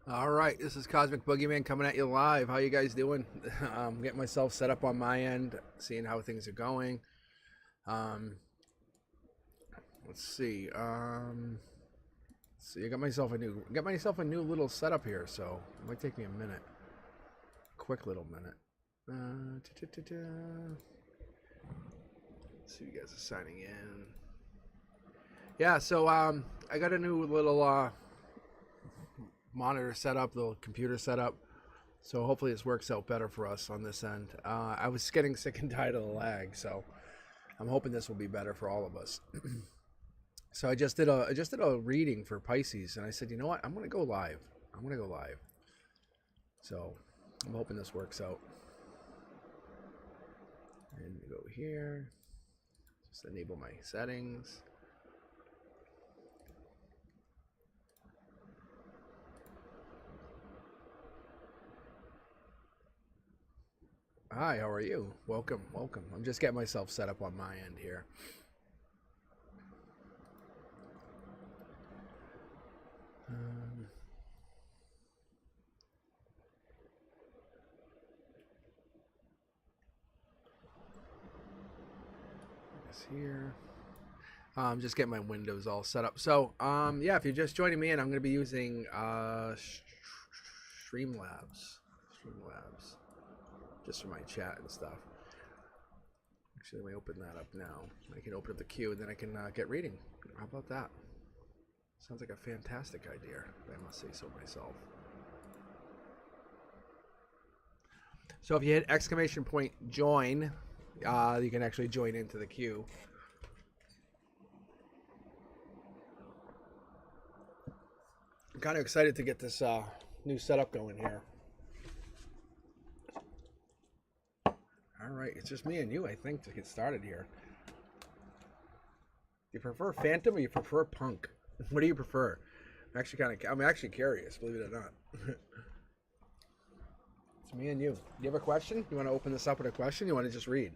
All right, this is Cosmic Boogeyman coming at you live. How you guys doing? Getting myself set up on my end, seeing how things are going. Let's see. I got myself a new little setup here, so it might take me a minute. Quick little minute. Let's see, you guys are signing in. Yeah, so I got a new little monitor setup, the computer setup. So hopefully this works out better for us on this end. I was getting sick and tired of the lag, so I'm hoping this will be better for all of us. So I just did a reading for Pisces, and I said, you know what, I'm gonna go live. So I'm hoping this works out. And go here. Just enable my settings. Hi, how are you? Welcome. I'm just getting myself set up on my end here. Here. I'm just getting my windows all set up. So, yeah, if you're just joining me in, I'm going to be using Streamlabs, just for my chat and stuff. Actually, let me open that up now. I can open up the queue, and then I can get reading. How about that? Sounds like a fantastic idea, if I must say so myself. So if you hit exclamation point join, you can actually join into the queue. I'm kind of excited to get this new setup going here. All right, it's just me and you, I think, to get started here. You prefer Phantom or you prefer Punk? What do you prefer? I'm actually curious, believe it or not. It's me and you. Do you have a question? You want to open this up with a question? You want to just read?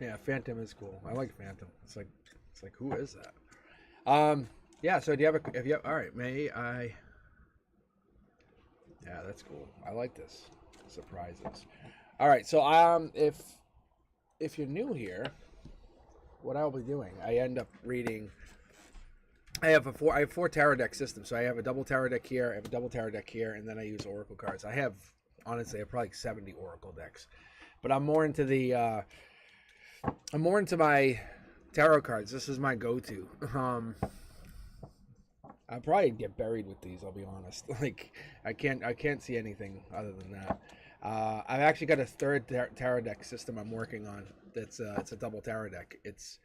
Yeah, Phantom is cool. I like Phantom. It's like who is that? Yeah. So do you have all right? May I? Yeah, that's cool. I like this. Surprises. All right. So if you're new here, what I'll be doing, I end up reading. I have four tarot deck systems. So I have a double tarot deck here. I have a double tarot deck here, and then I use oracle cards. I have probably 70 oracle decks, but I'm more into my tarot cards. This is my go-to. I'll probably get buried with these. I'll be honest. Like I can't see anything other than that. I've actually got a third tarot deck system I'm working on. It's a double tarot deck. It's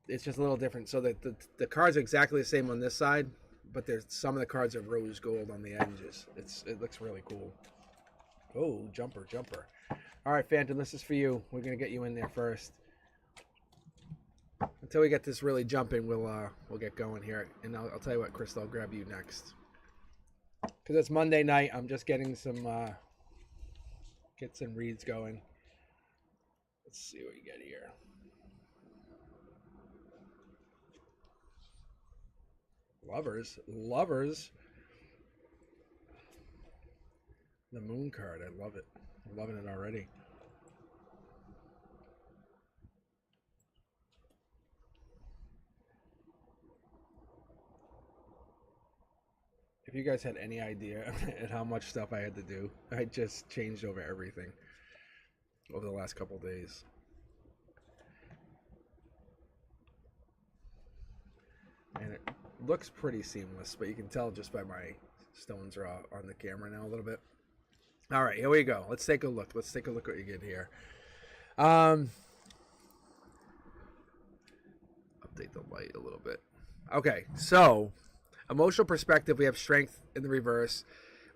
just a little different. So the cards are exactly the same on this side, but there's some of the cards are rose gold on the edges. It looks really cool. Oh, jumper. All right, Phantom, this is for you. We're gonna get you in there first. Until we get this really jumping, we'll get going here, and I'll tell you what, Crystal, I'll grab you next. Because it's Monday night, I'm just getting some reads going. Let's see what you get here. Lovers. The moon card, I love it. I'm loving it already. If you guys had any idea at how much stuff I had to do, I just changed over everything over the last couple days. And it looks pretty seamless, but you can tell just by my stones are on the camera now a little bit. All right, here we go. Let's take a look. What you get here. Update the light a little bit. Okay, so emotional perspective, we have strength in the reverse.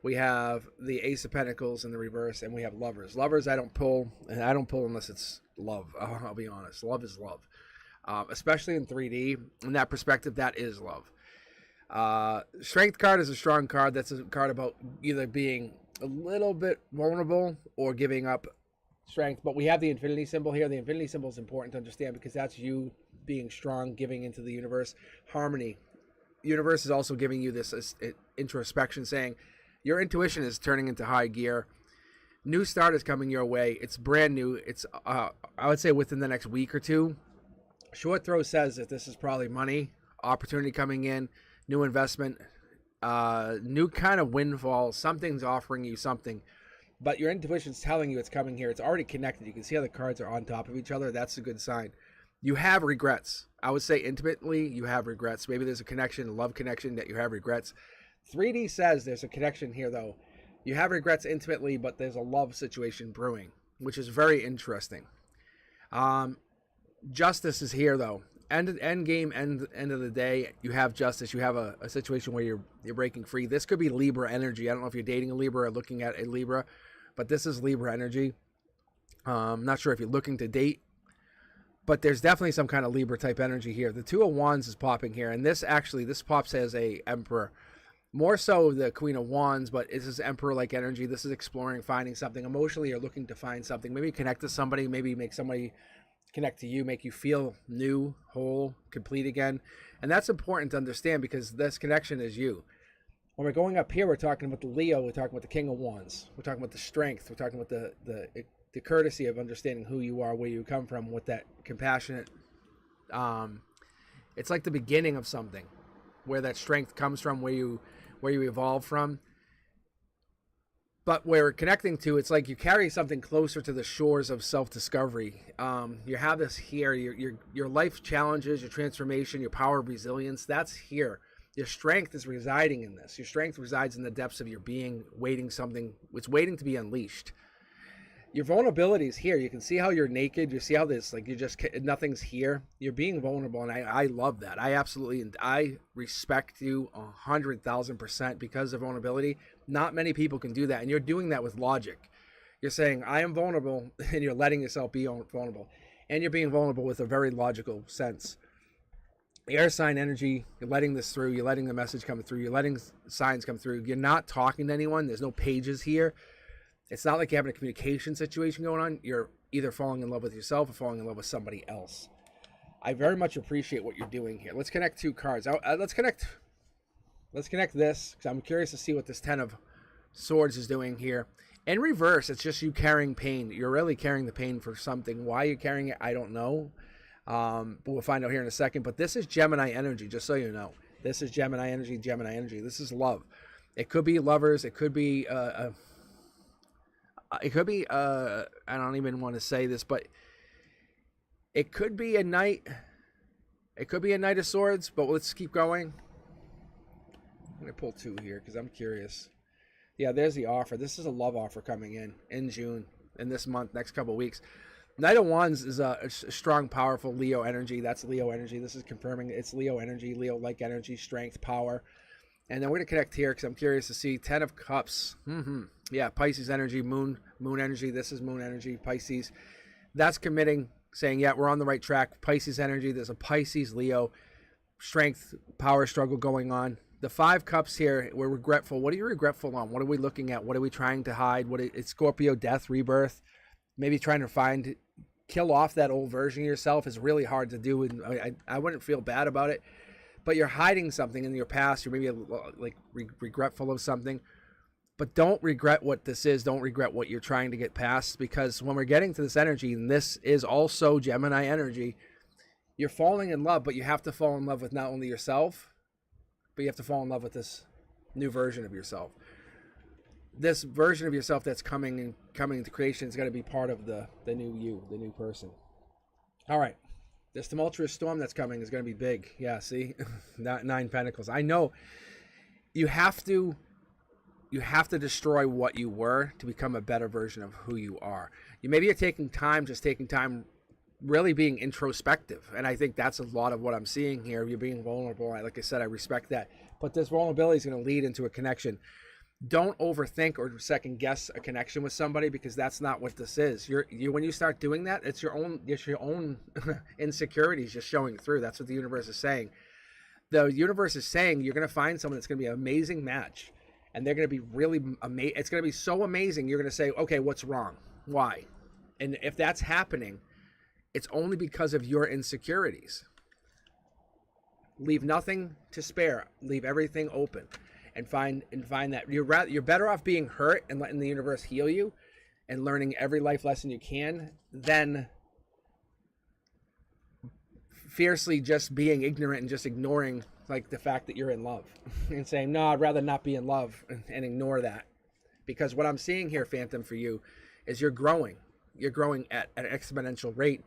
We have the Ace of Pentacles in the reverse, and we have lovers. Lovers I don't pull, and I don't pull unless it's love. I'll be honest. Love is love. Especially in 3D. In that perspective, that is love. Strength card is a strong card. That's a card about either being a little bit vulnerable or giving up strength, but we have the infinity symbol here. The infinity symbol is important to understand because that's you being strong, giving into the universe. Harmony. Universe is also giving you this introspection, saying your intuition is turning into high gear. New start is coming your way. It's brand new. It's I would say within the next week or two. Short throw says that this is probably money, opportunity coming in, new investment, new kind of windfall. Something's offering you something, but your intuition's telling you it's coming here. It's already connected. You can see how the cards are on top of each other. That's a good sign. You have regrets. I would say intimately, you have regrets. Maybe there's a connection, a love connection, that you have regrets. 3D says there's a connection here, though. You have regrets intimately, but there's a love situation brewing, which is very interesting. Justice is here, though. End game, end of the day, you have justice. You have a situation where you're breaking free. This could be Libra energy. I don't know if you're dating a Libra or looking at a Libra, but this is Libra energy. I'm not sure if you're looking to date, but there's definitely some kind of Libra type energy here. The Two of Wands is popping here, and this pops as a Emperor. More so the Queen of Wands, but this is Emperor-like energy. This is exploring, finding something. Emotionally, you're looking to find something. Maybe connect to somebody, maybe make somebody connect to you, make you feel new, whole, complete again. And that's important to understand because this connection is you. When we're going up here, we're talking about the Leo, we're talking about the King of Wands, we're talking about the strength, we're talking about the courtesy of understanding who you are, where you come from, with that compassionate, it's like the beginning of something, where that strength comes from, where you evolve from. But where we're connecting to, it's like you carry something closer to the shores of self-discovery. You have this here, your life challenges, your transformation, your power of resilience, that's here. Your strength is residing in this. Your strength resides in the depths of your being, it's waiting to be unleashed. Your vulnerability is here. You can see how you're naked. You see how this, like, nothing's here. You're being vulnerable, and I love that. I respect you 100,000% because of vulnerability. Not many people can do that, and you're doing that with logic. You're saying, I am vulnerable, and you're letting yourself be vulnerable. And you're being vulnerable with a very logical sense. The air sign energy, you're letting this through. You're letting the message come through. You're letting signs come through. You're not talking to anyone. There's no pages here. It's not like you're having a communication situation going on. You're either falling in love with yourself or falling in love with somebody else. I very much appreciate what you're doing here. Let's connect two cards. Let's connect this, because I'm curious to see what this Ten of Swords is doing here. In reverse, it's just you carrying pain. You're really carrying the pain for something. Why you're carrying it, I don't know. But we'll find out here in a second. But this is Gemini energy, just so you know. This is Gemini energy, Gemini energy. This is love. It could be lovers. It could be... I don't even want to say this, but it could be a knight. It could be a Knight of Swords, but let's keep going. I'm going to pull two here because I'm curious. Yeah, there's the offer. This is a love offer coming in June, in this month, next couple of weeks. Knight of Wands is a strong, powerful Leo energy. That's Leo energy. This is confirming it's Leo energy, Leo-like energy, strength, power. And then we're going to connect here because I'm curious to see Ten of Cups. Yeah, Pisces energy, moon energy. This is moon energy, Pisces. That's committing, saying, yeah, we're on the right track. Pisces energy. There's a Pisces, Leo, strength, power struggle going on. The Five Cups here, we're regretful. What are you regretful on? What are we looking at? What are we trying to hide? It's Scorpio, death, rebirth. Maybe trying to kill off that old version of yourself is really hard to do. And I wouldn't feel bad about it. But you're hiding something in your past. You're maybe regretful of something. But don't regret what this is. Don't regret what you're trying to get past. Because when we're getting to this energy, and this is also Gemini energy, you're falling in love. But you have to fall in love with not only yourself, but you have to fall in love with this new version of yourself. This version of yourself that's coming into creation is going to be part of the new you, the new person. All right. This tumultuous storm that's coming is going to be big. Yeah, see? Nine Pentacles. I know you have to destroy what you were to become a better version of who you are. Maybe you're taking time really being introspective. And I think that's a lot of what I'm seeing here. You're being vulnerable. Like I said, I respect that. But this vulnerability is going to lead into a connection. Don't overthink or second guess a connection with somebody, because that's not what this is. When you start doing that, it's your own insecurities just showing through. That's what the universe is saying. The universe is saying you're going to find someone that's going to be an amazing match, and they're going to be really amazing. It's going to be so amazing. You're going to say, okay, what's wrong? Why? And if that's happening, it's only because of your insecurities. Leave nothing to spare. Leave everything open, and find that you're better off being hurt and letting the universe heal you, and learning every life lesson you can, than fiercely just being ignorant and just ignoring like the fact that you're in love and saying, no, I'd rather not be in love, and ignore that. Because what I'm seeing here, Phantom, for you is you're growing at an exponential rate,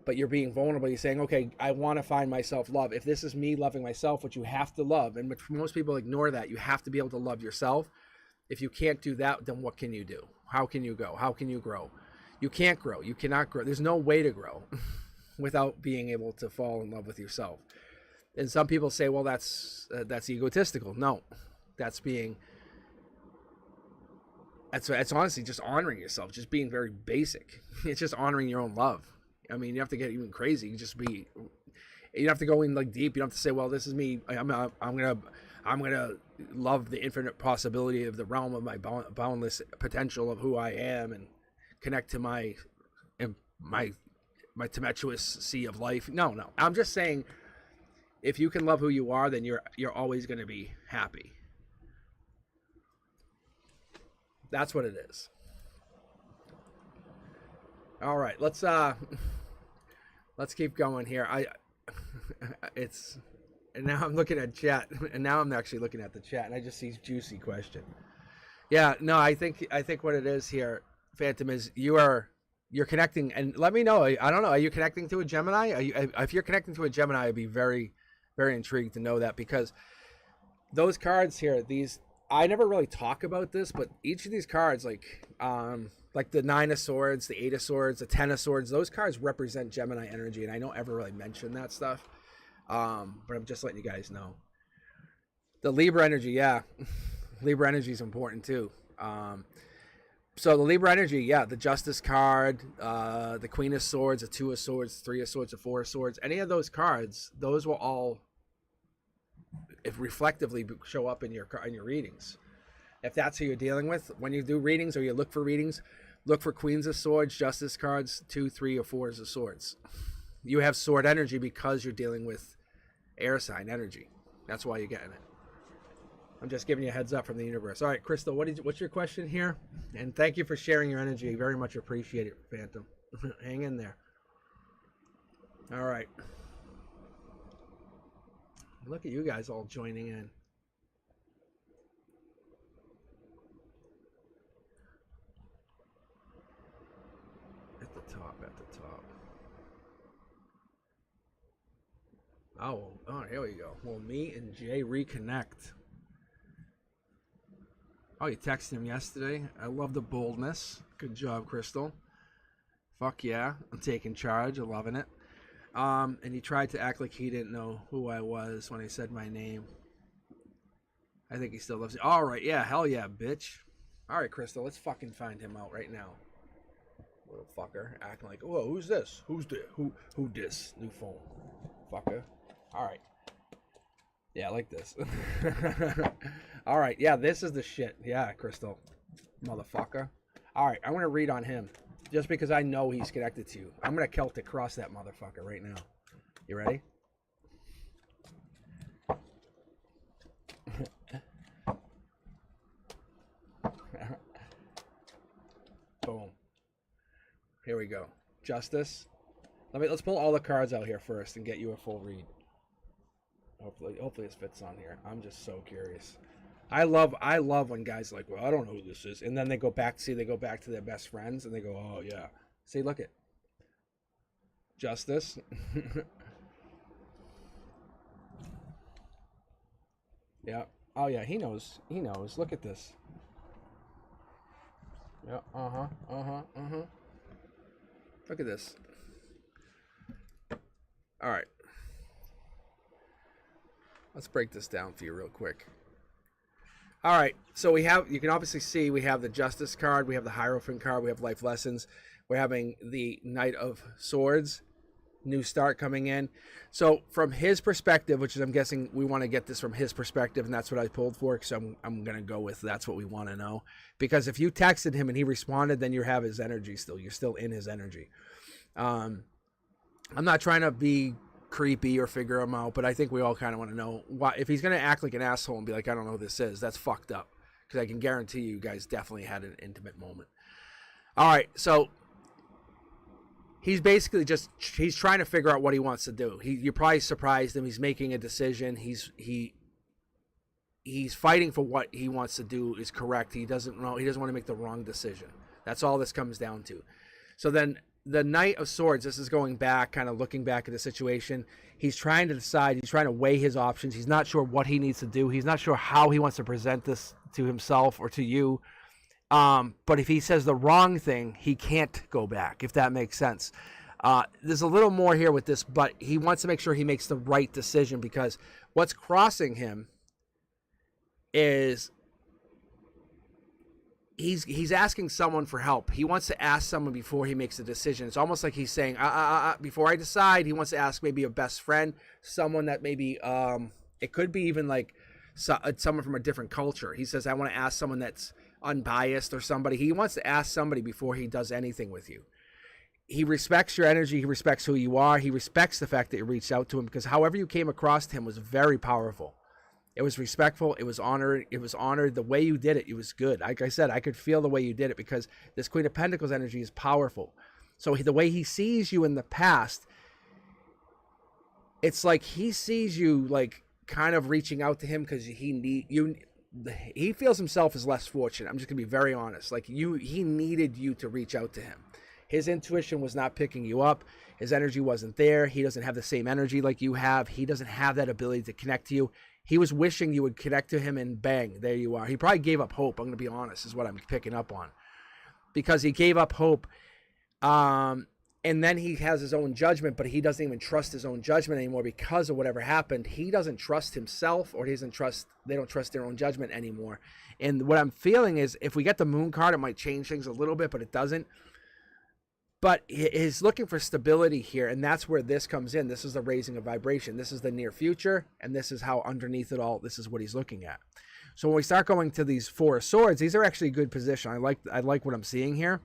but you're being vulnerable. You're saying, okay, I want to find myself love. If this is me loving myself, which you have to love, and most people ignore that, you have to be able to love yourself. If you can't do that, then what can you do? How can you go? How can you grow? You can't grow. You cannot grow. There's no way to grow without being able to fall in love with yourself. And some people say, well, that's egotistical. No, that's honestly just honoring yourself, just being very basic. It's just honoring your own love. I mean, you have to get even crazy. You don't have to go in like deep. You don't have to say, well, this is me. I'm gonna love the infinite possibility of the realm of my boundless potential of who I am, and connect to my tumultuous sea of life. No. I'm just saying, if you can love who you are, then you're always going to be happy. That's what it is. All right, let's keep going here. And now I'm looking at chat, and now I'm actually looking at the chat, and I just see juicy question. Yeah, no, I think what it is here, Phantom, is you're connecting, and let me know. I don't know. Are you connecting to a Gemini? If you're connecting to a Gemini, I'd be very, very intrigued to know that, because those cards here, I never really talk about this, but each of these cards, like the 9 of Swords, the 8 of Swords, the 10 of Swords, those cards represent Gemini energy, and I don't ever really mention that stuff. But I'm just letting you guys know. The Libra energy, yeah. Libra energy is important too. So the Libra energy, yeah, the Justice card, the Queen of Swords, the 2 of Swords, 3 of Swords, the 4 of Swords, any of those cards, those will all, if reflectively, show up in your readings. If that's who you're dealing with, when you do readings or you look for readings, look for Queens of Swords, Justice cards, 2, 3, or 4s of Swords. You have sword energy because you're dealing with air sign energy. That's why you're getting it. I'm just giving you a heads up from the universe. All right, Crystal, what's your question here? And thank you for sharing your energy. Very much appreciate it, Phantom. Hang in there. All right. Look at you guys all joining in. At the top. Oh, here we go. Well, me and Jay reconnect. Oh, you texted him yesterday? I love the boldness. Good job, Crystal. Fuck yeah. I'm taking charge. I'm loving it. And he tried to act like he didn't know who I was when I said my name. I think he still loves it. All right. Yeah. Hell yeah, bitch. All right, Crystal. Let's fucking find him out right now. Little fucker. Acting like, whoa, who's this? Who's this? Who this? New phone. Fucker. All right. Yeah, I like this. All right. Yeah, this is the shit. Yeah, Crystal. Motherfucker. All right. I'm going to read on him. Just because I know he's connected to you. I'm going to Celtic cross that motherfucker right now. You ready? Boom. Here we go. Justice. Let's pull all the cards out here first and get you a full read. Hopefully this fits on here. I'm just so curious. I love when guys are like, well, I don't know who this is, and then they go back to their best friends and they go, oh yeah. See, look at Justice. Yeah. Oh yeah, he knows. Look at this. Yeah. Look at this. All right. Let's break this down for you real quick. All right, so you can obviously see we have the Justice card, we have the Hierophant card, we have Life Lessons, we're having the Knight of Swords, new start coming in. So from his perspective, which is I'm guessing we want to get this from his perspective, and that's what I pulled for, because I'm going to go with that's what we want to know. Because if you texted him and he responded, then you have his energy still. You're still in his energy. I'm not trying to be creepy or figure him out, but I think we all kind of want to know why. If he's going to act like an asshole and be like, I don't know who this is, that's fucked up. Because I can guarantee you guys definitely had an intimate moment. All right, so he's basically he's trying to figure out what he wants to do. You're probably surprised him. He's making a decision. He's fighting for what he wants to do is correct. He doesn't know. He doesn't want to make the wrong decision. That's all this comes down to. So then the Knight of Swords, this is going back, kind of looking back at the situation. He's trying to decide. He's trying to weigh his options. He's not sure what he needs to do. He's not sure how he wants to present this to himself or to you. But if he says the wrong thing, he can't go back, if that makes sense. There's a little more here with this, but he wants to make sure he makes the right decision, because what's crossing him is he's asking someone for help. He wants to ask someone before he makes a decision. It's almost like he's saying, before I decide, he wants to ask maybe a best friend, someone that maybe, it could be even like someone from a different culture. He says, I want to ask someone that's unbiased or somebody. He wants to ask somebody before he does anything with you. He respects your energy. He respects who you are. He respects the fact that you reached out to him, because however you came across him was very powerful. It was respectful. It was honored. It was honored. The way you did it, it was good. Like I said, I could feel the way you did it, because this Queen of Pentacles energy is powerful. So the way he sees you in the past, it's like he sees you like kind of reaching out to him because he feels himself as less fortunate. I'm just gonna be very honest. Like he needed you to reach out to him. His intuition was not picking you up. His energy wasn't there. He doesn't have the same energy like you have. He doesn't have that ability to connect to you. He was wishing you would connect to him, and bang, there you are. He probably gave up hope. I'm gonna be honest, is what I'm picking up on, because he gave up hope. And then he has his own judgment, but he doesn't even trust his own judgment anymore because of whatever happened. He doesn't trust himself, or they don't trust their own judgment anymore. And what I'm feeling is, if we get the Moon card, it might change things a little bit, but it doesn't. But he's looking for stability here, and that's where this comes in. This is the raising of vibration. This is the near future, and this is how underneath it all, this is what he's looking at. So when we start going to these Four of Swords, these are actually a good position. I like what I'm seeing here.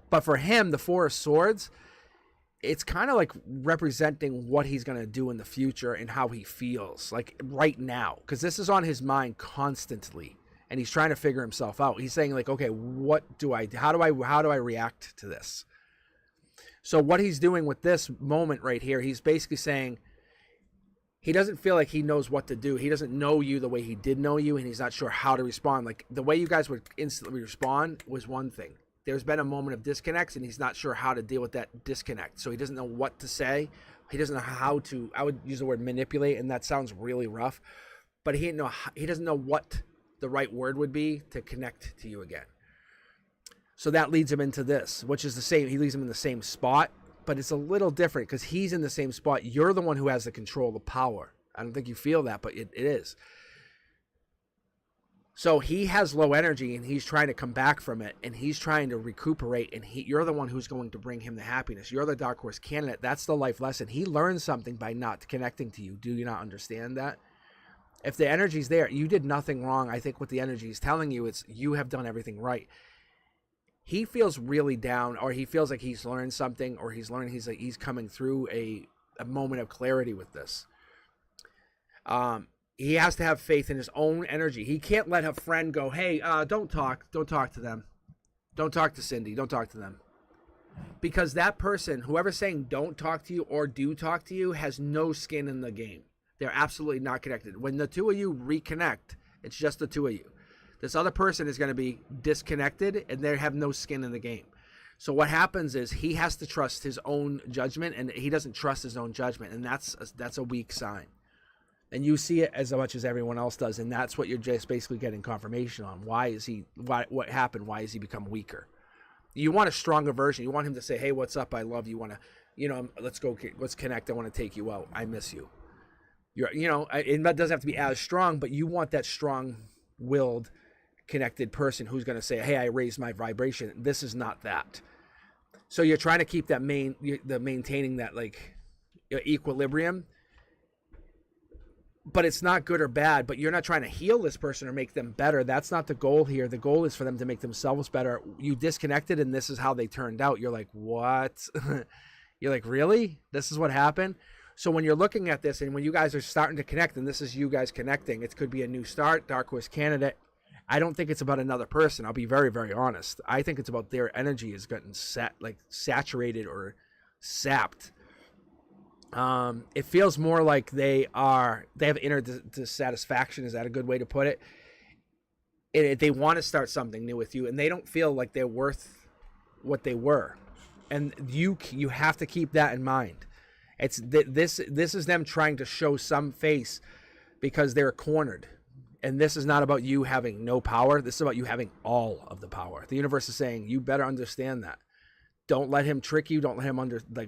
But for him, the Four of Swords, it's kind of like representing what he's going to do in the future and how he feels, like right now. Because this is on his mind constantly, and he's trying to figure himself out. He's saying like, okay, how do I react to this? So what he's doing with this moment right here, he's basically saying he doesn't feel like he knows what to do. He doesn't know you the way he did know you, and he's not sure how to respond. Like the way you guys would instantly respond was one thing. There's been a moment of disconnects, and he's not sure how to deal with that disconnect. So he doesn't know what to say. He doesn't know how to, I would use the word manipulate, and that sounds really rough, but he doesn't know what the right word would be to connect to you again. So that leads him into this, which is the same. He leaves him in the same spot, but it's a little different because he's in the same spot. You're the one who has the control, the power. I don't think you feel that, but it is. So he has low energy, and he's trying to come back from it, and he's trying to recuperate, and you're the one who's going to bring him the happiness. You're the dark horse candidate. That's the life lesson. He learned something by not connecting to you. Do you not understand that? If the energy's there, you did nothing wrong. I think what the energy is telling you is you have done everything right. He feels really down, or he feels like he's learned something, or he's coming through a moment of clarity with this. He has to have faith in his own energy. He can't let a friend go, hey, don't talk to them. Don't talk to Cindy. Don't talk to them. Because that person, whoever's saying don't talk to you or do talk to you, has no skin in the game. They're absolutely not connected. When the two of you reconnect, it's just the two of you. This other person is going to be disconnected, and they have no skin in the game. So what happens is he has to trust his own judgment, and he doesn't trust his own judgment, and that's a weak sign. And you see it as much as everyone else does, and that's what you're just basically getting confirmation on. What happened? Why has he become weaker? You want a stronger version. You want him to say, hey, what's up? I love you. Let's connect. I want to take you out. I miss you. It doesn't have to be as strong, but you want that strong-willed, connected person who's going to say, hey, I raised my vibration. This is not that. So you're trying to keep that maintaining that like equilibrium, but it's not good or bad. But you're not trying to heal this person or make them better. That's not the goal here. The goal is for them to make themselves better. You disconnected, and this is how they turned out. You're like, what? You're like, really? This is what happened? So when you're looking at this, and when you guys are starting to connect, and this is you guys connecting, it could be a new start, Dark Horse candidate. I don't think it's about another person. I'll be very, very honest. I think it's about their energy has gotten saturated or sapped. It feels more like they have inner dissatisfaction. Is that a good way to put it? They want to start something new with you, and they don't feel like they're worth what they were. And you have to keep that in mind. It's this is them trying to show some face because they're cornered. And this is not about you having no power. This is about you having all of the power. The universe is saying you better understand that. Don't let him trick you. Don't let him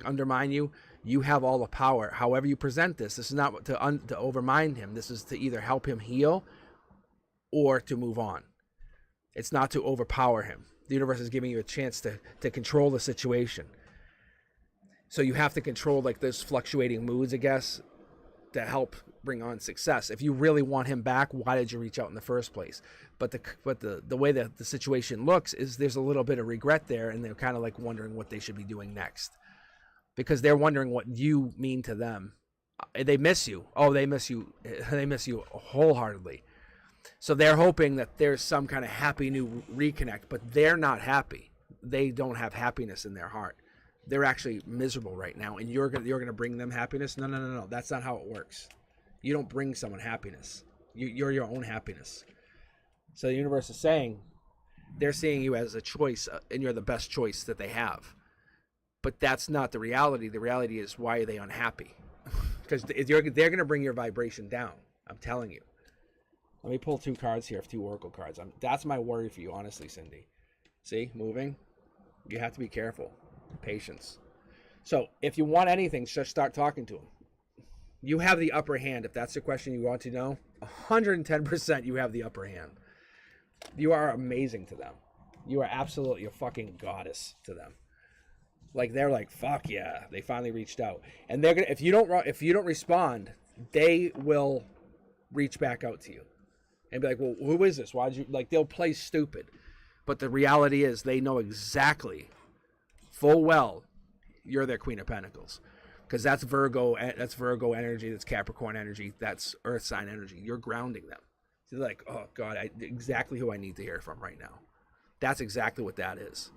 undermine you. You have all the power. However you present this is not to overmine him. This is to either help him heal or to move on. It's not to overpower him. The universe is giving you a chance to control the situation. So you have to control like those fluctuating moods, I guess, to help bring on success. If you really want him back, why did you reach out in the first place? But the way that the situation looks is there's a little bit of regret there, and they're kind of like wondering what they should be doing next, because they're wondering what you mean to them. They miss you. Oh, they miss you. They miss you wholeheartedly. So they're hoping that there's some kind of happy new reconnect, but they're not happy. They don't have happiness in their heart. They're actually miserable right now, and you're gonna bring them happiness. No. That's not how it works. You don't bring someone happiness. You're your own happiness. So the universe is saying they're seeing you as a choice, and you're the best choice that they have. But that's not the reality. The reality is, why are they unhappy? Because they're going to bring your vibration down. I'm telling you. Let me pull 2 cards here, 2 oracle cards. That's my worry for you, honestly, Cindy. See, moving. You have to be careful. Patience. So if you want anything, just start talking to them. You have the upper hand. If that's the question you want to know, 110% you have the upper hand. You are amazing to them. You are absolutely a fucking goddess to them. Like, they're like, fuck yeah, they finally reached out. And they're gonna, if you don't respond, they will reach back out to you and be like, well, who is this? Why'd you, like, they'll play stupid. But the reality is they know exactly, full well, you're their Queen of Pentacles. Because that's Virgo energy, that's Capricorn energy, that's Earth sign energy. You're grounding them. So they're like, oh God, exactly who I need to hear from right now. That's exactly what that is.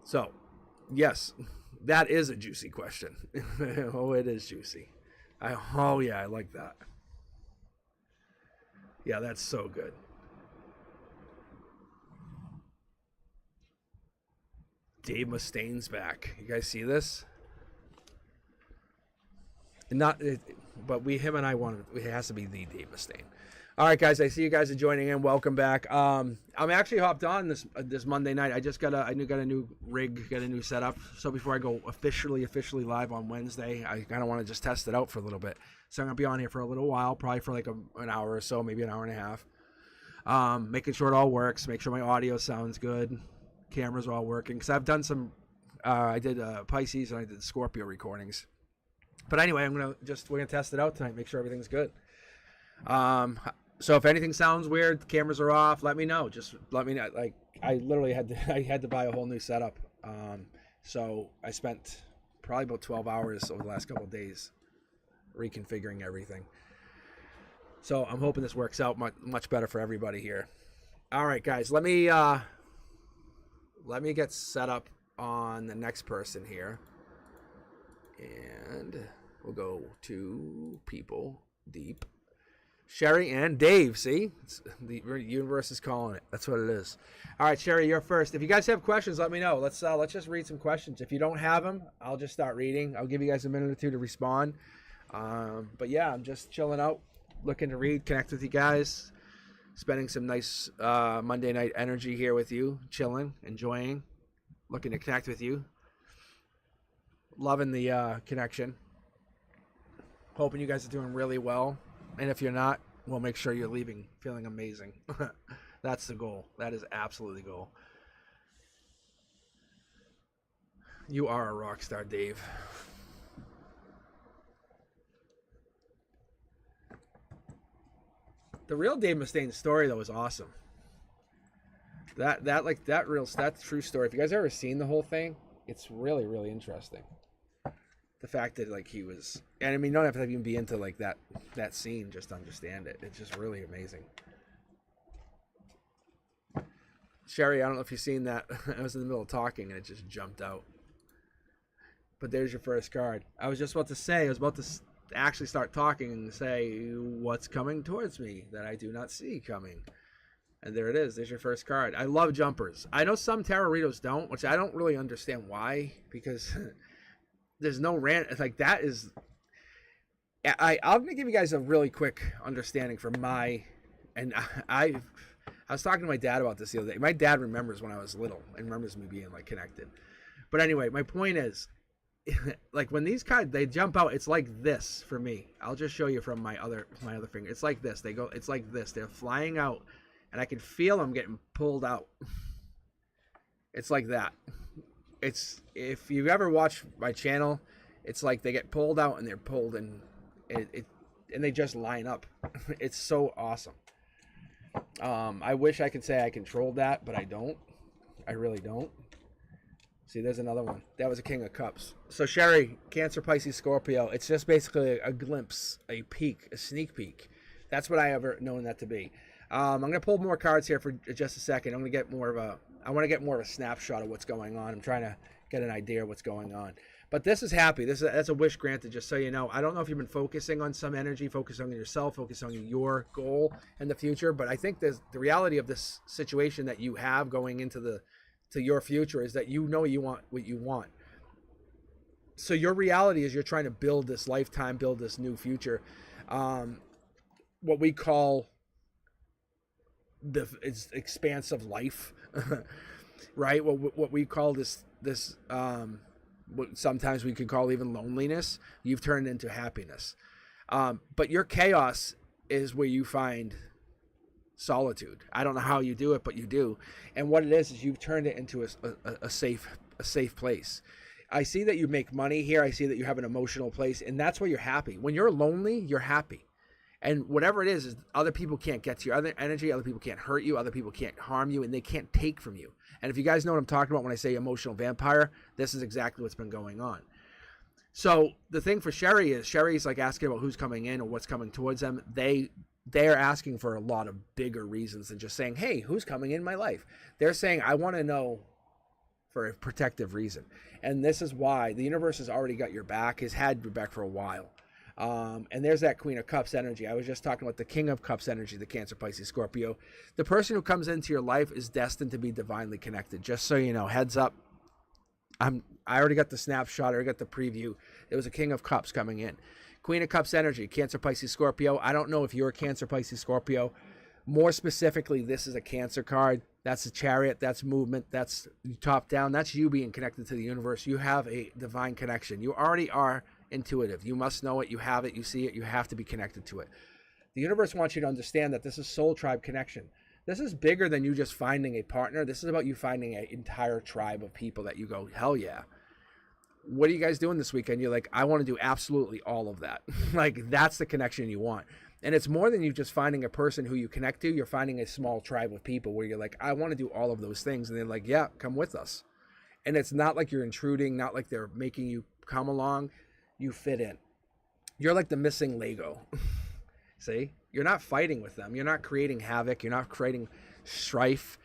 So, yes, that is a juicy question. Oh, it is juicy. Oh yeah, I like that. Yeah, that's so good. Dave Mustaine's back. You guys see this? But him and I wanted. It has to be the Dave Mustaine. All right, guys. I see you guys are joining in. Welcome back. I'm actually hopped on this Monday night. I just got a new rig, got a new setup. So before I go officially live on Wednesday, I kind of want to just test it out for a little bit. So I'm gonna be on here for a little while, probably for like an hour or so, maybe an hour and a half. Making sure it all works. Make sure my audio sounds good. Cameras are all working, because I've done some I did Pisces and I did Scorpio recordings. But anyway, we're gonna test it out tonight, make sure everything's good. So if anything sounds weird, the cameras are off, let me know. Just let me know. Like, I literally had to buy a whole new setup. So I spent probably about 12 hours over the last couple of days reconfiguring everything. So I'm hoping this works out much better for everybody here. All right, guys, let me get set up on the next person here. And we'll go to people deep. Sherry and Dave, see? The universe is calling it. That's what it is. All right, Sherry, you're first. If you guys have questions, let me know. Let's just read some questions. If you don't have them, I'll just start reading. I'll give you guys a minute or two to respond. But yeah, I'm just chilling out, looking to read, connect with you guys. Spending some nice Monday night energy here with you, chilling, enjoying, looking to connect with you. Loving the connection. Hoping you guys are doing really well. And if you're not, we'll make sure you're leaving feeling amazing. That's the goal. That is absolutely the goal. You are a rock star, Dave. The real Dave Mustaine's story though is awesome. That true story. If you guys ever seen the whole thing, it's really, really interesting. The fact that like he was, and I mean, you don't have to even be into like that scene just to understand it. It's just really amazing. Sherry, I don't know if you've seen that. I was in the middle of talking and it just jumped out. But there's your first card. I was about to actually start talking and say what's coming towards me that I do not see coming. And there it is. There's your first card. I love jumpers. I know some tarot don't, which I don't really understand why, because there's no rant. Like that is, I'm going to give you guys a really quick understanding for I was talking to my dad about this the other day. My dad remembers when I was little and remembers me being like connected. But anyway, my point is, like when these cards, they jump out, it's like this for me. I'll just show you from my other finger. It's like this. It's like this. They're flying out. And I can feel them getting pulled out. It's like that. If you ever watch my channel, it's like they get pulled out and they're pulled and and they just line up. It's so awesome. I wish I could say I controlled that, but I don't. I really don't. See, there's another one. That was a King of Cups. So Sherry, Cancer, Pisces, Scorpio. It's just basically a glimpse, a peek, a sneak peek. That's what I ever known that to be. I'm going to pull more cards here for just a second. I want to get more of a snapshot of what's going on. I'm trying to get an idea of what's going on. But this is happy. That's a wish granted, just so you know. I don't know if you've been focusing on some energy, focusing on yourself, focusing on your goal in the future. But I think the reality of this situation that you have going into your future is that you know you want what you want. So your reality is you're trying to build this lifetime, build this new future. What we call it's expansive life, right? What we call this what sometimes we could call even loneliness, you've turned into happiness. But your chaos is where you find solitude. I don't know how you do it, but you do. And what it is you've turned it into a safe place. I see that you make money here. I see that you have an emotional place, and that's where you're happy. When you're lonely, you're happy. And whatever it is other people can't get to your other energy, other people can't hurt you, other people can't harm you, and they can't take from you. And if you guys know what I'm talking about when I say emotional vampire, this is exactly what's been going on. So the thing for Sherry's like asking about who's coming in or what's coming towards them. They're asking for a lot of bigger reasons than just saying, hey, who's coming in my life? They're saying, I want to know for a protective reason. And this is why the universe has already got your back, has had your back for a while. And there's that Queen of Cups energy. I was just talking about the King of Cups energy, the Cancer, Pisces, Scorpio. The person who comes into your life is destined to be divinely connected. Just so you know, heads up. I already got the snapshot. I already got the preview. It was a King of Cups coming in. Queen of Cups energy, Cancer, Pisces, Scorpio. I don't know if you're a Cancer, Pisces, Scorpio. More specifically, this is a Cancer card. That's a Chariot. That's movement. That's top down. That's you being connected to the universe. You have a divine connection. You already are intuitive. You must know it. You have it. You see it. You have to be connected to it. The universe wants you to understand that this is soul tribe connection. This is bigger than you just finding a partner. This is about you finding an entire tribe of people that you go, hell yeah. What are you guys doing this weekend? You're like, I want to do absolutely all of that. Like, that's the connection you want. And it's more than you just finding a person who you connect to. You're finding a small tribe of people where you're like, I want to do all of those things. And they're like, yeah, come with us. And it's not like you're intruding, not like they're making you come along. You fit in. You're like the missing Lego. See? You're not fighting with them. You're not creating havoc. You're not creating strife.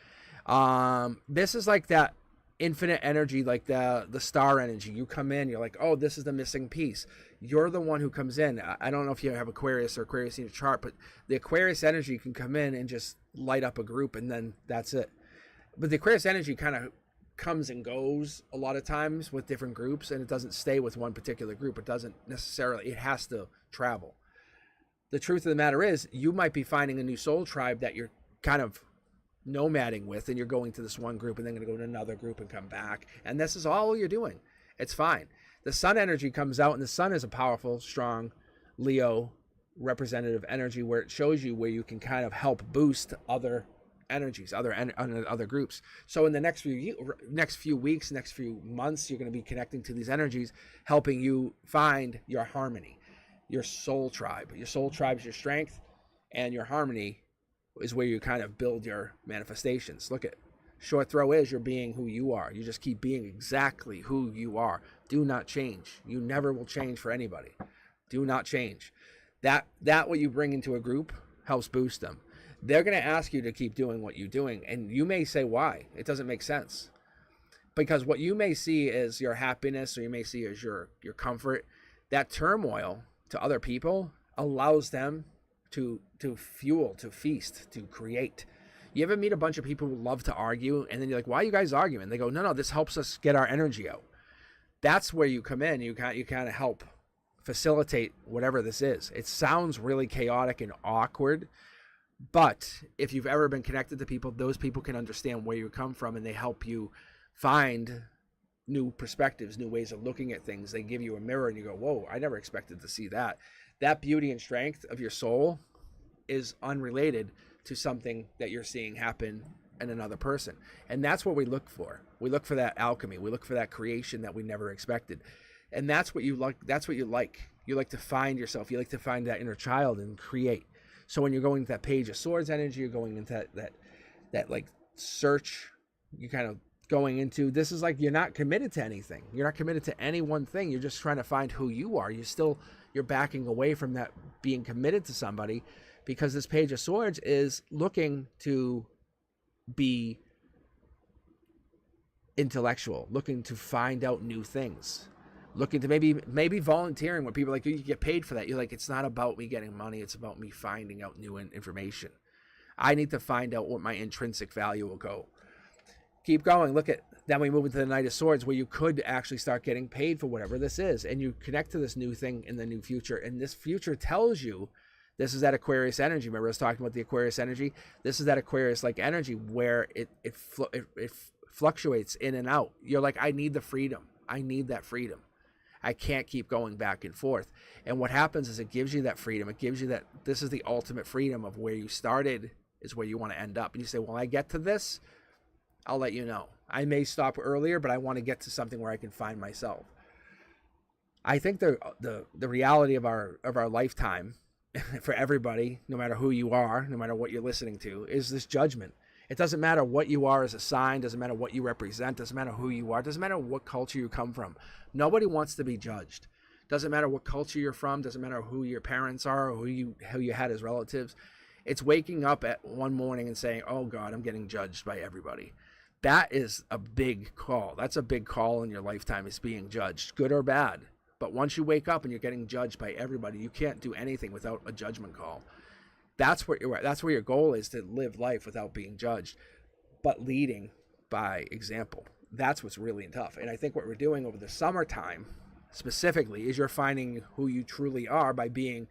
This is like that infinite energy, like the star energy. You come in, you're like, oh, this is the missing piece. You're the one who comes in. I don't know if you have Aquarius or Aquarius in your chart, but the Aquarius energy can come in and just light up a group, and then that's it. But the Aquarius energy kind of comes and goes a lot of times with different groups, and it doesn't stay with one particular group. It doesn't necessarily, it has to travel. The truth of the matter is, you might be finding a new soul tribe that you're kind of nomading with, and you're going to this one group and then going to go to another group and come back. And this is all you're doing. It's fine. The sun energy comes out, and the sun is a powerful, strong Leo representative energy where it shows you where you can kind of help boost other energies, other groups. So in the next few weeks, next few months, you're going to be connecting to these energies, helping you find your harmony, your soul tribe. Your soul tribe is your strength, and your harmony is where you kind of build your manifestations. Look at short throw is you're being who you are. You just keep being exactly who you are. Do not change. You never will change for anybody. Do not change. That what you bring into a group helps boost them. They're going to ask you to keep doing what you're doing, and you may say why. It doesn't make sense. Because what you may see as your happiness, or you may see as your comfort, that turmoil to other people allows them to fuel, to feast, to create. You ever meet a bunch of people who love to argue, and then you're like, why are you guys arguing? They go, no, this helps us get our energy out. That's where you come in. You kind of help facilitate whatever this is. It sounds really chaotic and awkward, but if you've ever been connected to people, those people can understand where you come from, and they help you find new perspectives, new ways of looking at things. They give you a mirror, and you go, whoa, I never expected to see that. That beauty and strength of your soul is unrelated to something that you're seeing happen in another person. And that's what we look for. We look for that alchemy. We look for that creation that we never expected. And that's what you like. That's what you like. You like to find yourself. You like to find that inner child and create. So when you're going to that Page of Swords energy, you're going into that like search, you kind of going into, this is like, you're not committed to anything. You're not committed to any one thing. You're just trying to find who you are. You're backing away from that being committed to somebody, because this Page of Swords is looking to be intellectual, looking to find out new things, looking to maybe volunteering, where people are like, you get paid for that. You're like, it's not about me getting money. It's about me finding out new information. I need to find out what my intrinsic value will go. Keep going. Look at, then we move into the Knight of Swords, where you could actually start getting paid for whatever this is, and you connect to this new thing in the new future. And this future tells you, this is that Aquarius energy. Remember I was talking about the Aquarius energy? This is that Aquarius-like energy where it fluctuates in and out. You're like, I need the freedom. I need that freedom. I can't keep going back and forth. And what happens is it gives you that freedom. It gives you that, this is the ultimate freedom of where you started is where you want to end up. And you say, well, I get to this, I'll let you know. I may stop earlier, but I want to get to something where I can find myself. I think the reality of our lifetime for everybody, no matter who you are, no matter what you're listening to, is this judgment. It doesn't matter what you are as a sign, doesn't matter what you represent, doesn't matter who you are, doesn't matter what culture you come from. Nobody wants to be judged. Doesn't matter what culture you're from, doesn't matter who your parents are or who you had as relatives. It's waking up at one morning and saying, oh God, I'm getting judged by everybody. That is a big call. That's a big call in your lifetime, is being judged, good or bad. But once you wake up and you're getting judged by everybody, you can't do anything without a judgment call. That's where your goal is, to live life without being judged, but leading by example. That's what's really tough. And I think what we're doing over the summertime specifically is you're finding who you truly are by being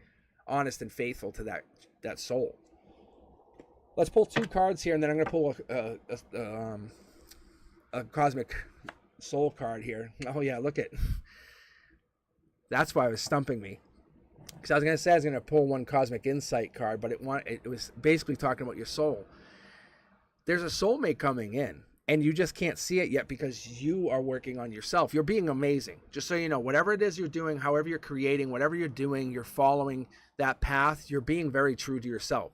honest and faithful to that soul. Let's pull 2 cards here, and then I'm going to pull a cosmic soul card here. Oh yeah, look at. That's why it was stumping me. Because I was going to say I was going to pull 1 cosmic insight card, but it was basically talking about your soul. There's a soulmate coming in, and you just can't see it yet because you are working on yourself. You're being amazing. Just so you know, whatever it is you're doing, however you're creating, whatever you're doing, you're following that path. You're being very true to yourself.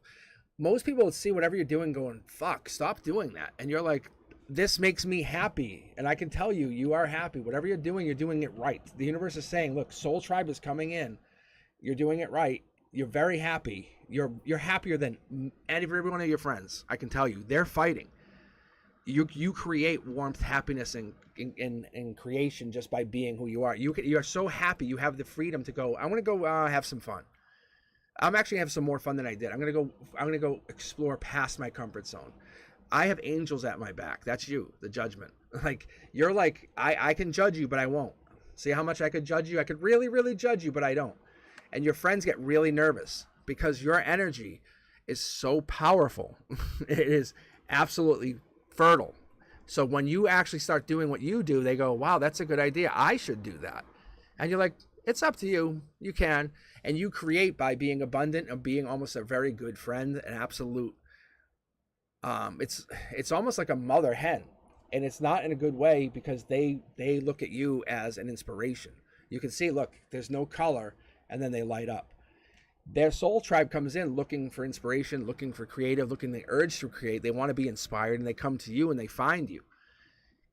Most people would see whatever you're doing going, fuck, stop doing that. And you're like, this makes me happy. And I can tell you, you are happy. Whatever you're doing it right. The universe is saying, look, Soul Tribe is coming in. You're doing it right. You're very happy. You're happier than every one of your friends. I can tell you, they're fighting. You create warmth, happiness, and creation just by being who you are. You're so happy. You have the freedom to go, I want to go have some fun. I'm actually have some more fun than I did. I'm gonna go explore past my comfort zone. I have angels at my back. That's you, the judgment. Like, you're like, I can judge you, but I won't. See how much I could judge you? I could really, really judge you, but I don't. And your friends get really nervous because your energy is so powerful. It is absolutely fertile. So when you actually start doing what you do, they go, wow, that's a good idea. I should do that. And you're like, it's up to you. You can. And you create by being abundant and being almost a very good friend, an absolute It's almost like a mother hen, and it's not in a good way, because they look at you as an inspiration. You can see, look, there's no color, and then they light up. Their soul tribe comes in looking for inspiration, looking for creative, looking the urge to create. They want to be inspired, and they come to you and they find you.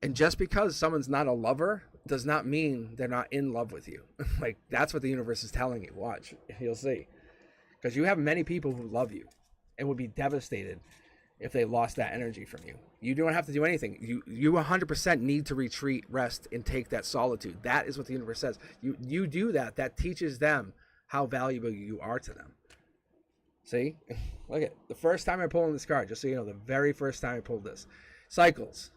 And just because someone's not a lover does not mean they're not in love with you. Like, that's what the universe is telling you. Watch, you'll see. Because you have many people who love you and would be devastated if they lost that energy from you. You don't have to do anything. You 100% need to retreat, rest, and take that solitude. That is what the universe says. You do that. That teaches them how valuable you are to them. See? Look at the first time I pulled this card, just so you know, the very first time I pulled this. Cycles.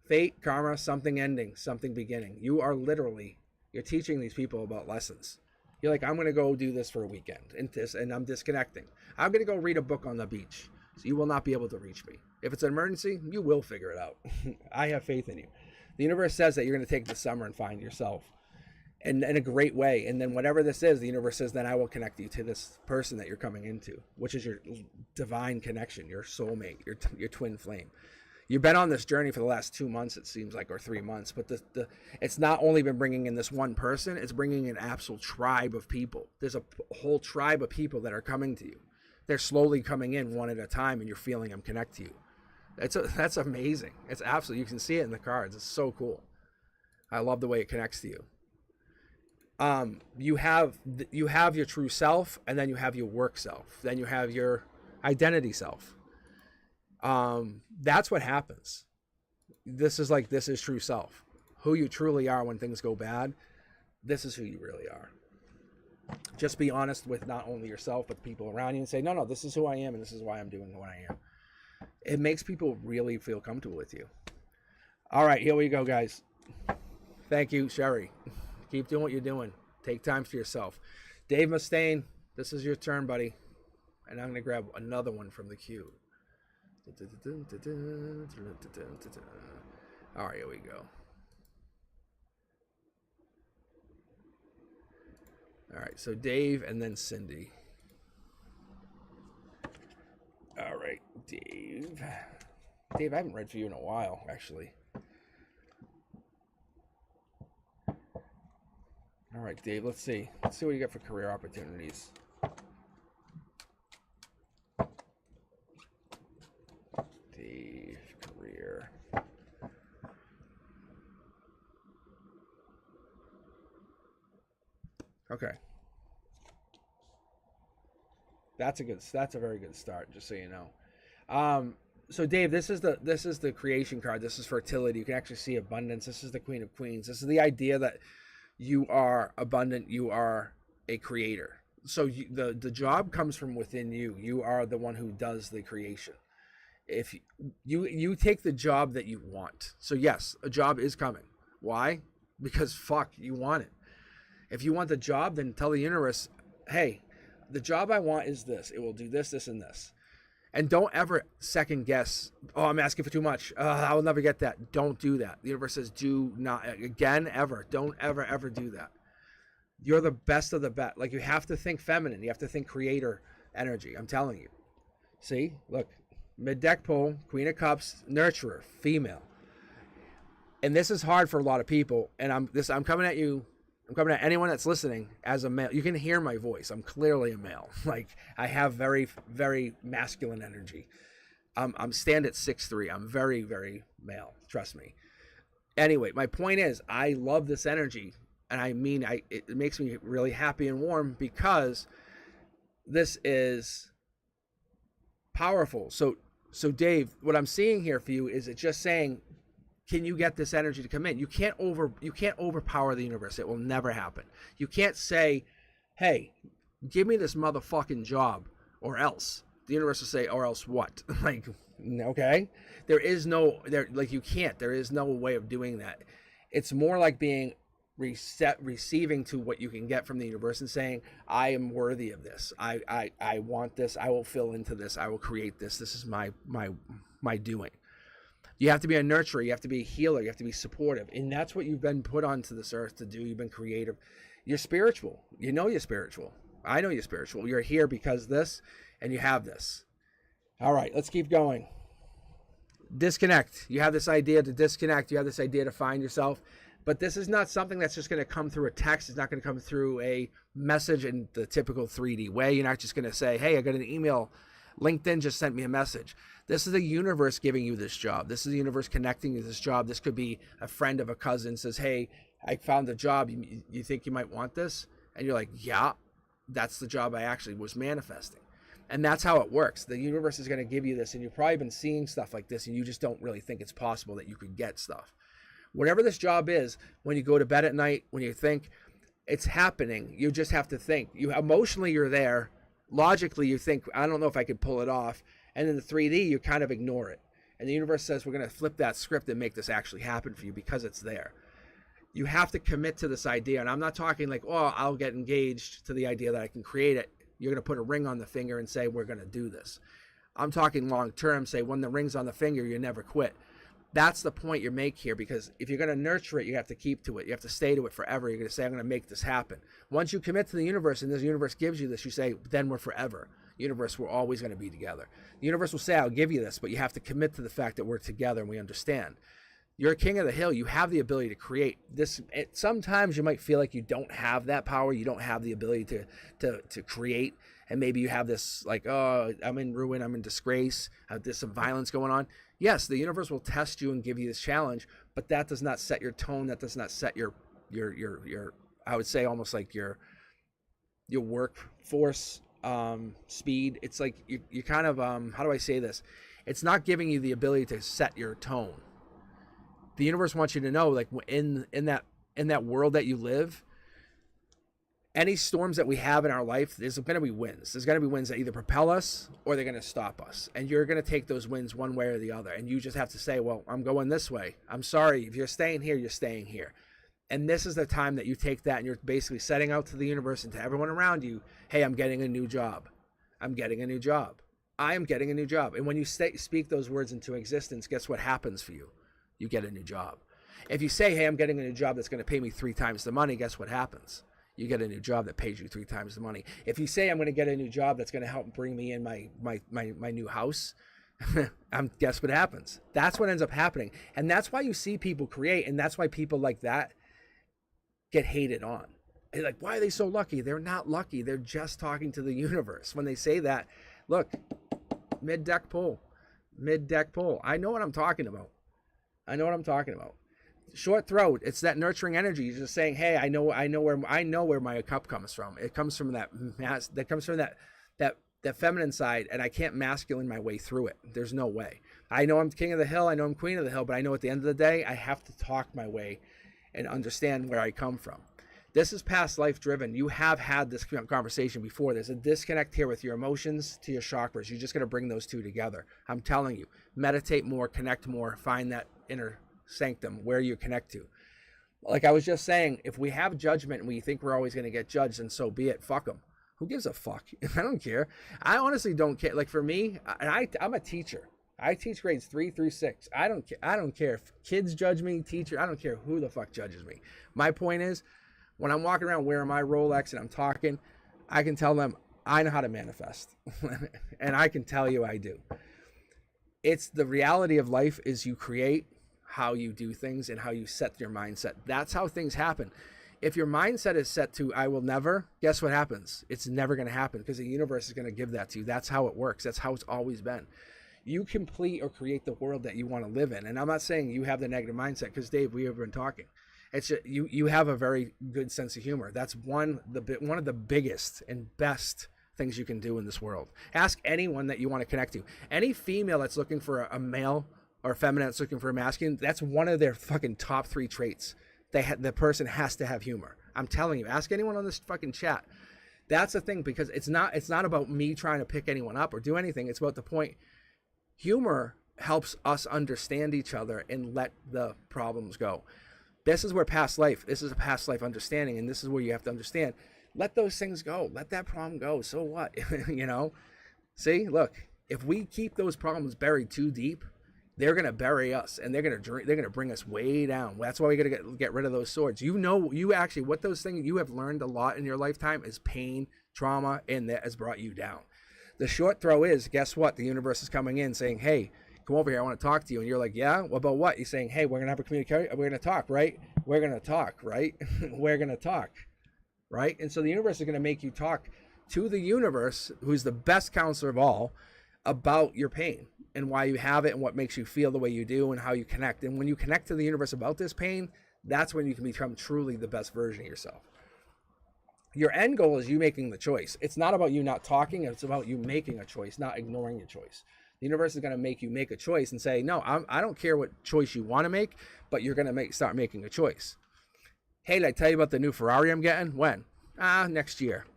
Fate, karma, something ending, something beginning. You're teaching these people about lessons. You're like, I'm going to go do this for a weekend, and I'm disconnecting. I'm going to go read a book on the beach. So you will not be able to reach me. If it's an emergency, you will figure it out. I have faith in you. The universe says that you're going to take the summer and find yourself, and in a great way. And then whatever this is, the universe says, then I will connect you to this person that you're coming into, which is your divine connection, your soulmate, your twin flame. You've been on this journey for the last 2 months, it seems like, or 3 months. But it's not only been bringing in this one person, it's bringing in an absolute tribe of people. There's a whole tribe of people that are coming to you. They're slowly coming in one at a time, and you're feeling them connect to you. That's amazing. It's absolutely, you can see it in the cards. It's so cool. I love the way it connects to you. You have your true self, and then you have your work self. Then you have your identity self. That's what happens. This is true self. Who you truly are when things go bad. This is who you really are. Just be honest with not only yourself, but the people around you, and say, no, this is who I am, and this is why I'm doing what I am. It makes people really feel comfortable with you. All right, here we go, guys. Thank you, Sherry. Keep doing what you're doing. Take time for yourself. Dave Mustaine, this is your turn, buddy. And I'm going to grab another one from the queue. All right, here we go. All right, so Dave and then Cindy. All right, Dave. Dave, I haven't read for you in a while, actually. All right, Dave, let's see. Let's see what you got for career opportunities. Dave, career. Okay. That's a very good start, just so you know. So Dave, this is the creation card. This is fertility. You can actually see abundance. This is the Queen of Queens. This is the idea that you are abundant. You are a creator. So the job comes from within you. You are the one who does the creation. If you take the job that you want. So yes, a job is coming. Why? Because you want it. If you want the job, then tell the universe, hey, the job I want is this. It will do this, this, and this. And don't ever second guess, oh, I'm asking for too much. I will never get that. Don't do that. The universe says do not, again, ever. Don't ever do that. You're the best of the best. Like, you have to think feminine. You have to think creator energy. I'm telling you. See? Look. Mid-deck pull, Queen of Cups, nurturer, female. And this is hard for a lot of people. And I'm coming at you. I'm coming at anyone that's listening as a male. You can hear my voice. I'm clearly a male. Like, I have very, very masculine energy. I'm stand at 6'3". I'm very, very male. Trust me. Anyway, my point is, I love this energy. And I mean, it makes me really happy and warm, because this is powerful. So Dave, what I'm seeing here for you is it's just saying, can you get this energy to come in? You can't overpower the universe. It will never happen. You can't say, hey, give me this motherfucking job, or else. The universe will say, or else what? Like, okay? There is no way of doing that. It's more like being receiving to what you can get from the universe and saying, I am worthy of this. I want this. I will fill into this. I will create this. This is my doing. You have to be a nurturer. You have to be a healer. You have to be supportive. And that's what you've been put onto this earth to do. You've been creative. You're spiritual. You know you're spiritual. I know you're spiritual. You're here because this, and you have this. All right, let's keep going. Disconnect. You have this idea to disconnect. You have this idea to find yourself. But this is not something that's just going to come through a text. It's not going to come through a message in the typical 3D way. You're not just going to say, hey, I got an email. LinkedIn just sent me a message. This is the universe giving you this job. This is the universe connecting you to this job. This could be a friend of a cousin says, hey, I found a job. You think you might want this? And you're like, yeah, that's the job I actually was manifesting. And that's how it works. The universe is going to give you this, and you've probably been seeing stuff like this, and you just don't really think it's possible that you could get stuff. Whatever this job is, when you go to bed at night, when you think it's happening, you just have to think. Emotionally, you're there. Logically, you think, I don't know if I could pull it off. And in the 3D, you kind of ignore it. And the universe says, we're going to flip that script and make this actually happen for you because it's there. You have to commit to this idea. And I'm not talking like, oh, I'll get engaged to the idea that I can create it. You're going to put a ring on the finger and say, we're going to do this. I'm talking long term, say when the ring's on the finger, you never quit. That's the point you make here, because if you're going to nurture it, you have to keep to it. You have to stay to it forever. You're going to say, I'm going to make this happen. Once you commit to the universe and this universe gives you this, you say, then we're forever. Universe, we're always going to be together. The universe will say, I'll give you this, but you have to commit to the fact that we're together and we understand. You're a king of the hill. You have the ability to create this. Sometimes you might feel like you don't have that power. You don't have the ability to create. And maybe you have this like, oh, I'm in ruin. I'm in disgrace. There's some violence going on. Yes, the universe will test you and give you this challenge, but that does not set your tone. That does not set your I would say almost like your workforce speed. It's like you kind of, how do I say this? It's not giving you the ability to set your tone. The universe wants you to know, like in that world that you live, any storms that we have in our life, there's going to be winds. There's going to be winds that either propel us or they're going to stop us. And you're going to take those winds one way or the other. And you just have to say, well, I'm going this way. I'm sorry. If you're staying here, you're staying here. And this is the time that you take that and you're basically setting out to the universe and to everyone around you, hey, I'm getting a new job. I'm getting a new job. I am getting a new job. And when you speak those words into existence, guess what happens for you? You get a new job. If you say, hey, I'm getting a new job that's going to pay me 3 times the money, guess what happens? You get a new job that pays you 3 times the money. If you say, I'm going to get a new job that's going to help bring me in my new house, guess what happens? That's what ends up happening. And that's why you see people create, and that's why people like that get hated on. They're like, why are they so lucky? They're not lucky. They're just talking to the universe. When they say that, look, mid-deck pull. I know what I'm talking about. Short throat. It's that nurturing energy. You're just saying, hey, I know where my cup comes from. It comes from that feminine side, and I can't masculine my way through it. There's no way. I know I'm king of the hill. I know I'm queen of the hill, but I know at the end of the day, I have to talk my way and understand where I come from. This is past life driven. You have had this conversation before. There's a disconnect here with your emotions to your chakras. You're just going to bring those two together. I'm telling you, meditate more, connect more, find that inner sanctum where you connect to. Like I was just saying, if we have judgment and we think we're always going to get judged, then so be it. Fuck them. Who gives a fuck? I don't care. I honestly don't care. Like for me, I'm a teacher. I teach grades 3 through 6. I don't care if kids judge me, teacher. I don't care who the fuck judges me. My point is, when I'm walking around wearing my Rolex and I'm talking, I can tell them I know how to manifest. And I can tell you I do. It's the reality of life is you create how you do things and how you set your mindset. That's how things happen. If your mindset is set to I will never, guess what happens? It's never going to happen because the universe is going to give that to you. That's how it works. That's how it's always been. You complete or create the world that you want to live in. And I'm not saying you have the negative mindset because Dave, we have been talking. It's just, you have a very good sense of humor. That's one of the biggest and best things you can do in this world. Ask anyone that you want to connect to. Any female that's looking for a male or a feminine that's looking for a masculine, that's one of their fucking top 3 traits. The person has to have humor. I'm telling you. Ask anyone on this fucking chat. That's the thing, because it's not about me trying to pick anyone up or do anything. It's about the point. Humor helps us understand each other and let the problems go. This is where this is a past life understanding, and this is where you have to understand. Let those things go. Let that problem go. So what? You know? See, look, if we keep those problems buried too deep, they're going to bury us, and they're going to bring us way down. That's why we got to get rid of those swords. What those things you have learned a lot in your lifetime is pain, trauma, and that has brought you down. The short throw is, guess what? The universe is coming in saying, hey, come over here, I want to talk to you. And you're like, yeah, well, about what? You're saying, hey, we're going to have a communication. We're going to talk, right? We're going to talk, right? We're going to talk, right? And so the universe is going to make you talk to the universe, who's the best counselor of all, about your pain and why you have it and what makes you feel the way you do and how you connect. And when you connect to the universe about this pain, that's when you can become truly the best version of yourself. Your end goal is you making the choice. It's not about you not talking. It's about you making a choice, not ignoring your choice. The universe is going to make you make a choice and say, no, I don't care what choice you want to make, but you're going to start making a choice. Hey, did I tell you about the new Ferrari I'm getting? When? Next year.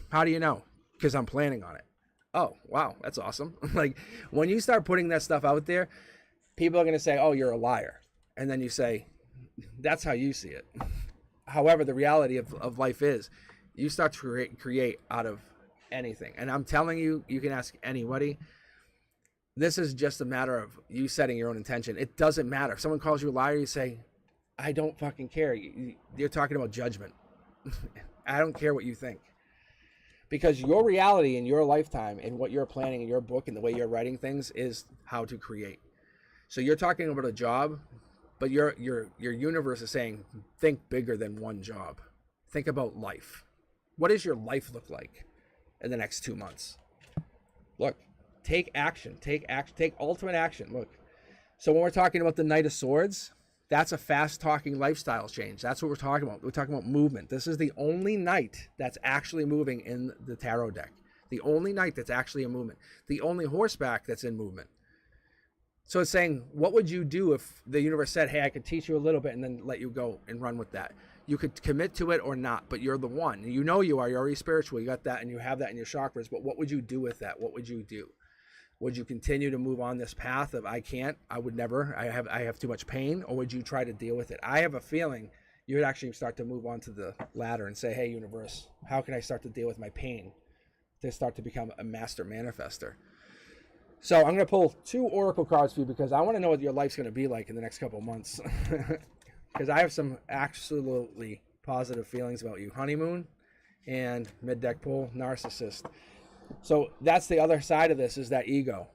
How do you know? Because I'm planning on it. Oh, wow, that's awesome. Like, when you start putting that stuff out there, people are going to say, oh, you're a liar. And then you say, that's how you see it. However, the reality of life is, you start to create out of anything. And I'm telling you, you can ask anybody. This is just a matter of you setting your own intention. It doesn't matter. If someone calls you a liar, you say, I don't fucking care. You're talking about judgment. I don't care what you think. Because your reality in your lifetime and what you're planning in your book and the way you're writing things is how to create. So you're talking about a job, but your universe is saying, think bigger than one job. Think about life. What does your life look like in the next 2 months? Look, take action. Take ultimate action. Look. So when we're talking about the Knight of Swords, that's a fast-talking lifestyle change. That's what we're talking about. We're talking about movement. This is the only knight that's actually moving in the tarot deck. The only knight that's actually in movement. The only horseback that's in movement. So it's saying, what would you do if the universe said, hey, I could teach you a little bit and then let you go and run with that? You could commit to it or not, but you're the one. You know you are. You're already spiritual. You got that, and you have that in your chakras. But what would you do with that? What would you do? Would you continue to move on this path of I can't, I would never, I have too much pain, or would you try to deal with it? I have a feeling you would actually start to move on to the ladder and say, hey, universe, how can I start to deal with my pain to start to become a master manifester? So I'm going to pull 2 oracle cards for you because I want to know what your life's going to be like in the next couple of months. Because I have some absolutely positive feelings about you. Honeymoon and mid-deck pull, narcissist. So that's the other side of this, is that ego.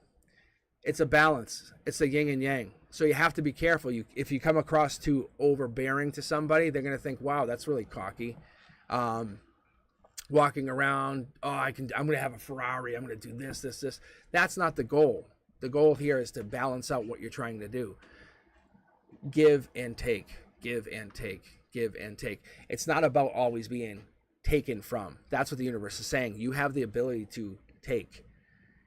It's a balance. It's the yin and yang. So you have to be careful. If you come across too overbearing to somebody, they're going to think, wow, that's really cocky. Walking around, I'm going to have a Ferrari. I'm going to do this. That's not the goal. The goal here is to balance out what you're trying to do. Give and take, give and take, give and take. It's not about always being taken from. That's what the universe is saying. You have the ability to take,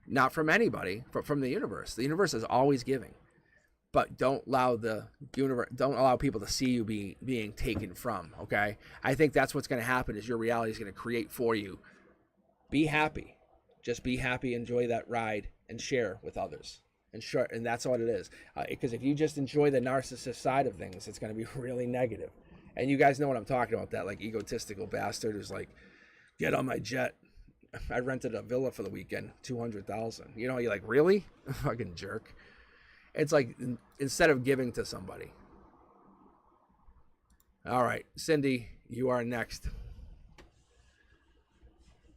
not from anybody, but from the universe. The universe is always giving, but don't allow people to see you being taken from. Okay, I think that's what's going to happen. Is your reality is going to create for you. Be happy, just be happy. Enjoy that ride and share with others. And that's what it is. Because if you just enjoy the narcissist side of things, it's going to be really negative. And you guys know what I'm talking about, that like egotistical bastard who's like, get on my jet. I rented a villa for the weekend, $200,000. You know, you're like, really? Fucking jerk. It's like, instead of giving to somebody. All right, Cindy, you are next.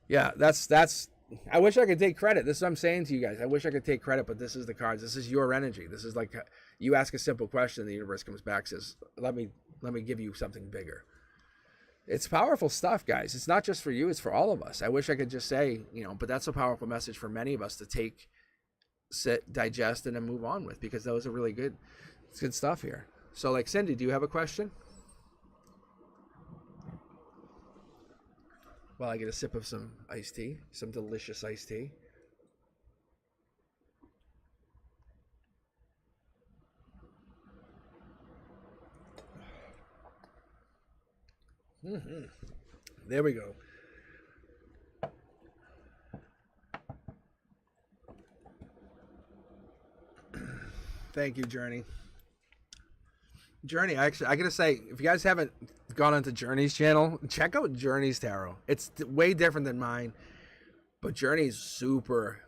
Yeah, that's I wish I could take credit. This is what I'm saying to you guys. I wish I could take credit, but this is the cards. This is your energy. This is like, you ask a simple question, the universe comes back, says, let me give you something bigger. It's powerful stuff, guys. It's not just for you, it's for all of us. I wish I could just say, but that's a powerful message for many of us to take, sit, digest, and then move on with, because those are really good. It's good stuff here. So like, Cindy, do you have a question? Well, I get a sip of some iced tea, some delicious iced tea. There we go. Thank you, Journey. Journey, I gotta say, if you guys haven't gone onto Journey's channel, check out Journey's tarot. It's way different than mine, but Journey's super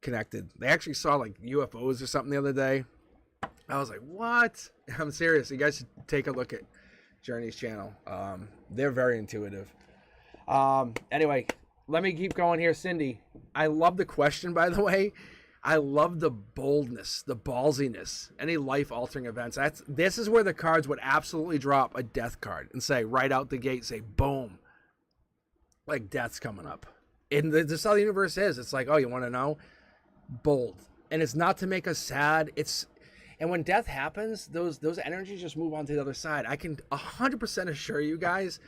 connected. They actually saw like UFOs or something the other day. I was like, what? I'm serious. You guys should take a look at Journey's channel. They're very intuitive. Anyway, let me keep going here, Cindy. I love the question, by the way. I love the boldness, the ballsiness, any life-altering events. This is where the cards would absolutely drop a death card and say, right out the gate, say, boom, like death's coming up. And this is how the universe is. It's like, oh, you want to know? Bold. And it's not to make us sad. And when death happens, those energies just move on to the other side. I can 100% assure you guys,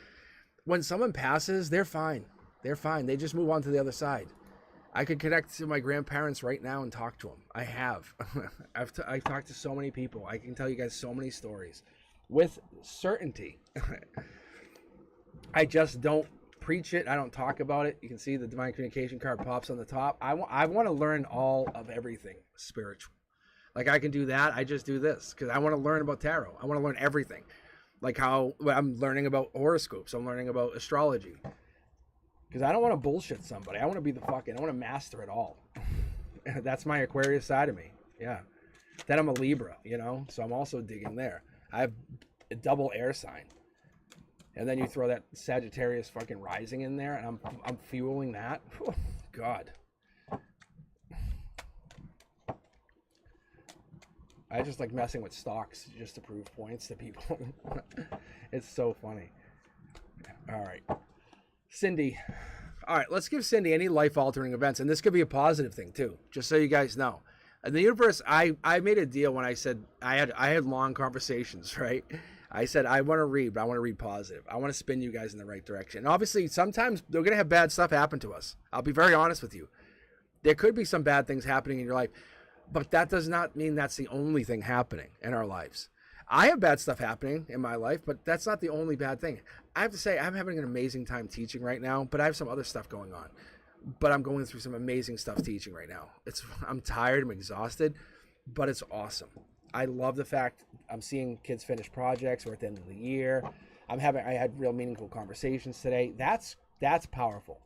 when someone passes, they're fine. They're fine. They just move on to the other side. I could connect to my grandparents right now and talk to them. I have. I've talked to so many people. I can tell you guys so many stories with certainty. I just don't preach it. I don't talk about it. You can see the divine communication card pops on the top. I want to learn all of everything spiritual. Like I can do that. I just do this because I want to learn about tarot. I want to learn everything. Like how I'm learning about horoscopes. I'm learning about astrology. Because I don't want to bullshit somebody. I want to be I want to master it all. That's my Aquarius side of me. Yeah. Then I'm a Libra, you know? So I'm also digging there. I have a double air sign. And then you throw that Sagittarius fucking rising in there, and I'm fueling that. Oh, God. I just like messing with stocks just to prove points to people. It's so funny. All right. Cindy. All right, let's give Cindy any life-altering events, and this could be a positive thing too, just so you guys know. In the universe, I made a deal when I said I had long conversations, right? I said I want to read, but I want to read positive. I want to spin you guys in the right direction. And obviously, sometimes they're going to have bad stuff happen to us. I'll be very honest with you. There could be some bad things happening in your life, but that does not mean that's the only thing happening in our lives. I have bad stuff happening in my life, but that's not the only bad thing. I have to say, I'm having an amazing time teaching right now, but I have some other stuff going on. But I'm going through some amazing stuff teaching right now. I'm tired, I'm exhausted, but it's awesome. I love the fact I'm seeing kids finish projects. We're at the end of the year. I had real meaningful conversations today. That's powerful.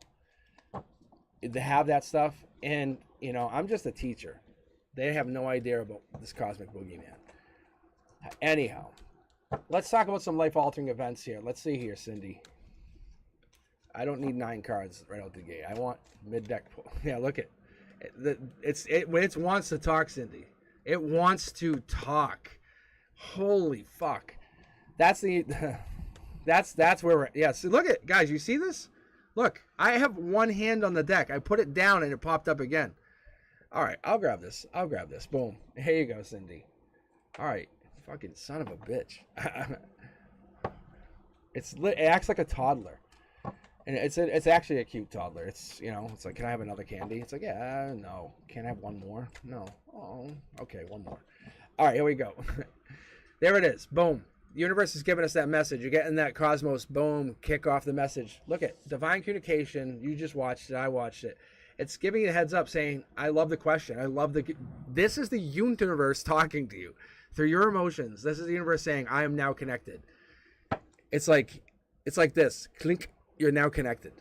To have that stuff, and you know, I'm just a teacher. They have no idea about this cosmic boogeyman. Anyhow, let's talk about some life-altering events here. Let's see here, Cindy. I don't need 9 cards right out the gate. I want mid-deck. Yeah, look at it. When it wants to talk, Cindy. It wants to talk. Holy fuck. That's where we're at. Yeah, so look at, guys, you see this? Look, I have one hand on the deck. I put it down and it popped up again. All right, I'll grab this. Boom. Here you go, Cindy. All right. Fucking son of a bitch. It acts like a toddler. And it's actually a cute toddler. It's, you know, it's like, can I have another candy? It's like, yeah, no. Can I have one more? No. Oh, okay, one more. All right, here we go. There it is. Boom. The universe is giving us that message. You're getting that cosmos, boom, kick off the message. Look at divine communication. You just watched it. I watched it. It's giving you a heads up saying, I love the question. This is the universe talking to you through your emotions. This is the universe saying, I am now connected. It's like this. Clink. You're now connected.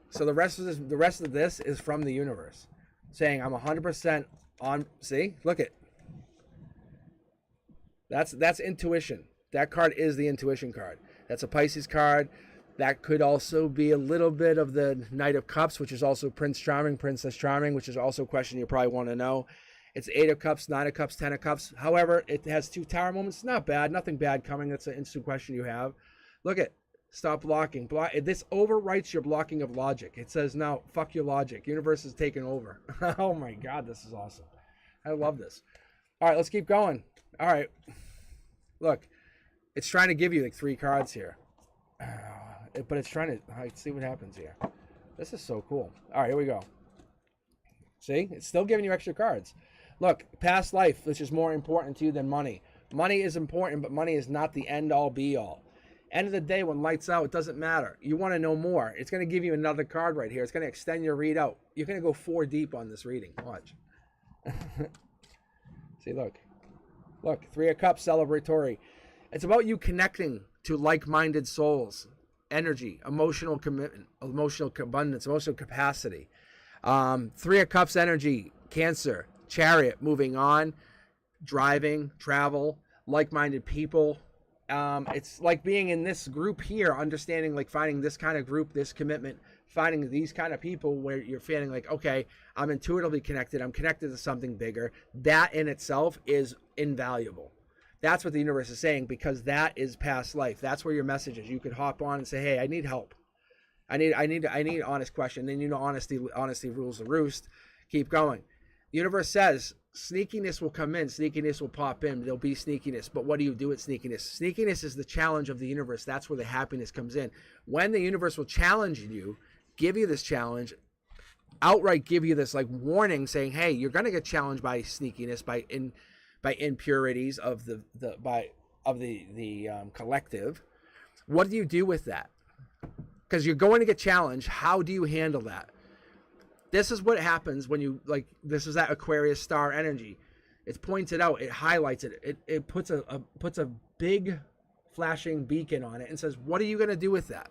So the rest of this is from the universe saying, I'm 100% on. See, look at. That's intuition. That card is the intuition card. That's a Pisces card. That could also be a little bit of the Knight of Cups, which is also Prince Charming, Princess Charming, which is also a question you probably want to know. It's 8 of Cups, 9 of Cups, 10 of Cups. However, it has 2 Tower moments. Not bad. Nothing bad coming. That's an instant question you have. Look at. Stop blocking. This overwrites your blocking of logic. It says, no, fuck your logic. Universe is taking over. Oh my God, this is awesome. I love this. All right, let's keep going. All right. Look, it's trying to give you like 3 cards here. But it's trying to, see what happens here. This is so cool. All right, here we go. See, it's still giving you extra cards. Look, past life, which is more important to you than money. Money is important, but money is not the end all be all. End of the day, when lights out, it doesn't matter. You want to know more. It's going to give you another card right here. It's going to extend your read out. You're going to go 4 deep on this reading. Watch. See, look. Look, 3 of Cups, celebratory. It's about you connecting to like-minded souls, energy, emotional commitment, emotional abundance, emotional capacity. 3 of Cups, energy, Cancer, Chariot, moving on, driving, travel, like-minded people. It's like being in this group here, understanding, like finding this kind of group, this commitment, finding these kind of people where you're feeling like, okay, I'm intuitively connected. I'm connected to something bigger. That in itself is invaluable. That's what the universe is saying, because that is past life. That's where your message is. You could hop on and say, hey, I need help. I need an honest question. Then, you know, honesty rules the roost. Keep going. The universe says sneakiness will come in. Sneakiness will pop in. There'll be sneakiness. But what do you do with sneakiness? Sneakiness is the challenge of the universe. That's where the happiness comes in. When the universe will challenge you, give you this challenge, outright give you this like warning saying, hey, you're going to get challenged by sneakiness, by impurities of the collective. What do you do with that? Because you're going to get challenged. How do you handle that? This is what happens when you, like, this is that Aquarius star energy. It's pointed out, it highlights it, it puts a big flashing beacon on it and says, what are you going to do with that?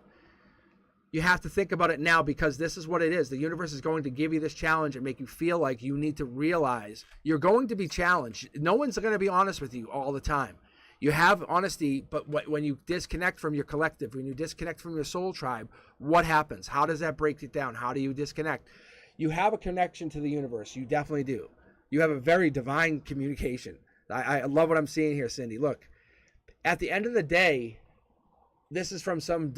You have to think about it now, because this is what it is. The universe is going to give you this challenge and make you feel like you need to realize you're going to be challenged. No one's going to be honest with you all the time. You have honesty, but when you disconnect from your collective, when you disconnect from your soul tribe, what happens? How does that break it down? How do you disconnect? You have a connection to the universe. You definitely do. You have a very divine communication. I love what I'm seeing here, Cindy. Look, at the end of the day, this is from some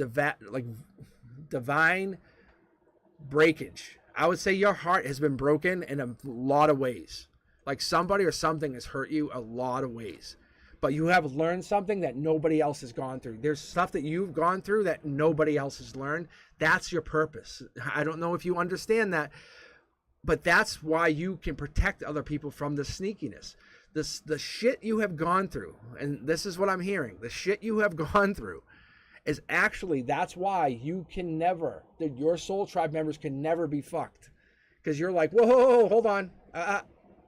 divine breakage. I would say your heart has been broken in a lot of ways. Like somebody or something has hurt you a lot of ways. But you have learned something that nobody else has gone through. There's stuff that you've gone through that nobody else has learned. That's your purpose. I don't know if you understand that, but that's why you can protect other people from the sneakiness. The shit you have gone through, and this is what I'm hearing, the shit you have gone through is actually, that's why you can never, your soul tribe members can never be fucked. Because you're like, whoa, hold on.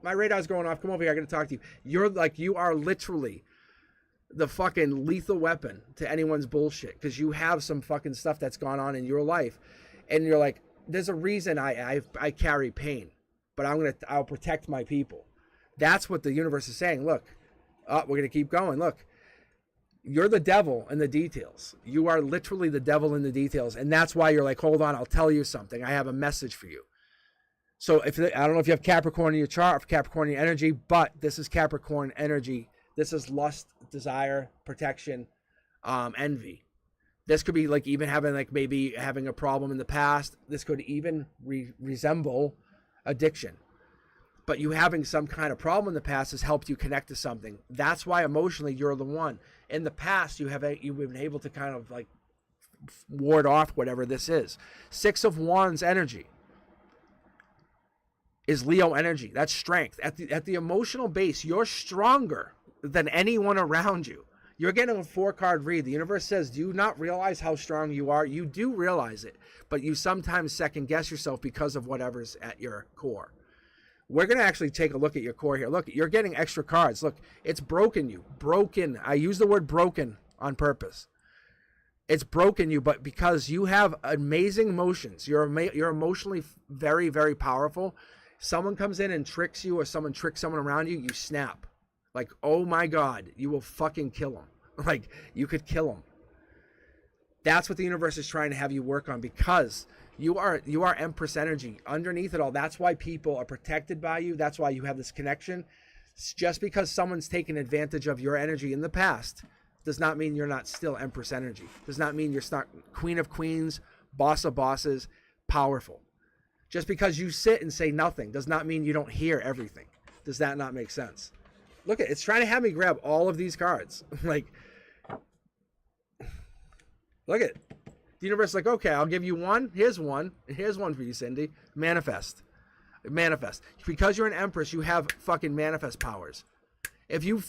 My radar's going off. Come over here. I got to talk to you. You're like, you are literally the fucking lethal weapon to anyone's bullshit, because you have some fucking stuff that's gone on in your life. And you're like, there's a reason I carry pain, but I'll protect my people. That's what the universe is saying. Look, we're going to keep going. Look, you're the devil in the details. You are literally the devil in the details. And that's why you're like, hold on, I'll tell you something. I have a message for you. So I don't know if you have Capricorn in your chart or Capricorn in your energy, but this is Capricorn energy. This is lust, desire, protection, envy. This could be like even having like maybe having a problem in the past. This could even resemble addiction. But you having some kind of problem in the past has helped you connect to something. That's why emotionally you're the one. In the past, you've been able to kind of like ward off whatever this is. 6 of Wands energy is Leo energy. That's strength. At the emotional base, you're stronger than anyone around you. You're getting a 4-card read. The universe says, do you not realize how strong you are? You do realize it, but you sometimes second guess yourself because of whatever's at your core. We're going to actually take a look at your core here. Look, you're getting extra cards. Look, it's broken you. Broken. I use the word broken on purpose. It's broken you, but because you have amazing emotions, you're emotionally very, very powerful. Someone comes in and tricks you, or someone tricks someone around you, you snap. Like, oh my God, you will fucking kill them. Like, you could kill them. That's what the universe is trying to have you work on, because you are Empress energy. Underneath it all, that's why people are protected by you. That's why you have this connection. Just because someone's taken advantage of your energy in the past does not mean you're not still Empress energy. Does not mean you're not Queen of Queens, Boss of Bosses, powerful. Just because you sit and say nothing does not mean you don't hear everything. Does that not make sense? Look at it's trying to have me grab all of these cards. Like, look at it. The universe is like, okay, I'll give you one. Here's one. Here's one for you, Cindy. Manifest. Manifest. Because you're an Empress, you have fucking manifest powers. If you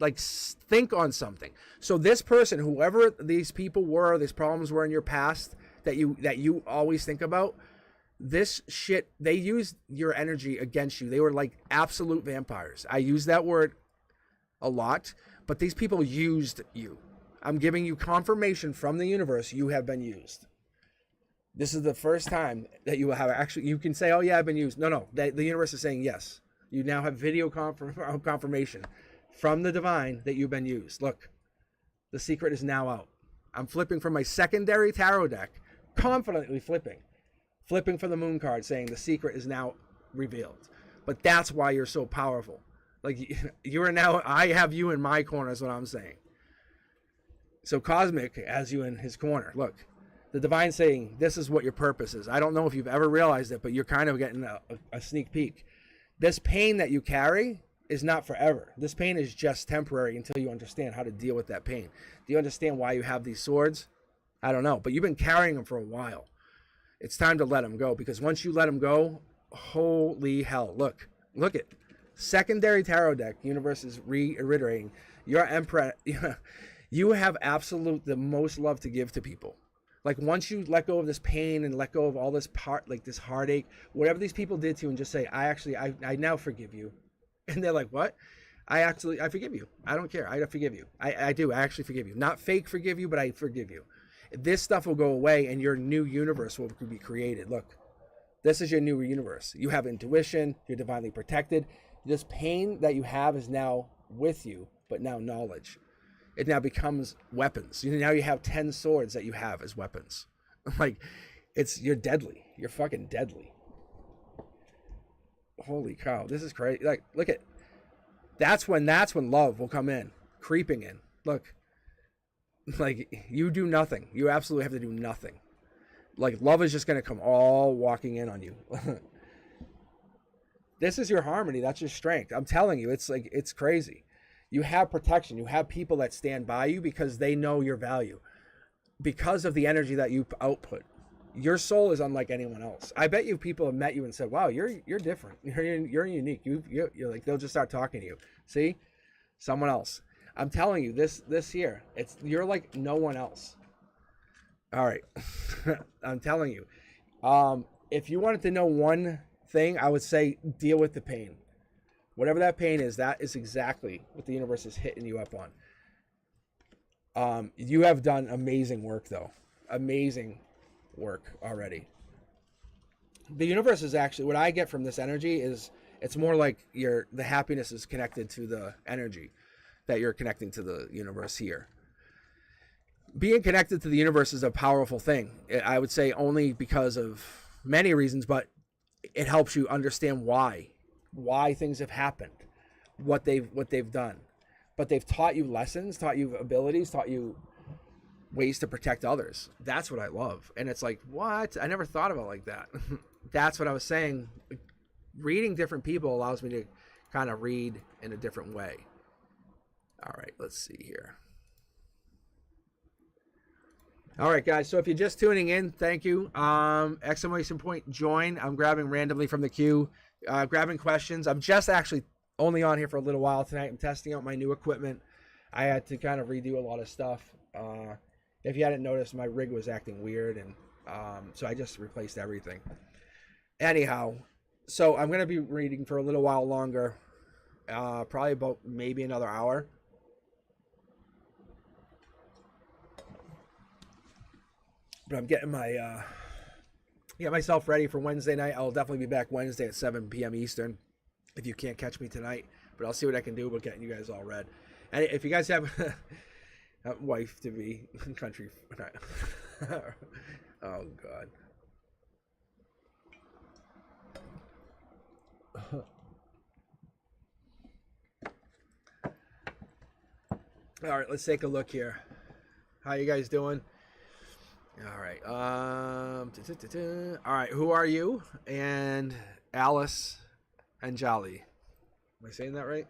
like think on something. So this person, whoever these people were, these problems were in your past that you always think about, this shit, they used your energy against you. They were like absolute vampires. I use that word a lot, but these people used you. I'm giving you confirmation from the universe you have been used. This is the first time that you will have actually, you can say, oh yeah, I've been used. No, the universe is saying yes. You now have video confirmation from the divine that you've been used. Look, the secret is now out. I'm flipping from my secondary tarot deck confidently flipping for the moon card, saying the secret is now revealed. But that's why you're so powerful. Like, you are now, I have you in my corner is what I'm saying. So Cosmic has you in his corner. Look, the divine saying, this is what your purpose is. I don't know if you've ever realized it, but you're kind of getting a sneak peek. This pain that you carry is not forever. This pain is just temporary until you understand how to deal with that pain. Do you understand why you have these swords? I don't know, but you've been carrying them for a while. It's time to let them go, because once you let them go, holy hell. Look at secondary tarot deck. Universe is reiterating your emperor. You have the most love to give to people. Like, once you let go of this pain and let go of all this like this heartache, whatever these people did to you, and just say, I now forgive you. And they're like, what? I forgive you. I don't care. I forgive you. I do. I actually forgive you. Not fake forgive you, but I forgive you. This stuff will go away and your new universe will be created. Look, this is your new universe. You have intuition. You're divinely protected. This pain that you have is now with you, but now knowledge. It now becomes weapons. Now you have 10 swords that you have as weapons. Like, you're deadly. You're fucking deadly. Holy cow, this is crazy. Like, look at, that's when love will come in, creeping in. Look, like, you do nothing. You absolutely have to do nothing. Like, love is just going to come all walking in on you. This is your harmony. That's your strength. I'm telling you, it's crazy. You have protection. You have people that stand by you because they know your value. Because of the energy that you output. Your soul is unlike anyone else. I bet you people have met you and said, wow, you're different. You're unique. You're like, they'll just start talking to you. See? Someone else. I'm telling you, this year, you're like no one else. All right. I'm telling you. If you wanted to know one thing, I would say deal with the pain. Whatever that pain is, that is exactly what the universe is hitting you up on. You have done amazing work, though. Amazing work already. The universe is actually, what I get from this energy is, it's more like the happiness is connected to the energy that you're connecting to the universe here. Being connected to the universe is a powerful thing. I would say only because of many reasons, but it helps you understand why things have happened, what they've done. But they've taught you lessons, taught you abilities, taught you ways to protect others. That's what I love. And it's like, what? I never thought of it like that. That's what I was saying. Reading different people allows me to kind of read in a different way. All right, let's see here. All right, guys, so if you're just tuning in, thank you. Exclamation point, join. I'm grabbing randomly from the queue, grabbing questions. I'm just actually only on here for a little while tonight. I'm testing out my new equipment. I had to kind of redo a lot of stuff. If you hadn't noticed, my rig was acting weird, and so I just replaced everything. Anyhow, so I'm going to be reading for a little while longer, probably about maybe another hour. But I'm getting myself ready for Wednesday night. I'll definitely be back Wednesday at 7 p.m. Eastern if you can't catch me tonight. But I'll see what I can do about getting you guys all read. And if you guys have a wife to be country, oh God. All right, let's take a look here. How you guys doing? All right. All right. Who are you? And Alice and Jolly. Am I saying that right?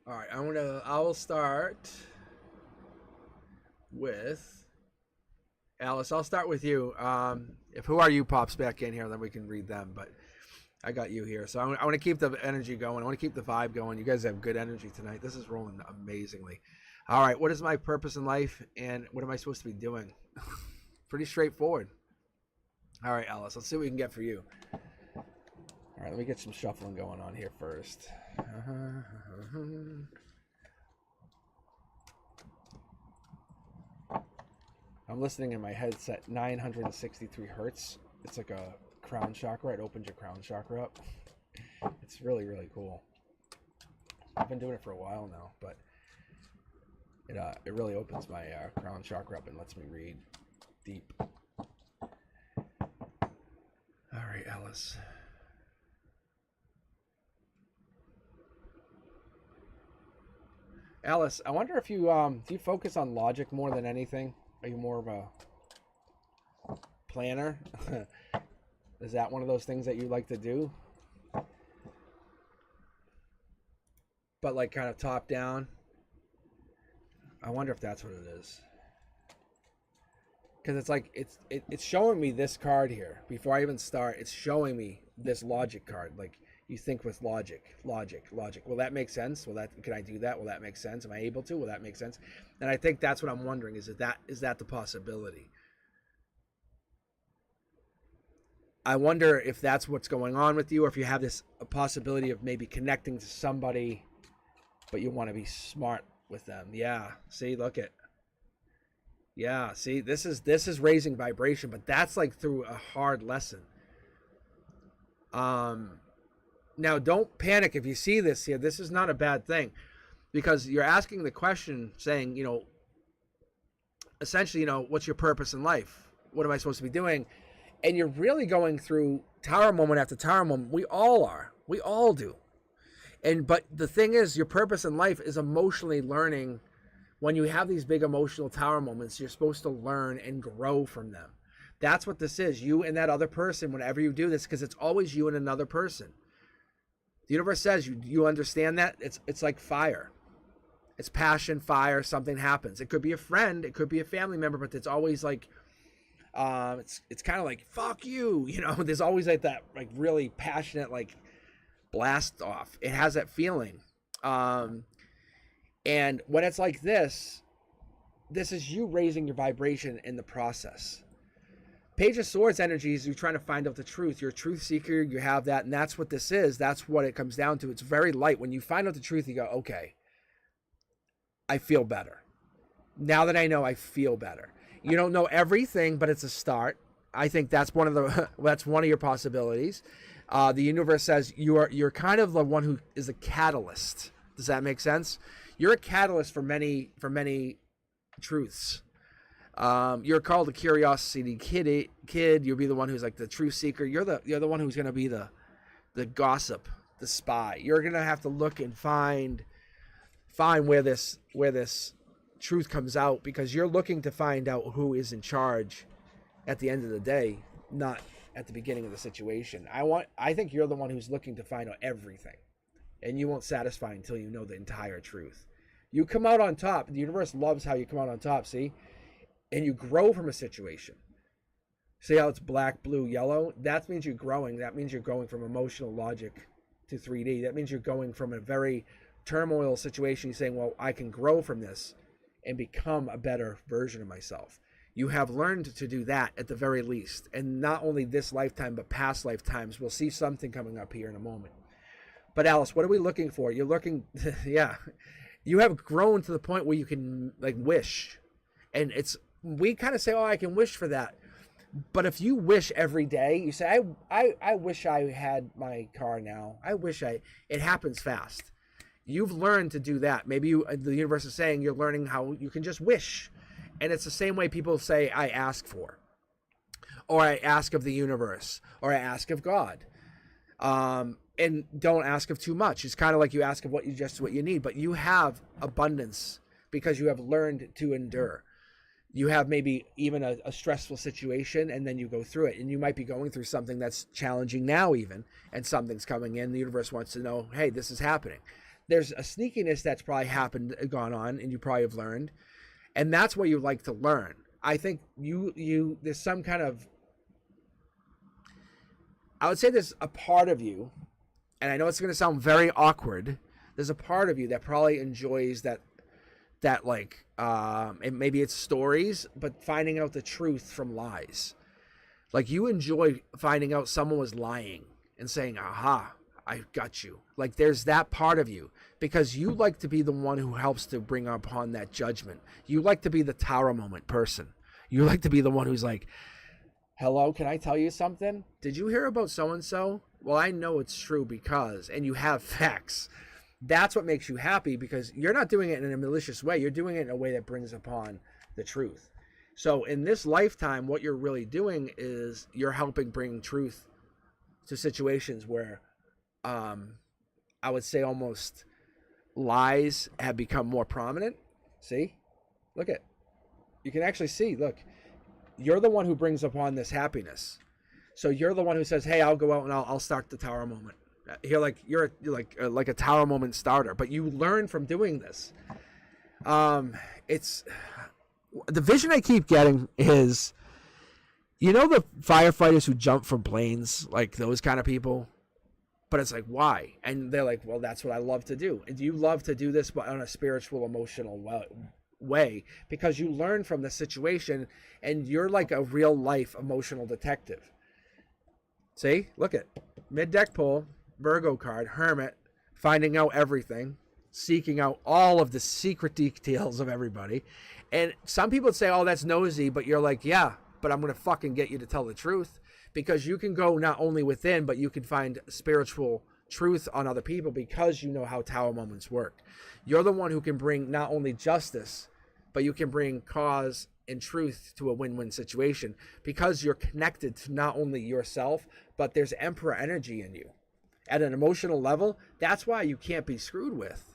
All right. I will start with Alice. I'll start with you. If Who Are You pops back in here, then we can read them. But I got you here. So I want to keep the energy going. I want to keep the vibe going. You guys have good energy tonight. This is rolling amazingly. All right. What is my purpose in life, and what am I supposed to be doing? Pretty straightforward. All right, Alice. Let's see what we can get for you. All right. Let me get some shuffling going on here first. I'm listening in my headset 963 hertz. It's like a crown chakra. It opens your crown chakra up. It's really, really cool. I've been doing it for a while now, but it really opens my crown chakra up and lets me read deep. All right, Alice. Alice, I wonder if you do you focus on logic more than anything? Are you more of a planner? Is that one of those things that you like to do? But like kind of top down? I wonder if that's what it is. Because it's like it's showing me this card here before I even start. It's showing me this logic card. Like, you think with logic. Will that make sense? Can I do that? Will that make sense? Am I able to? Will that make sense? And I think that's what I'm wondering. Is that the possibility? I wonder if that's what's going on with you, or if you have a possibility of maybe connecting to somebody, but you want to be smart with them. Yeah. See, look at. Yeah. See, this is raising vibration, but that's like through a hard lesson. Now, don't panic if you see this here. This is not a bad thing, because you're asking the question saying, essentially, what's your purpose in life? What am I supposed to be doing? And you're really going through tower moment after tower moment. We all are. We all do. But the thing is, your purpose in life is emotionally learning. When you have these big emotional tower moments, you're supposed to learn and grow from them. That's what this is. You and that other person, whenever you do this, because it's always you and another person. The universe says you understand that. It's like fire. It's passion, fire, something happens. It could be a friend, it could be a family member, but it's always like it's kind of like, fuck you, there's always like that, like, really passionate, like, blast off. It has that feeling. And when it's like this is you raising your vibration in the process. Page of Swords energies, you're trying to find out the truth. You're a truth seeker. You have that, and that's what this is. That's what it comes down to. It's very light. When you find out the truth, you go, okay, I feel better. Now that I know, I feel better. You don't know everything, but it's a start. I think that's one of your possibilities. The universe says you're kind of the one who is a catalyst. Does that make sense? You're a catalyst for many truths. You're called a curiosity kid. You'll be the one who's like the truth seeker. You're the one who's going to be the gossip, the spy. You're going to have to look and find where this truth comes out, because you're looking to find out who is in charge at the end of the day, not at the beginning of the situation. I think you're the one who's looking to find out everything, and you won't satisfy until you know the entire truth. You come out on top. The universe loves how you come out on top, see? And you grow from a situation. See how it's black, blue, yellow? That means you're growing. That means you're going from emotional logic to 3D. That means you're going from a very turmoil situation. You're saying, well, I can grow from this and become a better version of myself. You have learned to do that at the very least. And not only this lifetime, but past lifetimes. We'll see something coming up here in a moment. But Alice, what are we looking for? You're looking, yeah. You have grown to the point where you can, like, wish. And we kind of say, oh, I can wish for that. But if you wish every day, you say, I wish I had my car now. It happens fast. You've learned to do that. Maybe the universe is saying you're learning how you can just wish. And it's the same way people say, I ask for. Or I ask of the universe. Or I ask of God. And don't ask of too much. It's kind of like you ask of what you need. But you have abundance because you have learned to endure. You have maybe even a stressful situation, and then you go through it. And you might be going through something that's challenging now even, and something's coming in. The universe wants to know, hey, this is happening. There's a sneakiness that's probably gone on, and you probably have learned. And that's what you like to learn. I think there's some kind of, I would say there's a part of you, and I know it's going to sound very awkward. There's a part of you that probably enjoys that like, and maybe it's stories, but finding out the truth from lies. Like, you enjoy finding out someone was lying and saying, aha, I got you. Like, there's that part of you, because you like to be the one who helps to bring upon that judgment. You like to be the tower moment person. You like to be the one who's like, Hello, can I tell you something? Did you hear about so-and-so? Well, I know it's true because, and you have facts. That's what makes you happy, because you're not doing it in a malicious way. You're doing it in a way that brings upon the truth. So in this lifetime, what you're really doing is you're helping bring truth to situations where I would say almost lies have become more prominent. See? Look at. You can actually see, look. You're the one who brings upon this happiness. So you're the one who says, hey, I'll go out and I'll start the tower moment. You're like a tower moment starter, but you learn from doing this. It's the vision I keep getting is, you know, the firefighters who jump from planes, like those kind of people. But it's like, why? And they're like, well, that's what I love to do. And you love to do this, but on a spiritual, emotional way, because you learn from the situation, and you're like a real life emotional detective. See, look at mid-deck pull, Virgo card, Hermit, finding out everything, seeking out all of the secret details of everybody. And some people would say, oh, that's nosy, but you're like, yeah, but I'm going to fucking get you to tell the truth, because you can go not only within, but you can find spiritual truth on other people, because you know how tower moments work. You're the one who can bring not only justice, but you can bring cause and truth to a win-win situation, because you're connected to not only yourself, but there's emperor energy in you at an emotional level. That's why you can't be screwed with.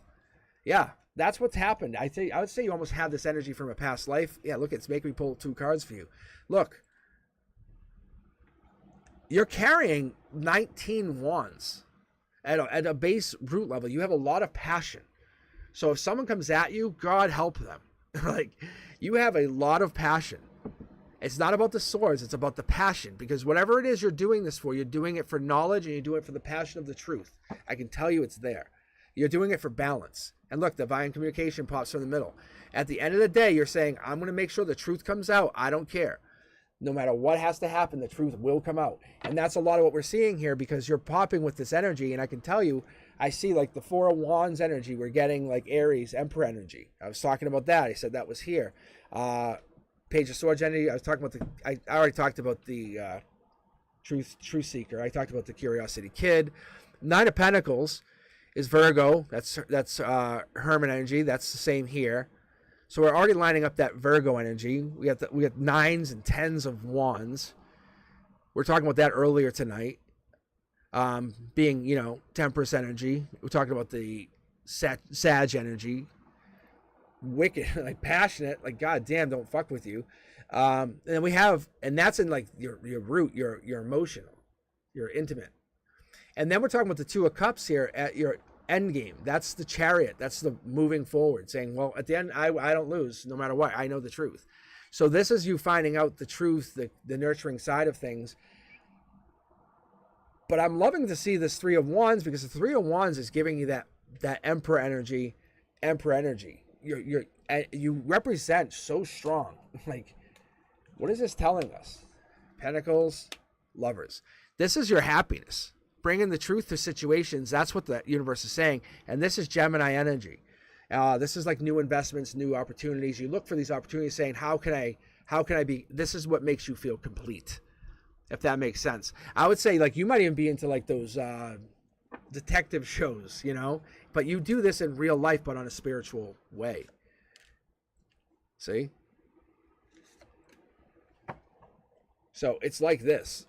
Yeah, that's what's happened. I would say you almost have this energy from a past life. Yeah, look, it's making me pull 2 cards for you. Look, you're carrying 19 wands at a base root level. You have a lot of passion. So if someone comes at you, God help them. Like, you have a lot of passion. It's not about the swords, it's about the passion, because whatever it is you're doing this for, you're doing it for knowledge, and you're doing it for the passion of the truth. I can tell you it's there. You're doing it for balance. And look, divine communication pops from the middle. At the end of the day, you're saying, I'm going to make sure the truth comes out. I don't care. No matter what has to happen, the truth will come out. And that's a lot of what we're seeing here, because you're popping with this energy. And I can tell you, I see like the 4 of Wands energy. We're getting like Aries, Emperor energy. I was talking about that. I said that was here. Page of Swords energy. I was talking about I already talked about the Truth Seeker. I talked about the Curiosity Kid. 9 of Pentacles is Virgo. That's Hermit energy. That's the same here. So we're already lining up that Virgo energy. We got 9s and 10s of Wands. We're talking about that earlier tonight. Being, you know, Temperance energy. We're talking about the Sag energy. Wicked, like passionate, like God damn, don't fuck with you. And then we have, and that's in like your root, your emotional, your intimate. And then we're talking about the 2 of Cups here at your end game. That's the Chariot. That's the moving forward, saying, well, at the end, I don't lose no matter what. I know the truth. So this is you finding out the truth, the nurturing side of things. But I'm loving to see this 3 of Wands, because the 3 of Wands is giving you that Emperor energy. You represent so strong. Like, what is this telling us? Pentacles, Lovers. This is your happiness. Bringing the truth to situations. That's what the universe is saying. And this is Gemini energy. This is like new investments, new opportunities. You look for these opportunities saying, how can I be, this is what makes you feel complete. If that makes sense. I would say, like, you might even be into like those detective shows, you know, but you do this in real life, but on a spiritual way. See? So it's like this.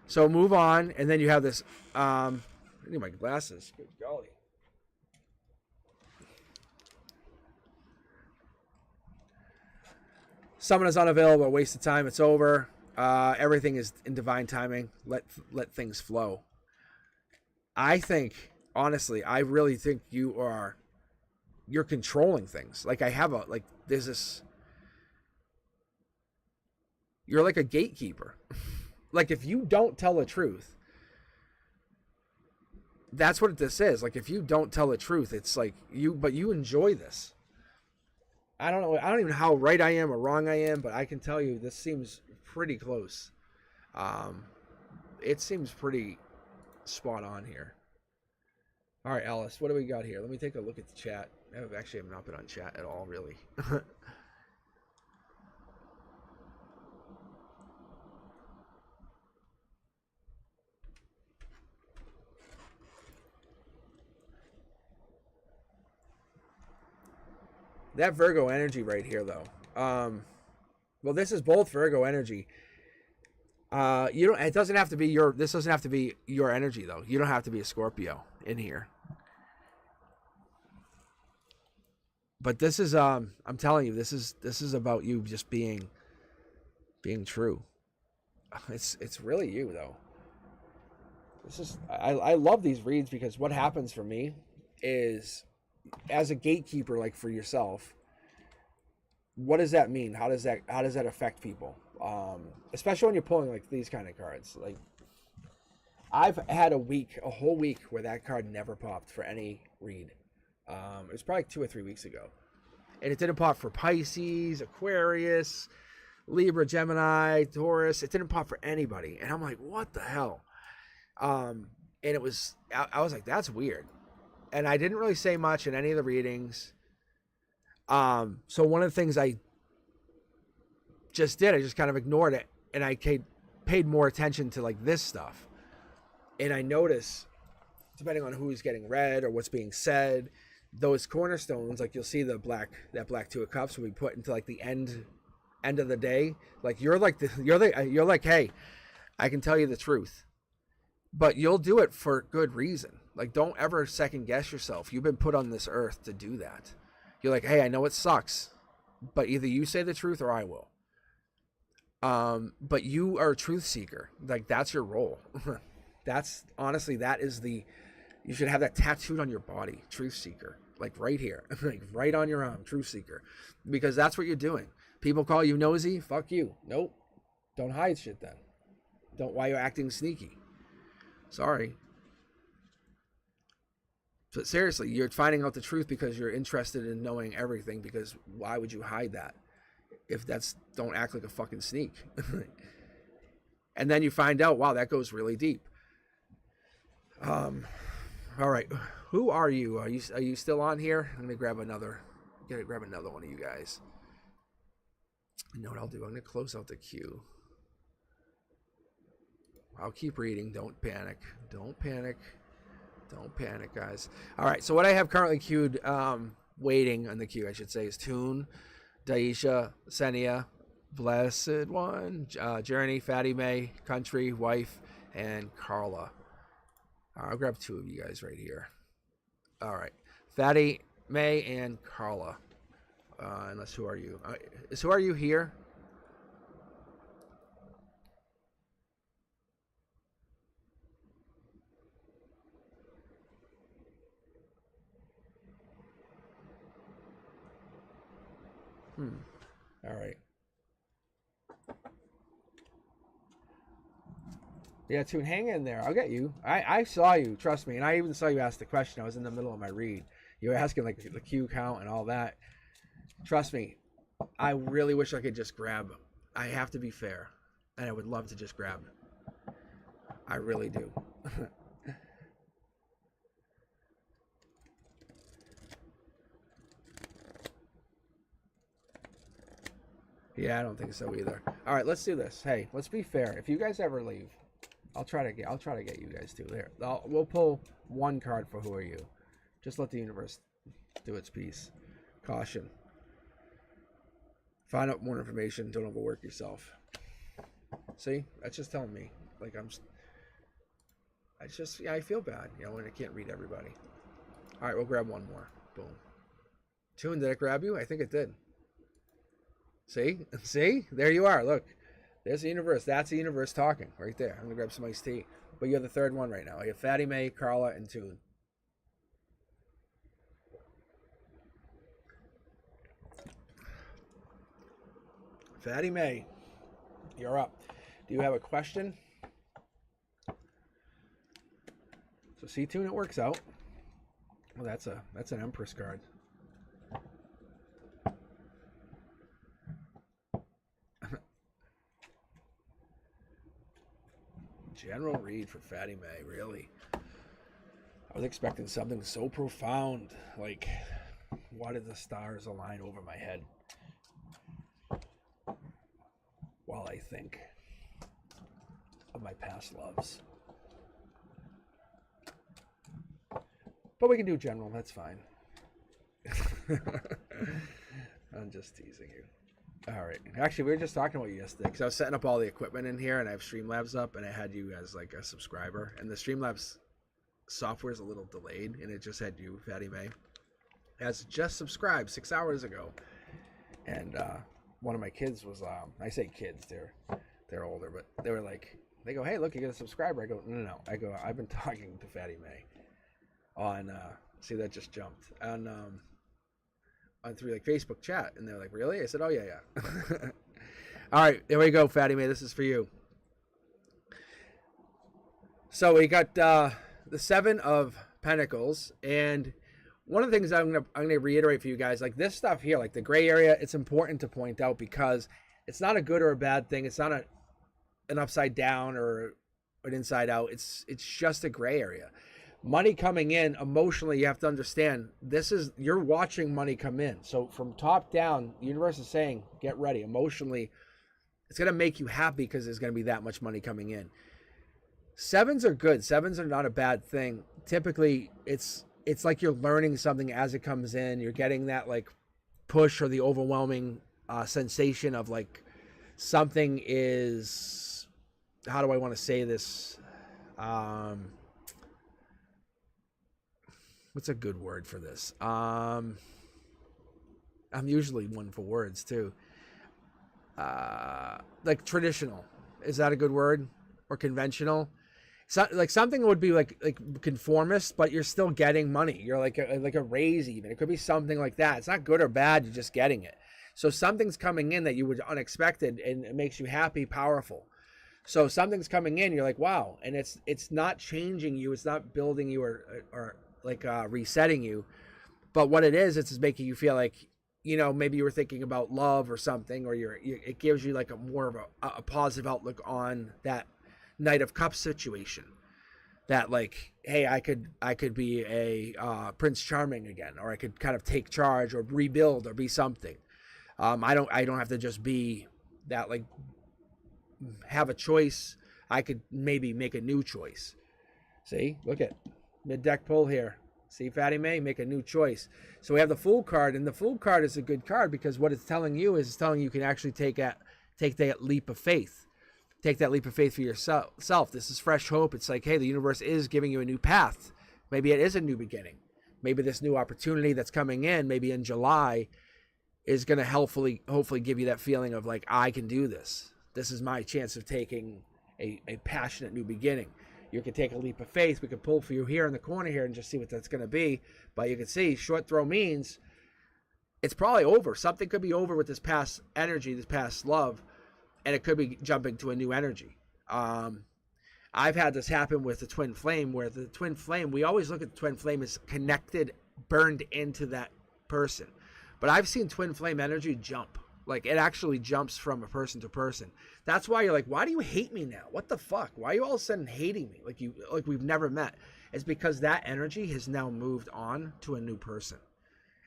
So move on, and then you have this. I need my glasses. Good golly. Someone is unavailable. A waste of time. It's over. Everything is in divine timing. Let things flow. I think, honestly, I really think you're controlling things. Like, there's this, you're like a gatekeeper. Like, if you don't tell the truth, that's what this is. Like, if you don't tell the truth, it's like but you enjoy this. I don't know. I don't even know how right I am or wrong I am, but I can tell you this seems pretty close. It seems pretty spot on here. All right, Alice, what do we got here? Let me take a look at the chat. I actually have not been on chat at all, really. that Virgo energy right here, though. Well, this is both Virgo energy. You don't. It doesn't have to be your. This doesn't have to be your energy, though. You don't have to be a Scorpio in here. But this is. I'm telling you, this is about you just being true. It's really you, though. This is. I love these reads because what happens for me is, as a gatekeeper, like for yourself, what does that mean? How does that affect people? Especially when you're pulling like these kind of cards. Like, I've had a whole week where that card never popped for any read. It was probably 2 or 3 weeks ago, and it didn't pop for Pisces, Aquarius, Libra, Gemini, Taurus. It didn't pop for anybody, and I'm like, what the hell? And it was, I was like, that's weird. And I didn't really say much in any of the readings. So one of the things I just did, I just kind of ignored it, and I paid more attention to like this stuff. And I notice, depending on who's getting read or what's being said, those cornerstones, like you'll see that black 2 of cups will be put into like the end of the day. Like you're like, hey, I can tell you the truth, but you'll do it for good reason. Like, don't ever second guess yourself. You've been put on this earth to do that. You're like, hey, I know it sucks, but either you say the truth or I will. But you are a truth seeker. Like, that's your role. That's honestly, you should have that tattooed on your body, truth seeker, like right here, like right on your arm, truth seeker, because that's what you're doing. People call you nosy. Fuck you. Nope. Don't hide shit then. Why you're acting sneaky. Sorry. But seriously, you're finding out the truth because you're interested in knowing everything, because why would you hide that? Don't act like a fucking sneak. And then you find out, wow, that goes really deep. All right. Who are you? Are you still on here? I'm gonna grab another one of you guys. You know what I'll do? I'm gonna close out the queue. I'll keep reading. Don't panic. Don't panic. Don't panic, guys. All right, so what I have currently queued, waiting on the queue, I should say, is Toon, Daisha, Senia, Blessed One, Journey, Fatty May, Country, Wife, and Carla. I'll grab 2 of you guys right here. All right, Fatty May and Carla. Unless, who are you? Who are you here? All right. Yeah, Toon, hang in there. I'll get you. I saw you, trust me, and I even saw you ask the question. I was in the middle of my read. You were asking like the Q count and all that. Trust me, I really wish I could just grab. I have to be fair, and I would love to just grab. I really do. Yeah, I don't think so either. All right, let's do this. Hey, let's be fair. If you guys ever leave, I'll try to get you guys too. There, we'll pull 1 card for who are you. Just let the universe do its piece. Caution. Find out more information. Don't overwork yourself. See, that's just telling me. Like I feel bad, when I can't read everybody. All right, we'll grab 1 more. Boom. Toon, did it grab you? I think it did. See, there you are. Look, there's the universe. That's the universe talking right there. I'm gonna grab some iced tea. But you're the 3rd one right now. I have Fatty May, Carla, and Toon. Fatty May, you're up. Do you have a question? So see, Toon, it works out. Well, that's an Empress card. General read for Fatty May, really. I was expecting something so profound, like, why did the stars align over my head while I think of my past loves? But we can do general, that's fine. I'm just teasing you. All right. Actually, we were just talking about you yesterday because I was setting up all the equipment in here, and I have Streamlabs up, and I had you as like a subscriber, and the Streamlabs software is a little delayed, and it just had you, Fatty May, has just subscribed 6 hours ago, and one of my kids was, I say kids, they're older, but they were like, they go, hey, look, you got a subscriber. I go, no. I go, I've been talking to Fatty May on, see, that just jumped on through like Facebook chat, and they're like, really? I said, oh yeah. All right, there we go, Fatty May. This is for you. So we got the 7 of Pentacles, and one of the things I'm gonna reiterate for you guys, like this stuff here, like the gray area, it's important to point out because it's not a good or a bad thing. It's not an upside down or an inside out. It's just a gray area. Money coming in emotionally, you have to understand, you're watching money come in. So from top down, the universe is saying, get ready. Emotionally, it's going to make you happy because there's going to be that much money coming in. 7s are good. 7s are not a bad thing. Typically, it's like you're learning something as it comes in. You're getting that like push or the overwhelming sensation of like something is, how do I want to say this? What's a good word for this? I'm usually one for words too. Like traditional. Is that a good word? Or conventional? So, like something would be like conformist, but you're still getting money. You're like a raise even. It could be something like that. It's not good or bad. You're just getting it. So something's coming in that you would unexpected, and it makes you happy, powerful. So something's coming in. You're like, wow, and it's not changing you. It's not building you or like resetting you, but what it is, it's making you feel like, you know, maybe you were thinking about love or something, or it gives you like a more of a positive outlook on that Knight of Cups situation. That like, hey, I could be a Prince Charming again, or I could kind of take charge or rebuild or be something. I don't have to just be that, like have a choice. I could maybe make a new choice. See, look at mid-deck pull here. See, Fatty May, make a new choice. So we have the Fool card, and the Fool card is a good card because what it's telling you is it's telling you can actually take that leap of faith. Take that leap of faith for yourself. This is fresh hope. It's like, hey, the universe is giving you a new path. Maybe it is a new beginning. Maybe this new opportunity that's coming in, maybe in July, is going to hopefully give you that feeling of like, I can do this. This is my chance of taking a passionate new beginning. You could take a leap of faith. We could pull for you here in the corner here and just see what that's going to be. But you can see short throw means it's probably over. Something could be over with this past energy, this past love, and it could be jumping to a new energy. I've had this happen with the twin flame, where the twin flame, we always look at the twin flame as connected, burned into that person. But I've seen twin flame energy jump. Like, it actually jumps from a person to person. That's why you're like, why do you hate me now? What the fuck? Why are you all of a sudden hating me? Like we've never met. It's because that energy has now moved on to a new person.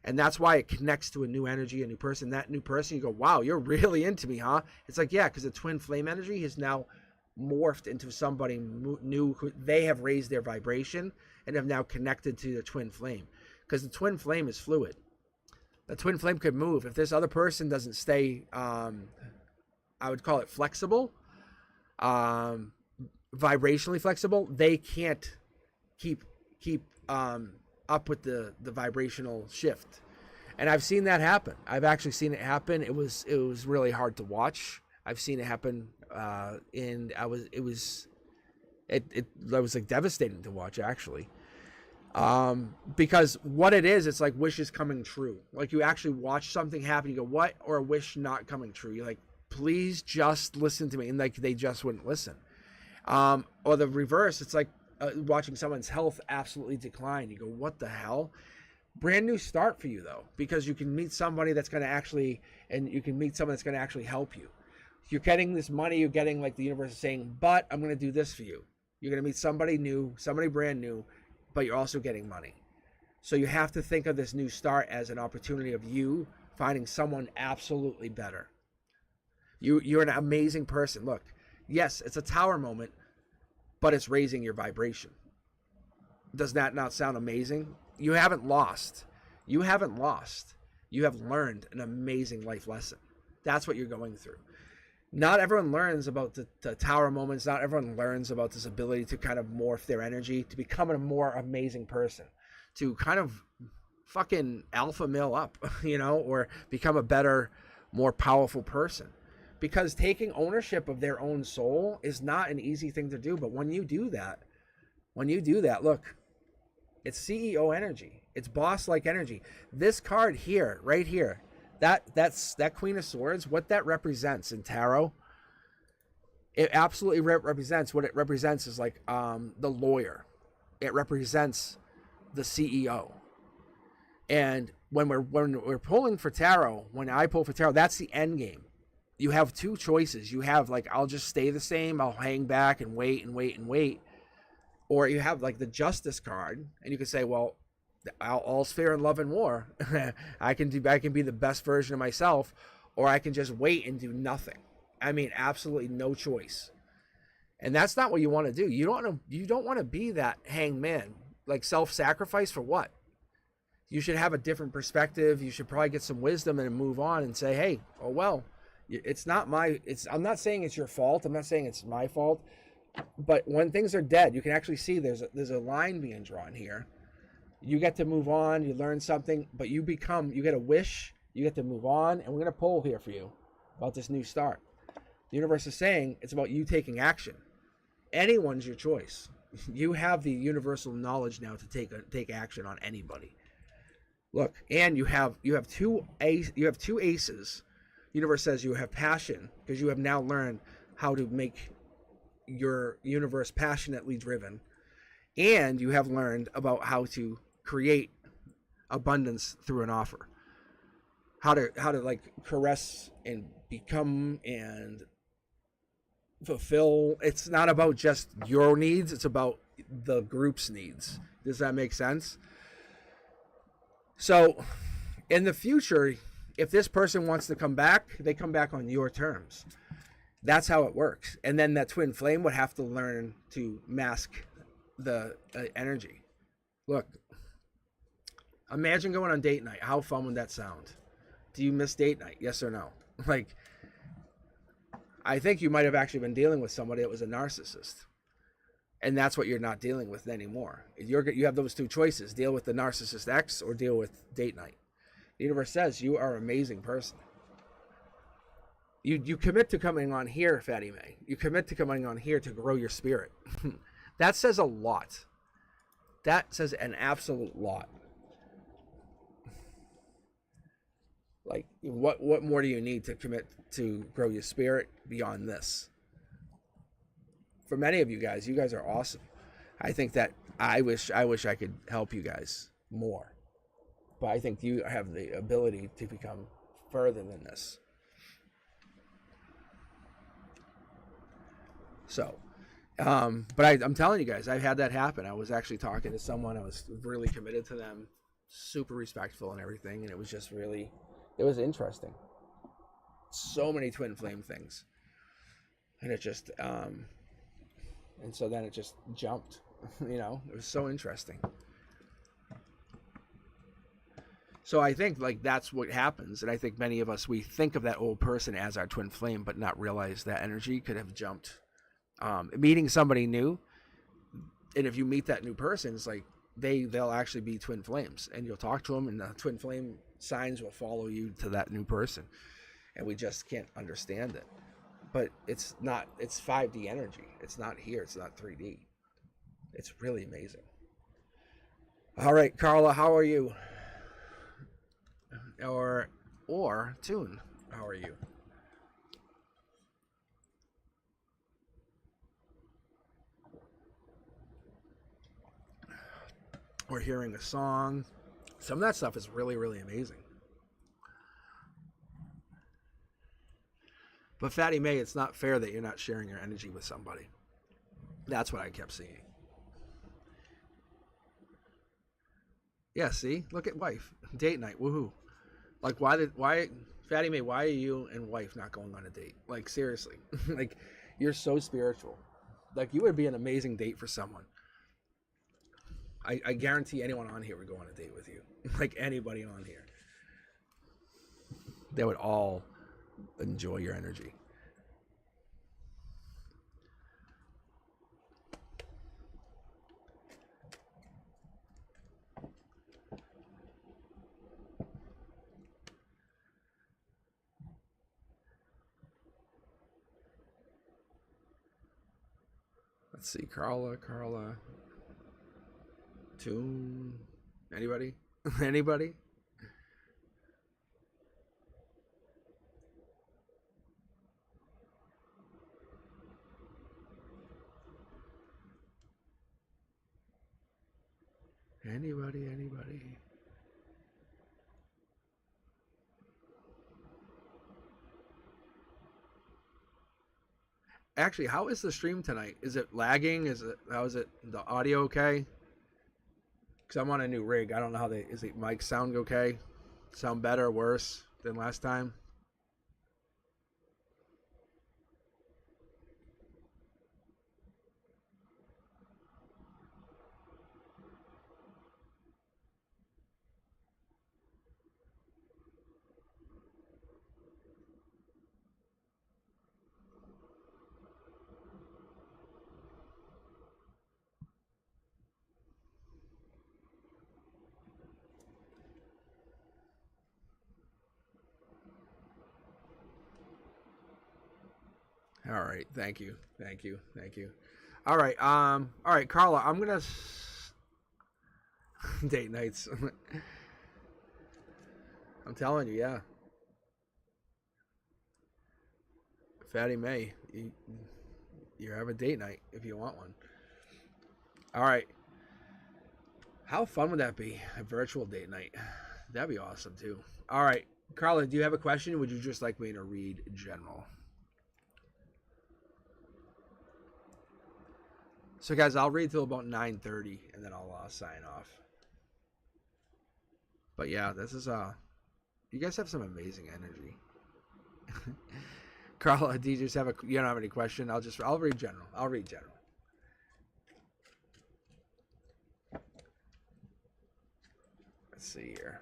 And that's why it connects to a new energy, a new person. That new person, you go, wow, you're really into me, huh? It's like, yeah, because the twin flame energy has now morphed into somebody new who they have raised their vibration and have now connected to the twin flame. Because the twin flame is fluid. The twin flame could move. If this other person doesn't stay, I would call it flexible, vibrationally flexible, they can't keep up with the vibrational shift. And I've seen that happen. I've actually seen it happen. It was really hard to watch. I've seen it happen, and it was like devastating to watch, actually. Because what it is, it's like wishes coming true. Like, you actually watch something happen, you go, what? Or a wish not coming true. You're like, please just listen to me. And like, they just wouldn't listen. Or the reverse, it's like watching someone's health absolutely decline. You go, what the hell? Brand new start for you, though, because you can meet somebody that's going to actually, and you can meet someone that's going to actually help you. You're getting this money, you're getting, like, the universe is saying, but I'm going to do this for you. You're going to meet somebody new, somebody brand new, but you're also getting money. So you have to think of this new start as an opportunity of you finding someone absolutely better. You're an amazing person. Look, yes, it's a tower moment, but it's raising your vibration. Does that not sound amazing? You haven't lost. You haven't lost. You have learned an amazing life lesson. That's what you're going through. Not everyone learns about the tower moments. Not everyone learns about this ability to kind of morph their energy to become a more amazing person, to kind of fucking alpha male up, or become a better, more powerful person. Because taking ownership of their own soul is not an easy thing to do. But when you do that, look, it's CEO energy. It's boss-like energy. This card here, right here, that's Queen of Swords. What that represents in tarot, it absolutely represents what it represents is like the lawyer. It represents the CEO. And when we're pulling for tarot, when I pull for tarot, that's the end game. You have two choices. You have like, I'll just stay the same. I'll hang back and wait and wait and wait. Or you have like the Justice card, and you can say, well, all's fair in love and war. I can be the best version of myself, or I can just wait and do nothing. I mean, absolutely no choice. And that's not what you want to do. You don't want to be that hangman, like self-sacrifice for what? You should have a different perspective. You should probably get some wisdom and move on and say, hey, oh well, I'm not saying it's your fault. I'm not saying it's my fault. But when things are dead, you can actually see there's a line being drawn here. You get to move on, you learn something, but you get a wish, you get to move on, and we're going to pull here for you about this new start. The universe is saying it's about you taking action. Anyone's your choice. You have the universal knowledge now to take action on anybody. Look, and you have two aces. Universe says you have passion because you have now learned how to make your universe passionately driven, and you have learned about how to create abundance through an offer, how to like caress and become and fulfill. It's not about just your needs, it's about the group's needs. Does that make sense? So in the future, if this person wants to come back, they come back on your terms. That's how it works. And then that twin flame would have to learn to mask the energy. Look, imagine going on date night. How fun would that sound? Do you miss date night? Yes or no? Like, I think you might have actually been dealing with somebody that was a narcissist. And that's what you're not dealing with anymore. You have those two choices. Deal with the narcissist X or deal with date night. The universe says you are an amazing person. You commit to coming on here, Fatty May. You commit to coming on here to grow your spirit. That says a lot. That says an absolute lot. Like, what more do you need to commit to grow your spirit beyond this? For many of you guys are awesome. I think that I wish I could help you guys more. But I think you have the ability to become further than this. So, but I'm telling you guys, I've had that happen. I was actually talking to someone. I was really committed to them, super respectful and everything. And it was just really, it was interesting. So many twin flame things. And it just, and so then it just jumped, it was so interesting. So I think like that's what happens. And I think many of us, we think of that old person as our twin flame, but not realize that energy could have jumped. Meeting somebody new, and if you meet that new person, it's like they'll actually be twin flames, and you'll talk to them, and the twin flame signs will follow you to that new person, and we just can't understand it. But it's 5D energy. It's not here. It's not 3D. It's really amazing. All right, Carla, how are you? Or Toon, how are you? Or hearing a song. Some of that stuff is really, really amazing. But Fatty May, it's not fair that you're not sharing your energy with somebody. That's what I kept seeing. Yeah, see? Look at wife. Date night. Woohoo. Like, why, Fatty May, why are you and wife not going on a date? Like, seriously. Like, you're so spiritual. Like, you would be an amazing date for someone. I guarantee anyone on here would go on a date with you. Like, anybody on here. they would all enjoy your energy. Let's see, Carla, Tune, anybody? Anybody? Anybody? Actually, how is the stream tonight? Is it lagging? How is it? The audio okay? Because I'm on a new rig. I don't know how is the mic sound okay? Sound better or worse than last time? All right, thank you. All right, Carla, I'm gonna date nights. I'm telling you, yeah. Fatty May, you have a date night if you want one. All right. How fun would that be? A virtual date night. That'd be awesome too. All right, Carla, do you have a question? Or would you just like me to read general? So guys, I'll read till about 9:30 and then I'll sign off. But yeah, this is you guys have some amazing energy. Carla, do you just have you don't have any question? I'll read general. Let's see here.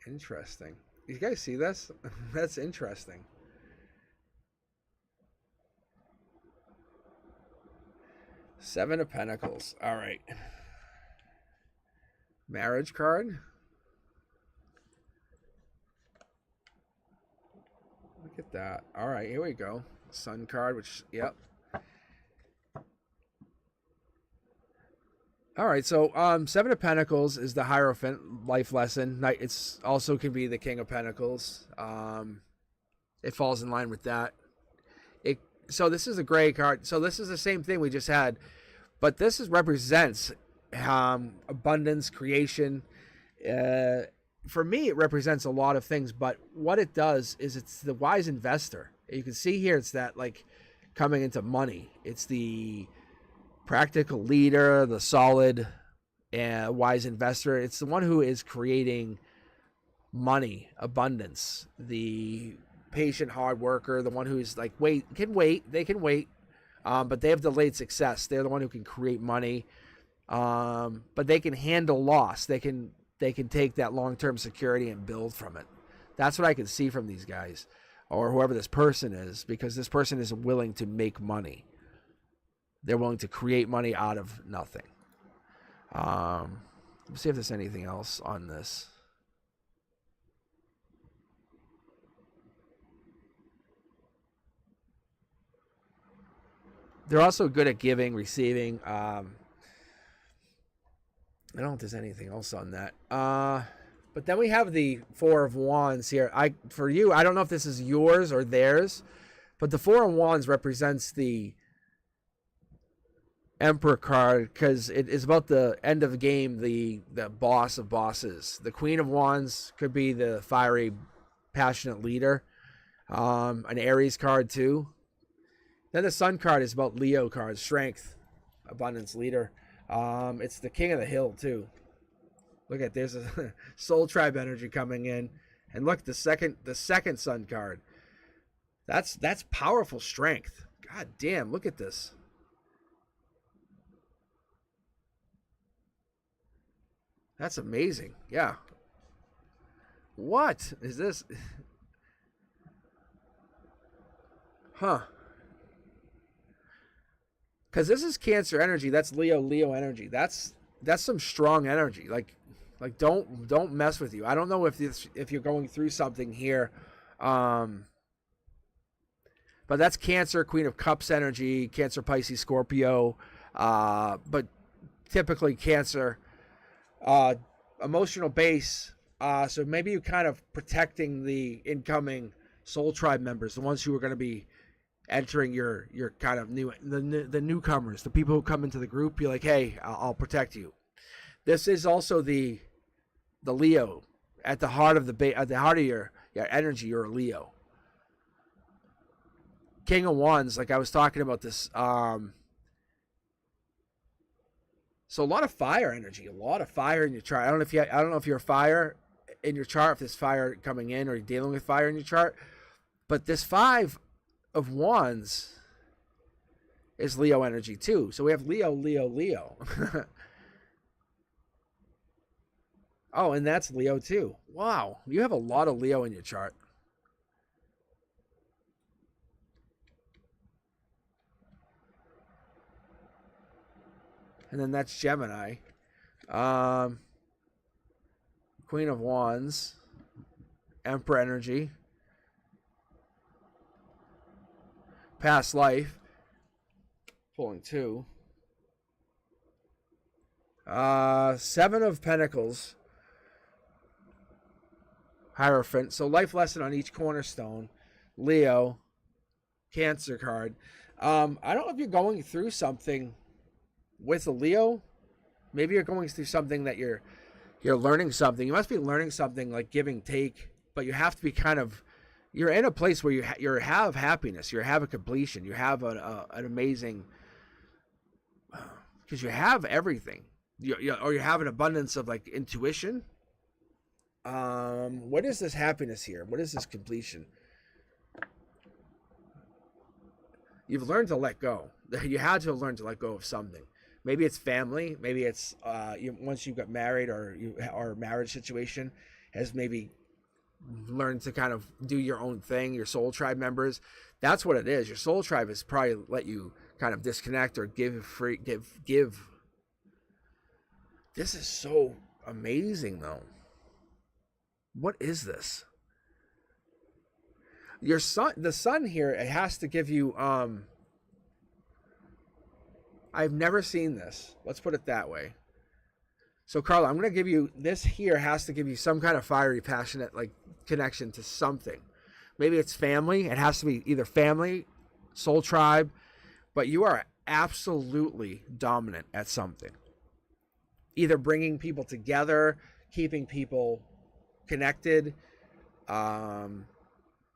Interesting. You guys see this? That's interesting. Seven of Pentacles. All right. Marriage card. Look at that. All right, here we go. Sun card, which, yep. All right, so Seven of Pentacles is the Hierophant life lesson. It's also can be the King of Pentacles. It falls in line with that. So this is a gray card. So this is the same thing we just had, but this represents abundance, creation. For me, it represents a lot of things, but what it does is it's the wise investor. You can see here, it's that like coming into money. It's the practical leader, the solid and wise investor. It's the one who is creating money, abundance, the patient hard worker, the one who is like, they can wait, but they have delayed success. They're the one who can create money, but they can handle loss. They can take that long-term security and build from it. That's what I can see from these guys, or whoever this person is, because this person is willing to make money. They're willing to create money out of nothing. Let's see if there's anything else on this. They're also good at giving, receiving. I don't know if there's anything else on that. But then we have the Four of Wands here. For you, I don't know if this is yours or theirs, but the Four of Wands represents the Emperor card because it is about the end of the game, the boss of bosses. The Queen of Wands could be the fiery, passionate leader. An Aries card too. Then the Sun card is about Leo cards, strength, abundance, leader. It's the King of the Hill too. Look at, there's a Soul Tribe energy coming in, And look, the second sun card. That's powerful strength. God damn, look at this. That's amazing. Yeah. What is this? Huh. Because this is Cancer energy. That's Leo energy. That's some strong energy. Like don't mess with you. I don't know if you're going through something here, but that's Cancer, Queen of Cups energy, Cancer, Pisces, Scorpio, but typically Cancer, emotional base. So maybe you're kind of protecting the incoming soul tribe members, the ones who are going to be entering your kind of the newcomers, the people who come into the group. You're like, hey, I'll protect you. This is also the Leo at the heart of your energy. You're a Leo. King of Wands, like I was talking about this. So a lot of fire energy, a lot of fire in your chart. I don't know if you're a fire in your chart, if there's fire coming in or you're dealing with fire in your chart. But this 5 of Wands is Leo energy too. So we have Leo, Leo, Leo. Oh, and that's Leo too. Wow, you have a lot of Leo in your chart. And then that's Gemini. Queen of Wands. Emperor energy. Past life. Pulling 2. 7 of Pentacles. Hierophant. So life lesson on each cornerstone. Leo. Cancer card. I don't know if you're going through something with a Leo. Maybe you're going through something that you're learning something. You must be learning something like giving, take, but you have to be kind of, you're in a place where you have happiness, you have a completion, you have an amazing, because you have everything. Or you have an abundance of like intuition. What is this happiness here? What is this completion? You've learned to let go. You had to learn to let go of something. Maybe it's family. Maybe it's once you got married or marriage situation has maybe learned to kind of do your own thing. Your soul tribe members, that's what it is. Your soul tribe has probably let you kind of disconnect or give. This is so amazing, though. What is this? Your sun, the sun here, it has to give you. I've never seen this. Let's put it that way. So, Carla, I'm going to give you this here. Has to give you some kind of fiery, passionate like connection to something. Maybe it's family. It has to be either family, soul tribe, but you are absolutely dominant at something. Either bringing people together, keeping people connected,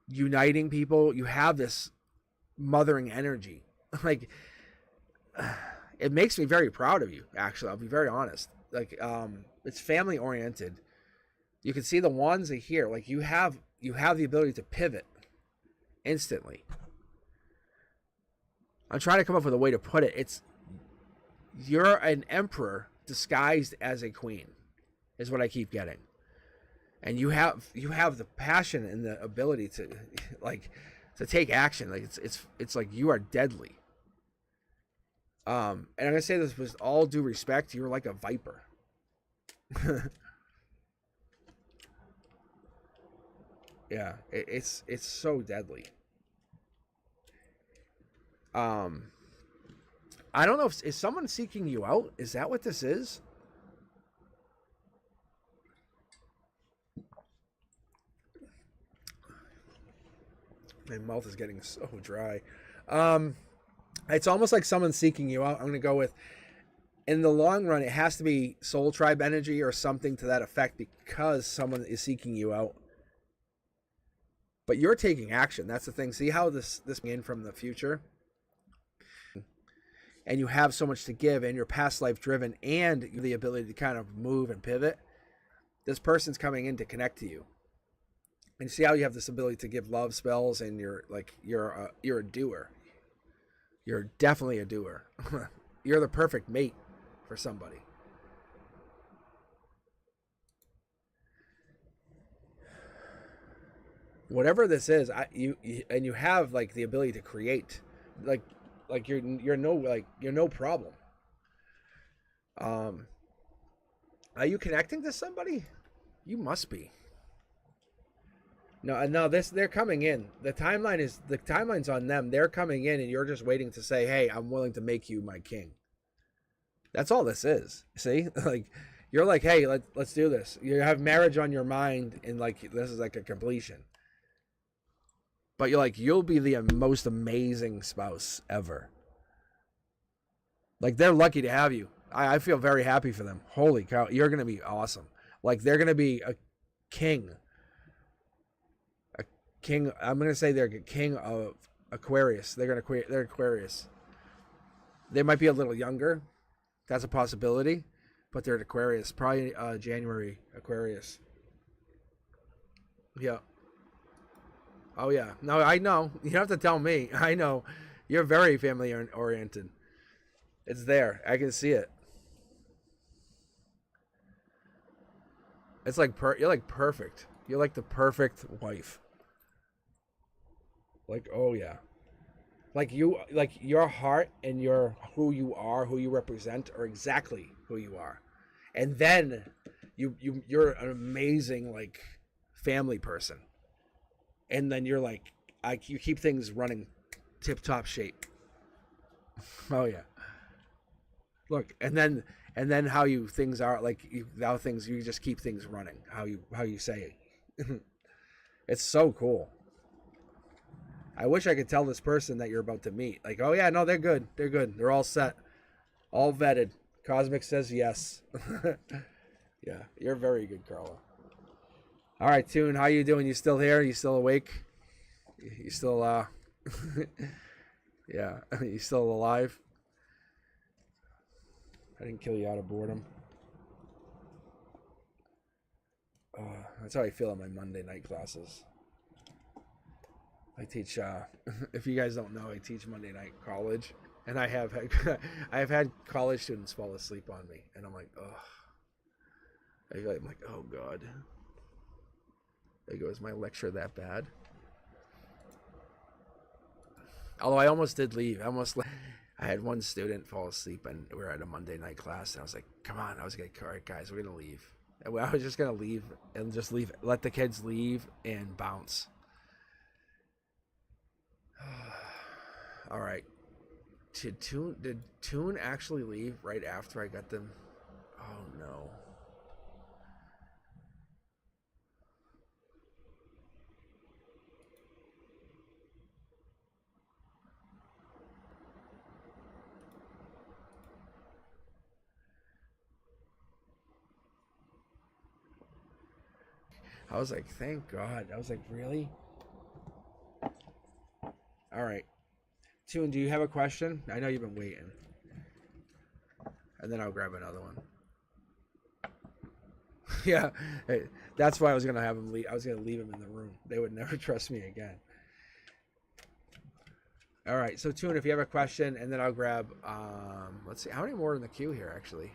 uniting people. You have this mothering energy. Like, it makes me very proud of you, actually. I'll be very honest. Like, it's family oriented. You can see the wands are here. Like, you have the ability to pivot instantly. I'm trying to come up with a way to put it. You're an emperor disguised as a queen, is what I keep getting. And you have the passion and the ability to take action. Like it's like you are deadly. And I'm gonna say this with all due respect, you're like a viper. Yeah, it's so deadly. I don't know if is someone seeking you out. Is that what this is? My mouth is getting so dry. It's almost like someone seeking you out. I'm going to go with, in the long run, it has to be soul tribe energy or something to that effect because someone is seeking you out. But you're taking action. That's the thing. See how this in from the future? And you have so much to give and you're past life driven and the ability to kind of move and pivot. This person's coming in to connect to you. And see how you have this ability to give love spells, and you're a doer. You're definitely a doer. You're the perfect mate for somebody. Whatever this is, you have like the ability to create, like you're no problem. Are you connecting to somebody? You must be. No, they're coming in. The timeline's on them. They're coming in, and you're just waiting to say, "Hey, I'm willing to make you my king." That's all this is. See, like you're like, "Hey, let's do this." You have marriage on your mind, and like this is like a completion. But you're like, you'll be the most amazing spouse ever. Like they're lucky to have you. I feel very happy for them. Holy cow, you're gonna be awesome. Like they're gonna be a king. King. I'm gonna say they're a king of Aquarius. They're Aquarius. They might be a little younger. That's a possibility, but they're at Aquarius. Probably January Aquarius. Yeah. Oh yeah. No, I know. You don't have to tell me. I know. You're very family oriented. It's there. I can see it. It's like you're like perfect. You're like the perfect wife. Like, oh yeah. Like your heart and your who you are, who you represent are exactly who you are. And then you're an amazing like family person. And then you're like you keep things running tip top shape. Oh yeah. Look, and then how you things are like how things you just keep things running. How you say it. It's so cool. I wish I could tell this person that you're about to meet. Like, oh yeah, no, they're good. They're good. They're all set. All vetted. Cosmic says yes. Yeah, you're very good, Carla. All right, Tune, how you doing? You still here? You still awake? You still yeah, you still alive? I didn't kill you out of boredom. That's how I feel in my Monday night classes. I teach. If you guys don't know, I teach Monday night college, and I have had college students fall asleep on me, and I'm like, oh. I'm like, oh god. There goes my lecture that bad. Although I almost did leave. I had one student fall asleep, and we were at a Monday night class, and I was like, come on. I was like, all right, guys, we're gonna leave. And I was just gonna leave and just leave. Let the kids leave and bounce. All right. Did Toon actually leave right after I got them? Oh no. I was like, thank God. I was like, really? All right. Toon, do you have a question? I know you've been waiting. And then I'll grab another one. Yeah, that's why I was gonna have him leave. I was gonna leave him in the room. They would never trust me again. All right, so Toon, if you have a question, and then I'll grab. Let's see, how many more in the queue here actually?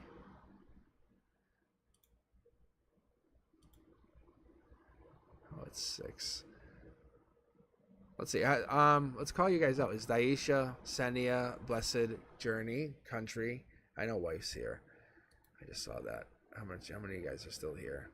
Oh, it's 6. Let's see. Let's call you guys out. Is Daisha, Senia, Blessed, Journey, Country? I know Wife's here. I just saw that. How many of you guys are still here?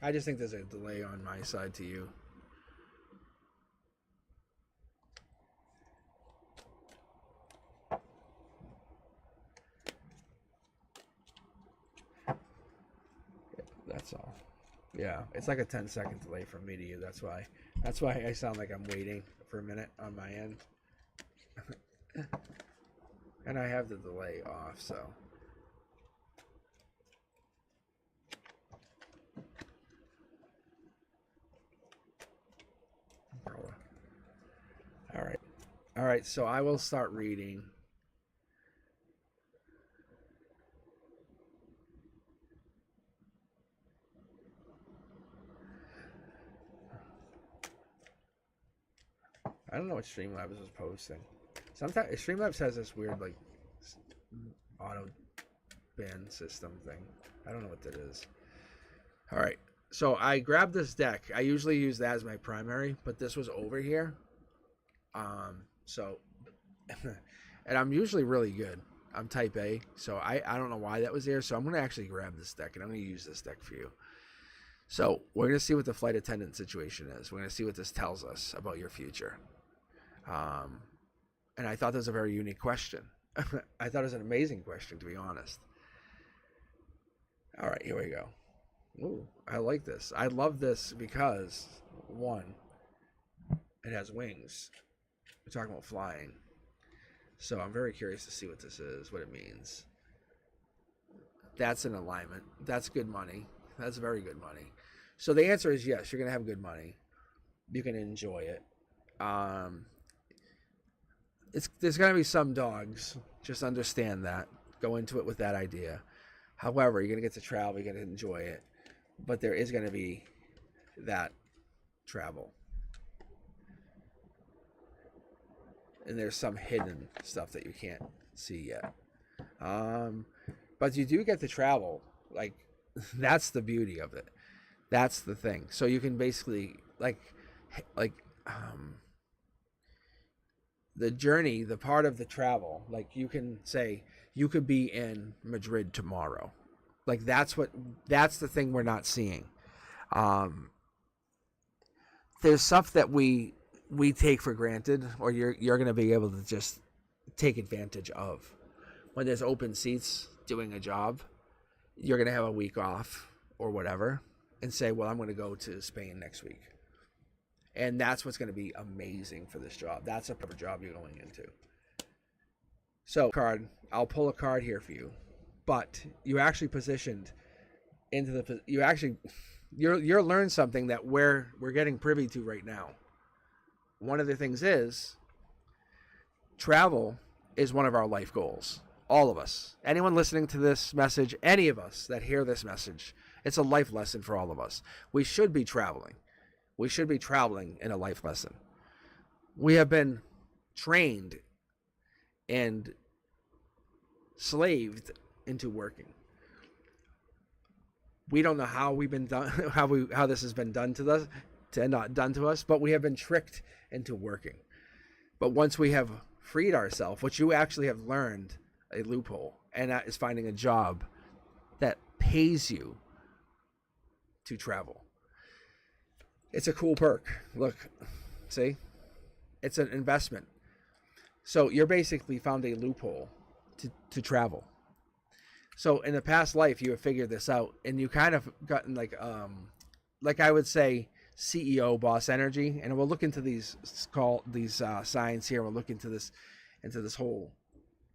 I just think there's a delay on my side to you. Yeah, it's like a 10-second delay from me to you. That's why. That's why I sound like I'm waiting for a minute on my end. And I have the delay off, so. All right. All right, so I will start reading. I don't know what Streamlabs was posting. Sometimes Streamlabs has this weird like auto ban system thing. I don't know what that is. All right, so I grabbed this deck. I usually use that as my primary, but this was over here. So, and I'm usually really good. I'm type A, so I don't know why that was there. So I'm gonna actually grab this deck and I'm gonna use this deck for you. So we're gonna see what the flight attendant situation is. We're gonna see what this tells us about your future. And I thought that was a very unique question. I thought it was an amazing question, to be honest. All right, here we go. Ooh, I like this. I love this because, one, it has wings. We're talking about flying. So I'm very curious to see what this is, what it means. That's an alignment. That's good money. That's very good money. So the answer is yes, you're going to have good money. You can enjoy it. There's going to be some dogs. Just understand that. Go into it with that idea. However, you're going to get to travel. You're going to enjoy it. But there is going to be that travel. And there's some hidden stuff that you can't see yet. But you do get to travel. Like, that's the beauty of it. That's the thing. So you can basically, the journey, the part of the travel, like you can say, you could be in Madrid tomorrow. Like that's the thing we're not seeing. There's stuff that we take for granted, or you're going to be able to just take advantage of. When there's open seats doing a job, you're going to have a week off or whatever and say, well, I'm going to go to Spain next week. And that's what's going to be amazing for this job. That's a proper job you're going into. So, I'll pull a card here for you, but you actually positioned into the, you're learn something that we're getting privy to right now. One of the things is travel is one of our life goals. All of us, anyone listening to this message, any of us that hear this message, it's a life lesson for all of us. We should be traveling. We should be traveling in a life lesson. We have been trained and slaved into working. We don't know how we've been done, how this has been done to us, not done to us, but we have been tricked into working. But once we have freed ourselves, what you actually have learned a loophole, and that is finding a job that pays you to travel. It's a cool perk. Look, see? It's an investment. So you're basically found a loophole to travel. So in the past life, you have figured this out, and you kind of gotten like I would say CEO boss energy. And we'll look into these signs here. We'll look into this whole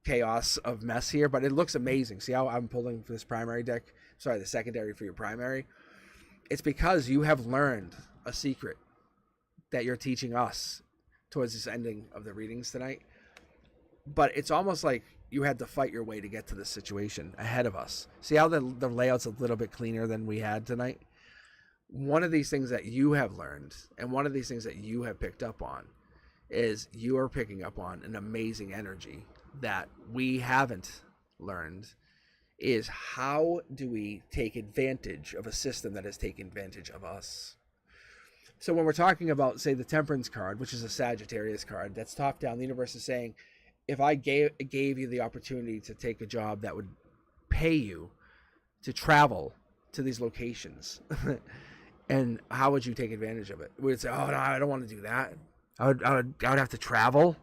chaos of mess here. But it looks amazing. See how I'm pulling for this primary deck? Sorry, the secondary for your primary. It's because you have learned a secret that you're teaching us towards this ending of the readings tonight. But it's almost like you had to fight your way to get to this situation ahead of us. See how the layout's a little bit cleaner than we had tonight? One of these things that you have learned, and one of these things that you have picked up on, is you are picking up on an amazing energy that we haven't learned, is how do we take advantage of a system that has taken advantage of us? So when we're talking about, say, the Temperance card, which is a Sagittarius card, that's top down, the universe is saying, if I gave you the opportunity to take a job that would pay you to travel to these locations, and how would you take advantage of it? Would it say, oh, no, I don't want to do that. I would have to travel.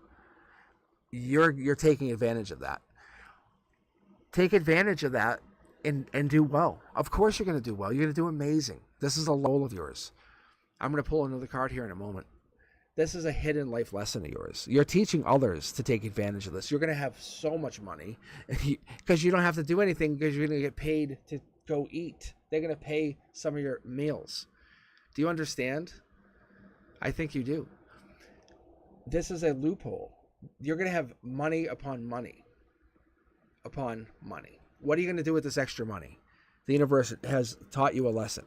You're taking advantage of that. Take advantage of that and do well. Of course you're going to do well. You're going to do amazing. This is a goal of yours. I'm going to pull another card here in a moment. This is a hidden life lesson of yours. You're teaching others to take advantage of this. You're going to have so much money because you don't have to do anything because you're going to get paid to go eat. They're going to pay some of your meals. Do you understand? I think you do. This is a loophole. You're going to have money upon money upon money. What are you going to do with this extra money? The universe has taught you a lesson.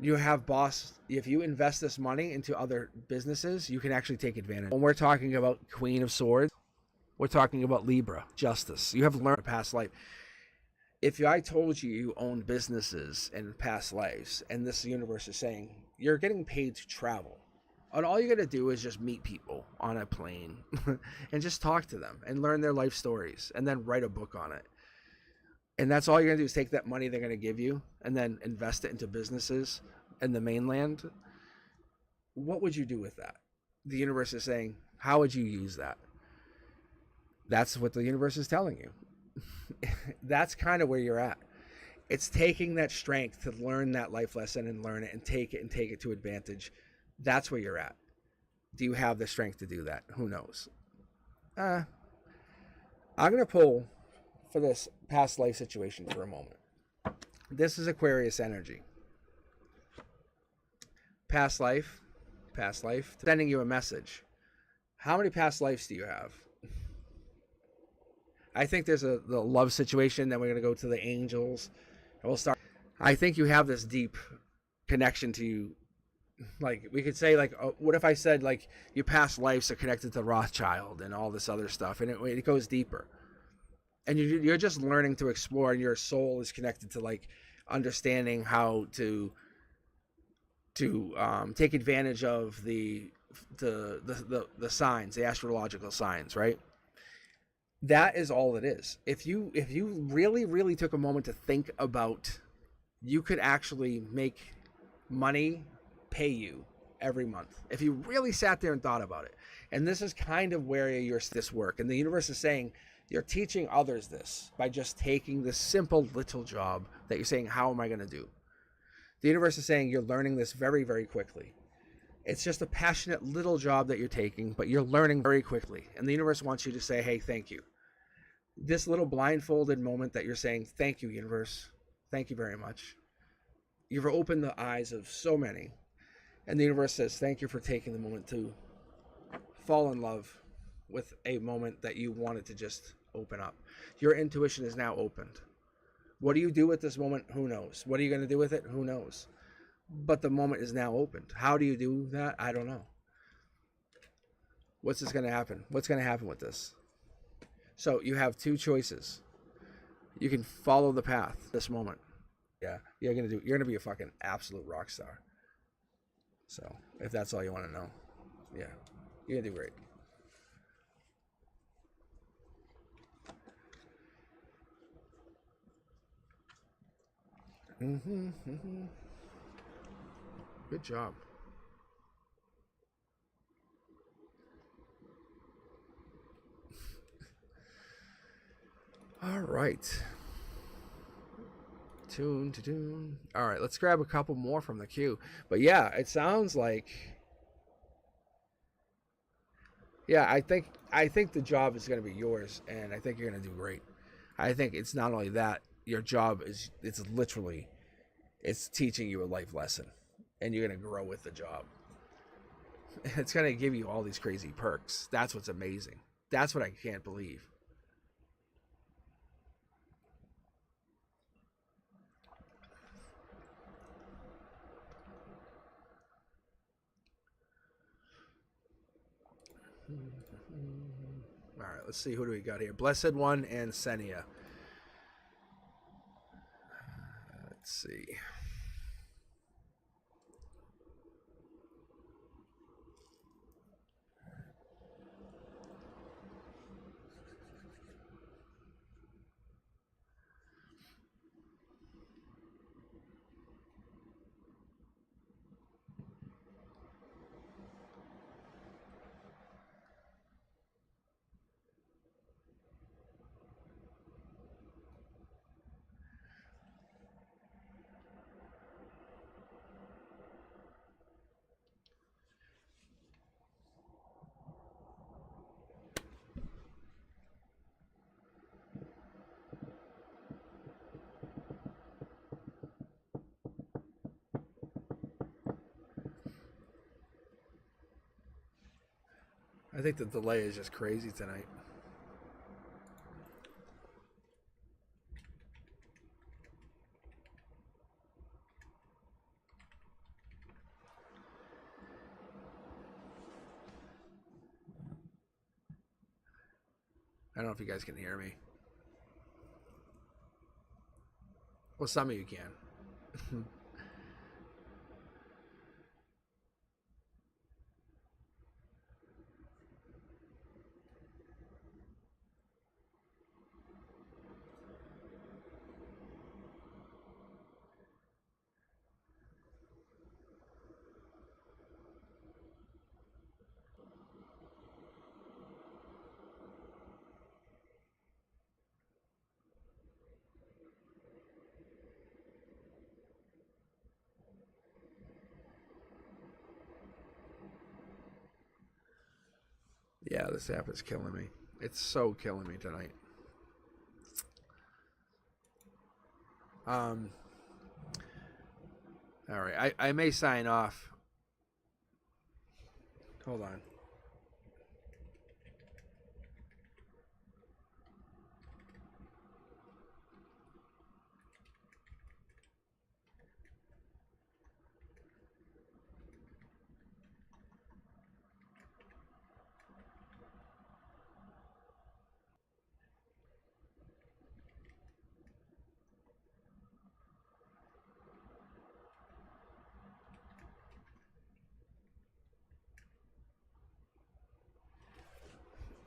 You have boss. If you invest this money into other businesses, you can actually take advantage. When we're talking about Queen of Swords, we're talking about Libra, justice. You have learned a past life. If I told you you owned businesses in past lives, and this universe is saying you're getting paid to travel, and all you got to do is just meet people on a plane and just talk to them and learn their life stories and then write a book on it. And that's all you're going to do is take that money they're going to give you and then invest it into businesses in the mainland. What would you do with that? The universe is saying, how would you use that? That's what the universe is telling you. That's kind of where you're at. It's taking that strength to learn that life lesson and learn it and take it to advantage. That's where you're at. Do you have the strength to do that? Who knows? I'm going to pull for this past life situation for a moment. This is Aquarius energy. Past life, sending you a message. How many past lives do you have? I think there's the love situation. Then we're going to go to the angels. And we'll start. I think you have this deep connection to you. Like we could say, like, what if I said like your past lives are connected to Rothschild and all this other stuff, and it goes deeper. And you're just learning to explore, and your soul is connected to like understanding how to take advantage of the signs, the astrological signs, right? That is all it is. If you really took a moment to think about, you could actually make money pay you every month if you really sat there and thought about it. And this is kind of where this work. And the universe is saying, you're teaching others this by just taking this simple little job that you're saying, how am I going to do? The universe is saying you're learning this very, very quickly. It's just a passionate little job that you're taking, but you're learning very quickly. And the universe wants you to say, hey, thank you. This little blindfolded moment that you're saying, thank you, universe. Thank you very much. You've opened the eyes of so many. And the universe says, thank you for taking the moment to fall in love with a moment that you wanted to just open up. Your intuition is now opened. What do you do with this moment? Who knows? What are you going to do with it? Who knows? But the moment is now opened. How do you do that? I don't know. What's this going to happen? What's going to happen with this? So you have two choices. You can follow the path this moment. Yeah, you're going to be a fucking absolute rock star. So if that's all you want to know, yeah, you're going to do great. Good job. All right. Tune. All right, let's grab a couple more from the queue. But yeah, it sounds like, yeah, I think the job is going to be yours, and I think you're going to do great. I think it's not only that, your job is, it's teaching you a life lesson, and you're going to grow with the job. It's going to give you all these crazy perks. That's what's amazing. That's what I can't believe. All right, let's see, who do we got here? Blessed One and Senia. Let's see. I think the delay is just crazy tonight. I don't know if you guys can hear me. Well, some of you can. Yeah, this app is killing me. It's so killing me tonight. All right, I may sign off. Hold on.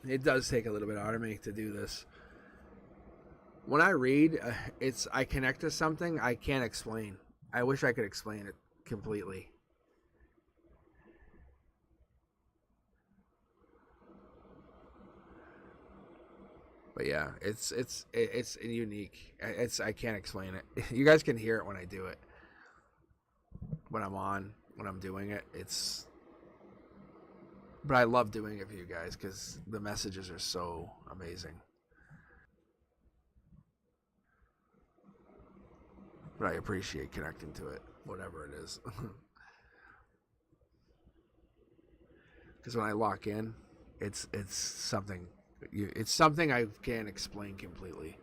It does take a little bit out of me to do this. When I read, I connect to something I can't explain. I wish I could explain it completely. But yeah, it's unique. I can't explain it. You guys can hear it when I do it. When I'm doing it, but I love doing it for you guys because the messages are so amazing. But I appreciate connecting to it, whatever it is. Because when I lock in, it's something. It's something I can't explain completely.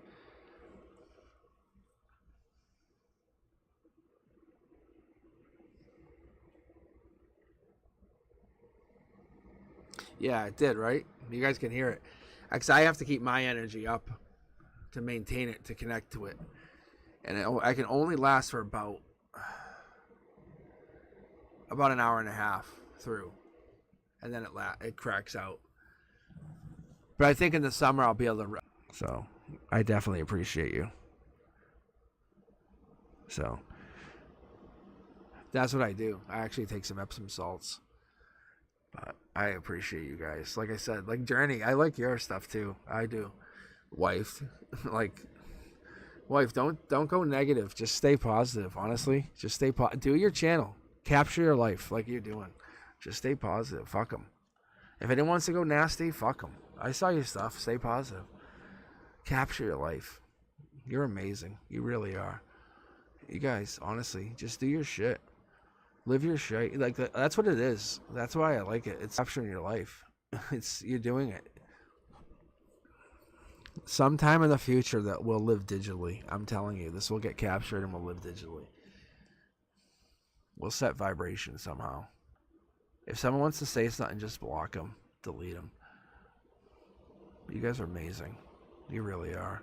Yeah, it did, right? You guys can hear it. Because I have to keep my energy up to maintain it, to connect to it. And I can only last for about an hour and a half through. And then it cracks out. But I think in the summer I'll be able to. So I definitely appreciate you. So that's what I do. I actually take some Epsom salts. But I appreciate you guys. Like I said, like Journey, I like your stuff too. I do. Wife, wife, don't go negative. Just stay positive. Honestly, just stay do your channel. Capture your life like you're doing. Just stay positive. Fuck them. If anyone wants to go nasty, fuck them. I saw your stuff. Stay positive. Capture your life. You're amazing. You really are. You guys, honestly, just do your shit. Live your shit. Like that's what it is. That's why I like it. It's capturing your life. You're doing it. Sometime in the future that we'll live digitally. I'm telling you, this will get captured and we'll live digitally. We'll set vibration somehow. If someone wants to say something, just block them, delete them. You guys are amazing. You really are.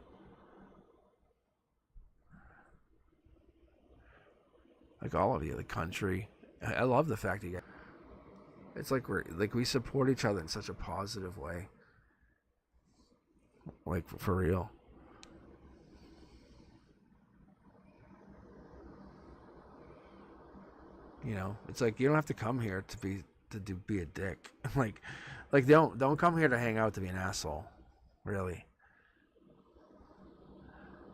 Like all of you, the country. I love the fact that you guys. It's like we support each other in such a positive way. Like for real. You know, it's like you don't have to come here to be a dick. like don't come here to hang out to be an asshole. Really.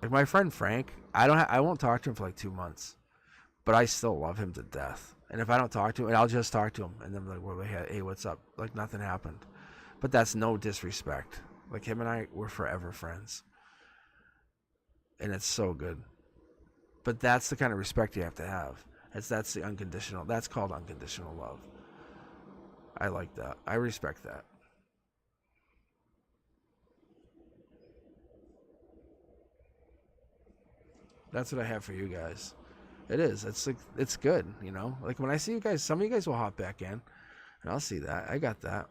Like my friend Frank, I won't talk to him for like 2 months, but I still love him to death. And if I don't talk to him, I'll just talk to him, and then like, well, hey, what's up? Like nothing happened. But that's no disrespect. Like him and I, we're forever friends, and it's so good. But that's the kind of respect you have to have. That's the unconditional. That's called unconditional love. I like that. I respect that. That's what I have for you guys. It is. It's like, it's good, you know. Like when I see you guys, some of you guys will hop back in, and I'll see that. I got that.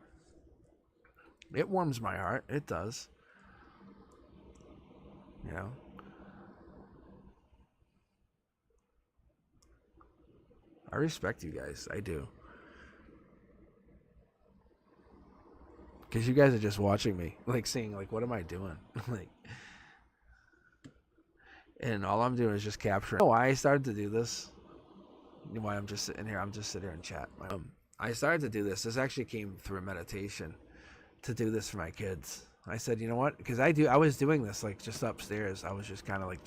It warms my heart. It does. You know. I respect you guys. I do. Because you guys are just watching me, like seeing, like, what am I doing? Like, and all I'm doing is just capturing. Oh, I started to do this. Why I'm just sitting here. I'm just sitting here and chat. I started to do this. This actually came through a meditation to do this for my kids. I said, you know what? Because I was doing this like just upstairs. I was just kind of like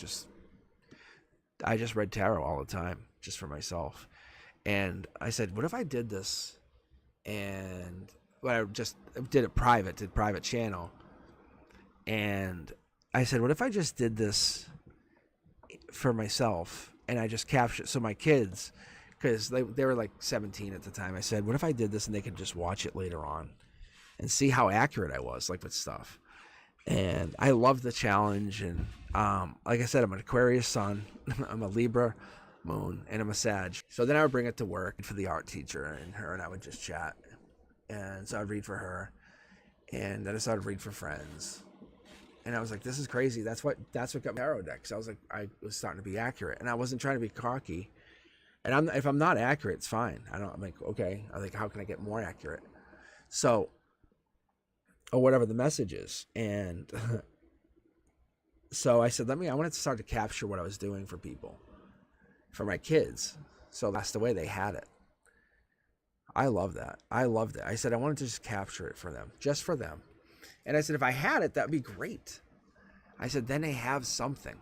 I just read tarot all the time just for myself. And I said, what if I did this and I just did it private channel. And I said, what if I just did this for myself and I just captured, so my kids, because they were like 17 at the time, I said, what if I did this and they could just watch it later on and see how accurate I was, like with stuff. And I love the challenge. And like I said, I'm an Aquarius sun, I'm a Libra moon, and I'm a Sag. So then I would bring it to work for the art teacher, and her and I would just chat. And so I'd read for her, and then I started to read for friends. And I was like, this is crazy. That's what got me tarot decks. I was like, I was starting to be accurate, and I wasn't trying to be cocky. And if I'm not accurate, it's fine. I'm like, okay. I'm like, how can I get more accurate? So, or whatever the message is. And so I said, I wanted to start to capture what I was doing for people, for my kids. So that's the way they had it. I love that. I loved it. I said, I wanted to just capture it for them, just for them. And I said, if I had it, that'd be great. I said, then they have something,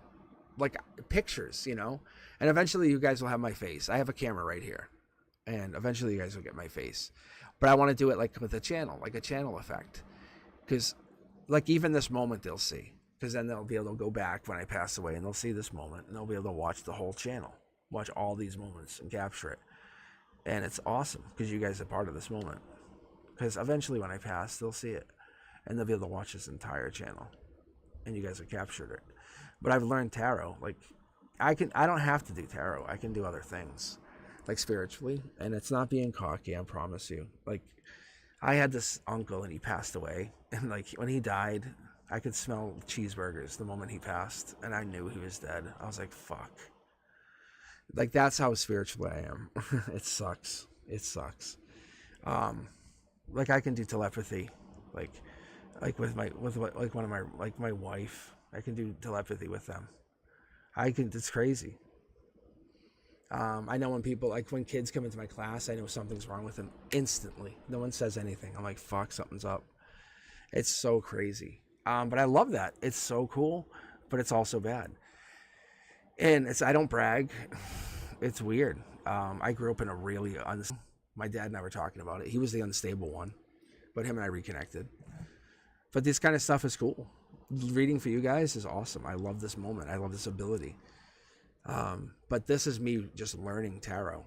like pictures, you know? And eventually you guys will have my face. I have a camera right here. And eventually you guys will get my face. But I want to do it like with a channel, like a channel effect. Because like even this moment they'll see. Because then they'll be able to go back when I pass away and they'll see this moment. And they'll be able to watch the whole channel. Watch all these moments and capture it. And it's awesome because you guys are part of this moment. Because eventually when I pass, they'll see it. And they'll be able to watch this entire channel. And you guys have captured it. But I've learned tarot. Like, I don't have to do tarot. I can do other things. Like spiritually. And it's not being cocky, I promise you. Like, I had this uncle and he passed away. And like, when he died, I could smell cheeseburgers the moment he passed. And I knew he was dead. I was like, fuck. Like, that's how spiritual I am. It sucks. It sucks. Like, I can do telepathy. Like with one of my wife, I can do telepathy with them. It's crazy. I know when people, like when kids come into my class, I know something's wrong with them instantly. No one says anything. I'm like, fuck, something's up. It's so crazy. But I love that. It's so cool, but it's also bad. And I don't brag. It's weird. I grew up in a really, my dad and I were talking about it. He was the unstable one, but him and I reconnected. But this kind of stuff is cool. Reading for you guys is awesome. I love this moment. I love this ability. But this is me just learning tarot.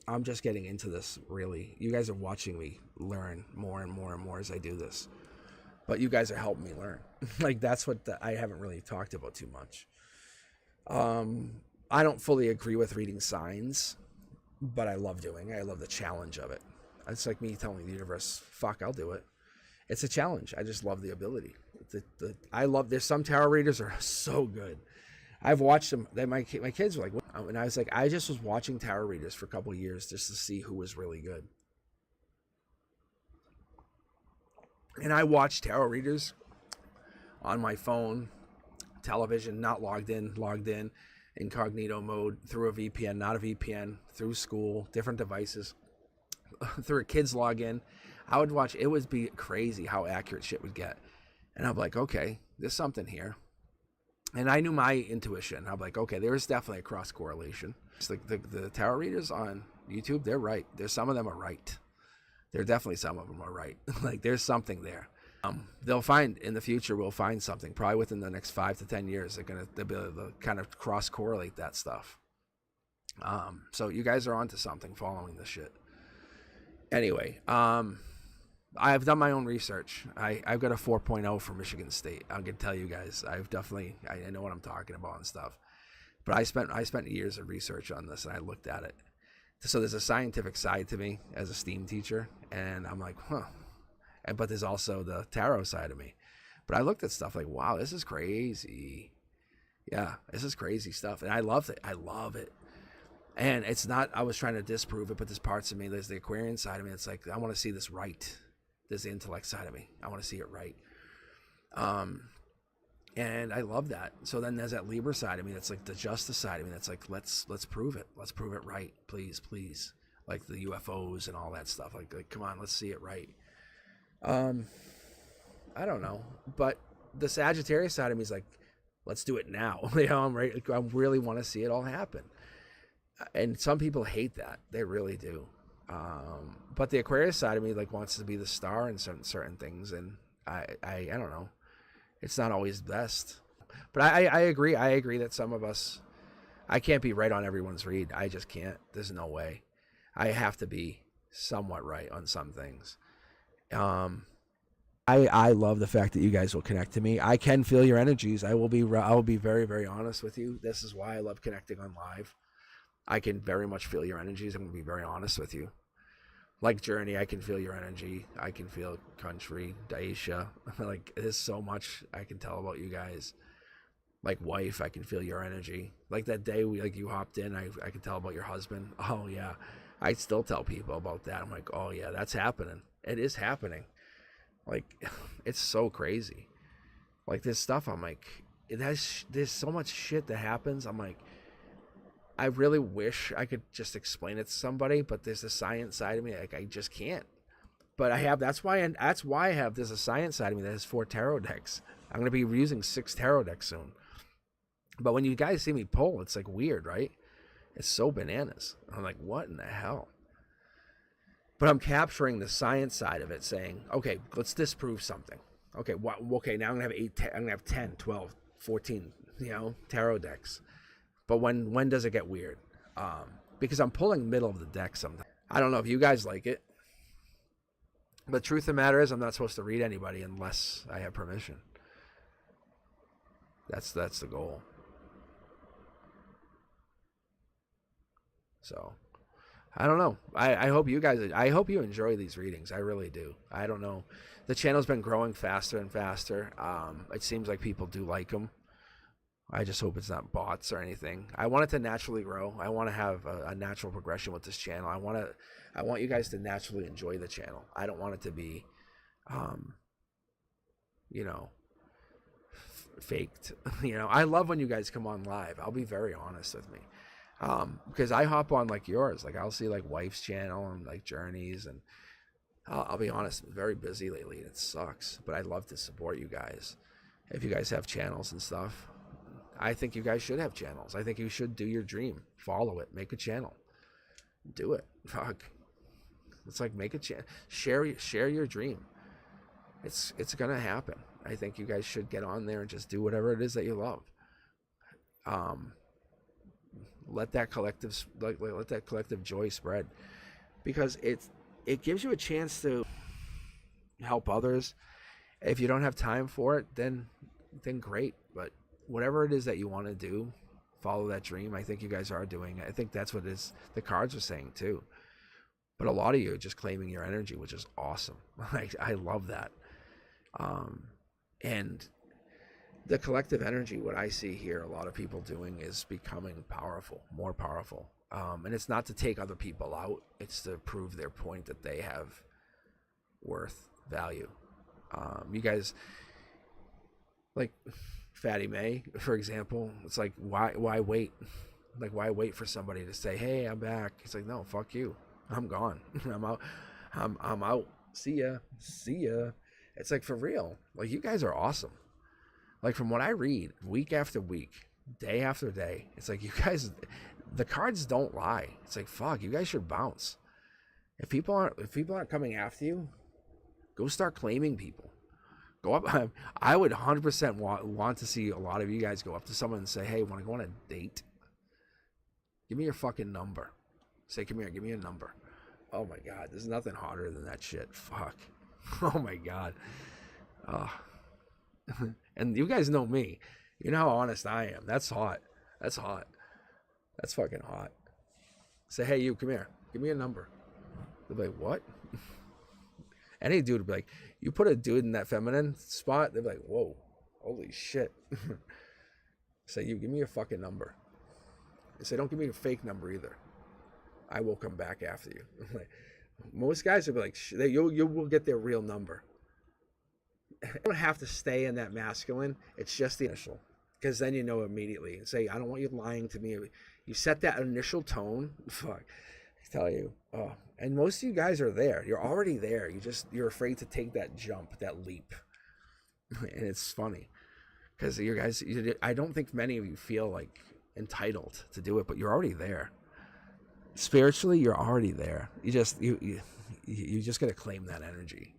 I'm just getting into this, really. You guys are watching me learn more and more and more as I do this. But you guys are helping me learn. Like, that's what I haven't really talked about too much. I don't fully agree with reading signs, but I love doing it. I love the challenge of it. It's like me telling the universe, fuck, I'll do it. It's a challenge. I just love the ability. There's some tarot readers are so good. I've watched them. My kids were like, what? And I was like, I just was watching tarot readers for a couple of years just to see who was really good. And I watched tarot readers on my phone, television, not logged in, incognito mode, through a VPN, not a VPN, through school, different devices, through a kid's login. I would watch, it would be crazy how accurate shit would get. And I'm like, okay, there's something here. And I knew my intuition. I'm like, okay, there is definitely a cross correlation. It's like the tarot readers on YouTube, they're right. There's some of them are right. There definitely some of them are right. Like, there's something there. They'll find in the future, we'll find something probably within the next 5 to 10 years. They'll be able to kind of cross correlate that stuff. So you guys are onto something following this shit. Anyway, I've done my own research. I've got a 4.0 from Michigan State. I'm going to tell you guys, I know what I'm talking about and stuff. But I spent years of research on this, and I looked at it. So there's a scientific side to me as a STEAM teacher, and I'm like, huh. But there's also the tarot side of me. But I looked at stuff like, wow, this is crazy. Yeah, this is crazy stuff, and I loved it. I love it. And it's not, I was trying to disprove it, but there's parts of me, there's the Aquarian side of me. It's like, I want to see this right. There's the intellect side of me. I want to see it right. And I love that. So then there's that Libra side of me. That's like the justice side of me. That's like, let's prove it. Let's prove it right. Please, please. Like the UFOs and all that stuff. Like come on, let's see it right. I don't know. But the Sagittarius side of me is like, let's do it now. I'm right. I really want to see it all happen. And some people hate that. They really do. But the Aquarius side of me like wants to be the star in certain things, and I don't know. It's not always best. But I agree. I agree that some of us, I can't be right on everyone's read. I just can't. There's no way. I have to be somewhat right on some things. I love the fact that you guys will connect to me. I can feel your energies. I will be very, very honest with you. This is why I love connecting on live. I can very much feel your energies. I'm going to be very honest with you. Like Journey, I can feel your energy. I can feel Country, Daisha. Like, there's so much I can tell about you guys. Like Wife, I can feel your energy. Like that day you hopped in, I can tell about your husband. Oh yeah, I still tell people about that. I'm like, oh yeah, that's happening. It is happening. Like, it's so crazy. Like this stuff, I'm like, there's so much shit that happens. I'm like, I really wish I could just explain it to somebody, but there's the science side of me, like I just can't. But that's why I have, there's a science side of me that has 4 tarot decks. I'm gonna be using 6 tarot decks soon. But when you guys see me pull, it's like weird, right? It's so bananas. I'm like, what in the hell? But I'm capturing the science side of it, saying, okay, let's disprove something. Okay, now I'm gonna have 10, 12, 14, tarot decks. But when does it get weird? Because I'm pulling middle of the deck sometimes. I don't know if you guys like it. But truth of the matter is, I'm not supposed to read anybody unless I have permission. That's the goal. So, I don't know. I hope you enjoy these readings. I really do. I don't know. The channel's been growing faster and faster. It seems like people do like them. I just hope it's not bots or anything. I want it to naturally grow. I want to have a natural progression with this channel. I want you guys to naturally enjoy the channel. I don't want it to be, faked. I love when you guys come on live. I'll be very honest with me. Because I hop on like yours. Like I'll see like Wife's channel and like Journeys, and I'll be honest, I'm very busy lately. It sucks, but I'd love to support you guys. If you guys have channels and stuff, I think you guys should have channels. I think you should do your dream. Follow it. Make a channel. Do it. Fuck. It's like make a channel. Share your dream. It's gonna happen. I think you guys should get on there and just do whatever it is that you love. Let that collective joy spread, because it gives you a chance to help others. If you don't have time for it, then great. But whatever it is that you want to do, follow that dream. I think you guys are doing it. I think that's what the cards are saying too. But a lot of you are just claiming your energy, which is awesome. I love that. And the collective energy, what I see here, a lot of people doing is becoming powerful, more powerful. And it's not to take other people out. It's to prove their point that they have worth, value. You guys, like Fatty May, for example, it's like, why wait? Like, why wait for somebody to say, hey, I'm back? It's like, no, fuck you. I'm gone. I'm out. I'm out. See ya. It's like, for real. Like, you guys are awesome. Like, from what I read, week after week, day after day, it's like, you guys, the cards don't lie. It's like, fuck, you guys should bounce. If people aren't coming after you, go start claiming people. Go up. I would 100% want to see a lot of you guys go up to someone and say, hey, want to go on a date? Give me your fucking number. Say, come here, give me a number. Oh my God, there's nothing hotter than that shit. Fuck. Oh my God. And you guys know me. You know how honest I am. That's hot. That's fucking hot. Say, hey, you, come here. Give me a number. They'll be like, what? Any dude would be like, you put a dude in that feminine spot, they'd be like, whoa, holy shit. Say, you, give me your fucking number. They say, don't give me a fake number either. I will come back after you. Like, most guys would be like, you will get their real number. You don't have to stay in that masculine. It's just the initial. Because then you know immediately. Say, I don't want you lying to me. You set that initial tone. Fuck. I tell you. Oh. And most of you guys are there. You're already there. You're afraid to take that jump, that leap. And it's funny. Because you guys, I don't think many of you feel like entitled to do it, but you're already there. Spiritually, you're already there. You just gotta claim that energy.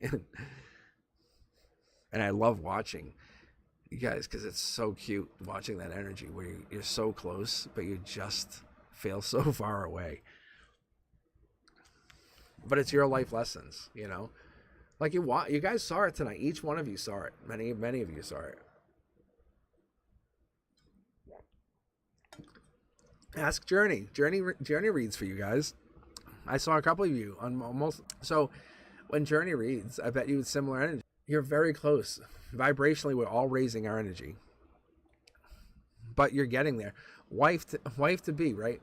And I love watching you guys because it's so cute watching that energy where you're so close, but you just feel so far away. But it's your life lessons, you know. Like you guys saw it tonight. Each one of you saw it. Many of you saw it. Ask Journey. Journey reads for you guys. I saw a couple of you on almost. So when Journey reads, I bet you it's similar energy. You're very close. Vibrationally, we're all raising our energy. But you're getting there. Wife to be, right?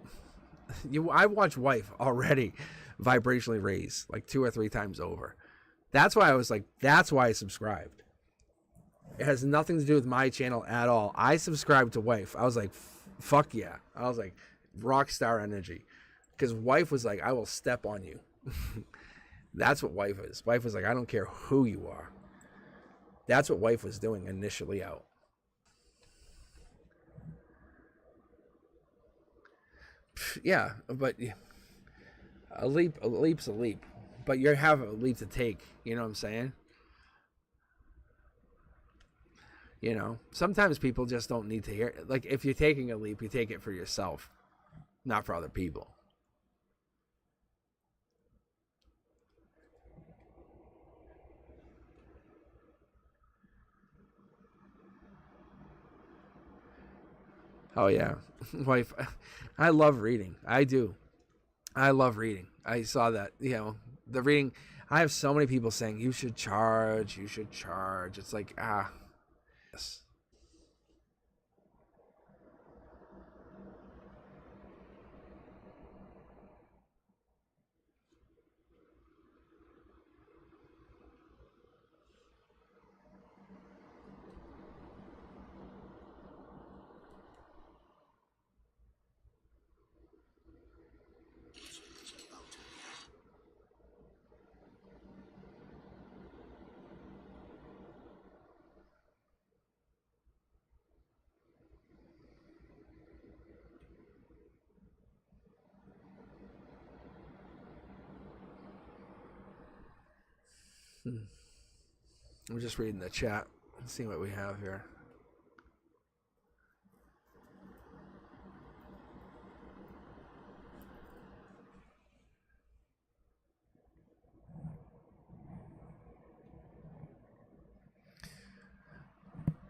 I've watched wife already vibrationally raise like 2 or 3 times over. That's why I was like, that's why I subscribed. It has nothing to do with my channel at all. I subscribed to wife. I was like, fuck yeah. I was like, rock star energy. Because wife was like, I will step on you. That's what wife is. Wife was like, I don't care who you are. That's what wife was doing initially out. Yeah, but a leap's a leap. But you have a leap to take. You know what I'm saying? You know, sometimes people just don't need to hear it. Like, if you're taking a leap, you take it for yourself, not for other people. Oh yeah, wife. I love reading. I do. I love reading. I saw that. You know, the reading. I have so many people saying you should charge. You should charge. It's like yes. I'm just reading the chat. Let's see what we have here.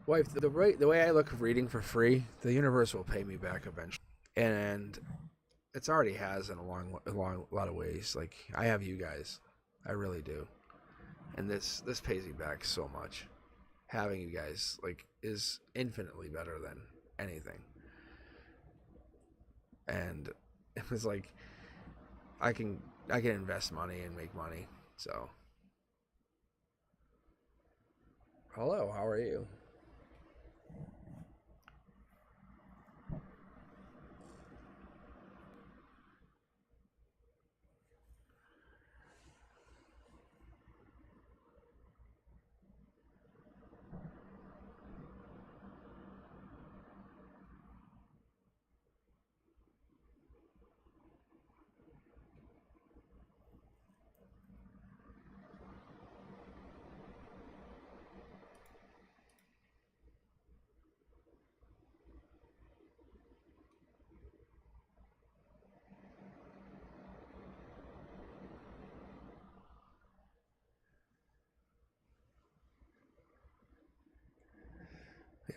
Wife, the way I look at reading for free, the universe will pay me back eventually, and it's already has in a lot of ways. Like, I have you guys, I really do, and this pays me back so much. Having you guys like is infinitely better than anything, and it was like I can invest money and make money. So, hello, how are you?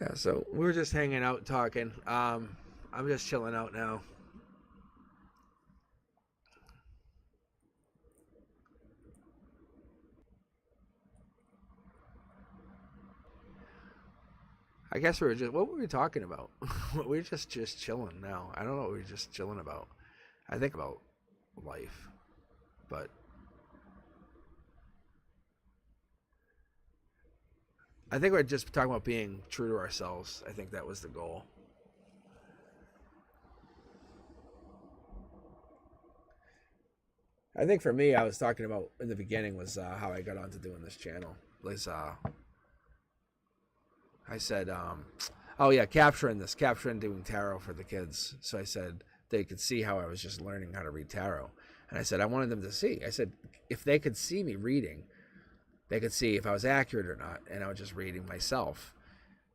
Yeah, so we were just hanging out talking. I'm just chilling out now. I guess we were just, what were we talking about? We were just chilling now. I don't know what we were just chilling about. I think about life, but I think we're just talking about being true to ourselves. I think that was the goal. I think for me, I was talking about in the beginning was how I got onto doing this channel. Was I said, oh yeah, capturing doing tarot for the kids. So I said they could see how I was just learning how to read tarot. And I said I wanted them to see. I said if they could see me reading, they could see if I was accurate or not. And I was just reading myself.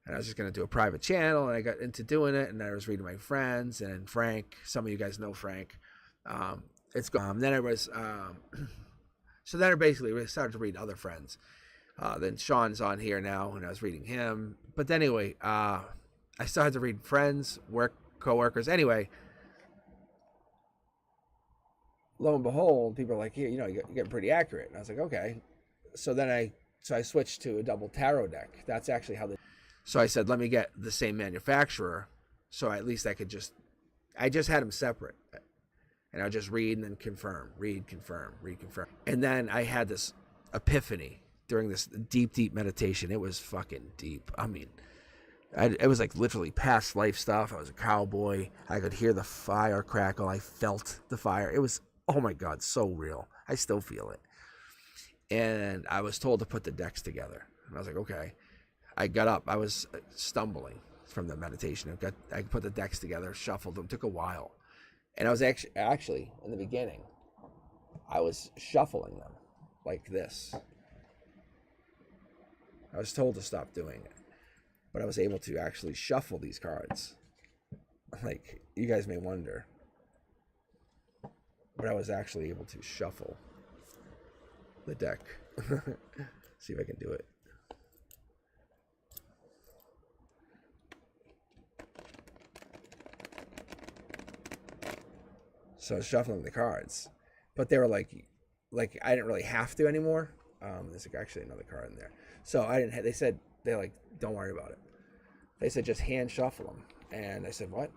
And I was just going to do a private channel, and I got into doing it, and I was reading my friends, and Frank, some of you guys know Frank. Then I was, so then I basically started to read other friends. Then Sean's on here now, and I was reading him. But then anyway, I started to read friends, work, coworkers. Anyway, lo and behold, people are like, you know, you're getting pretty accurate. And I was like, okay. So then I switched to a double tarot deck. That's actually how so I said, let me get the same manufacturer, so at least I just had them separate. And I would just read and then confirm, read, confirm, read, confirm. And then I had this epiphany during this deep meditation. It was fucking deep. I mean, it was like literally past life stuff. I was a cowboy. I could hear the fire crackle. I felt the fire. It was, oh my God, so real. I still feel it. And I was told to put the decks together. And I was like, okay. I got up. I was stumbling from the meditation. I put the decks together, shuffled them. Took a while. And I was actually in the beginning, I was shuffling them like this. I was told to stop doing it, but I was able to actually shuffle these cards. Like, you guys may wonder, but I was actually able to shuffle the deck. See if I can do it. So I was shuffling the cards, but they were like I didn't really have to anymore. There's actually another card in there. So I didn't. They said don't worry about it. They said just hand shuffle them, and I said what?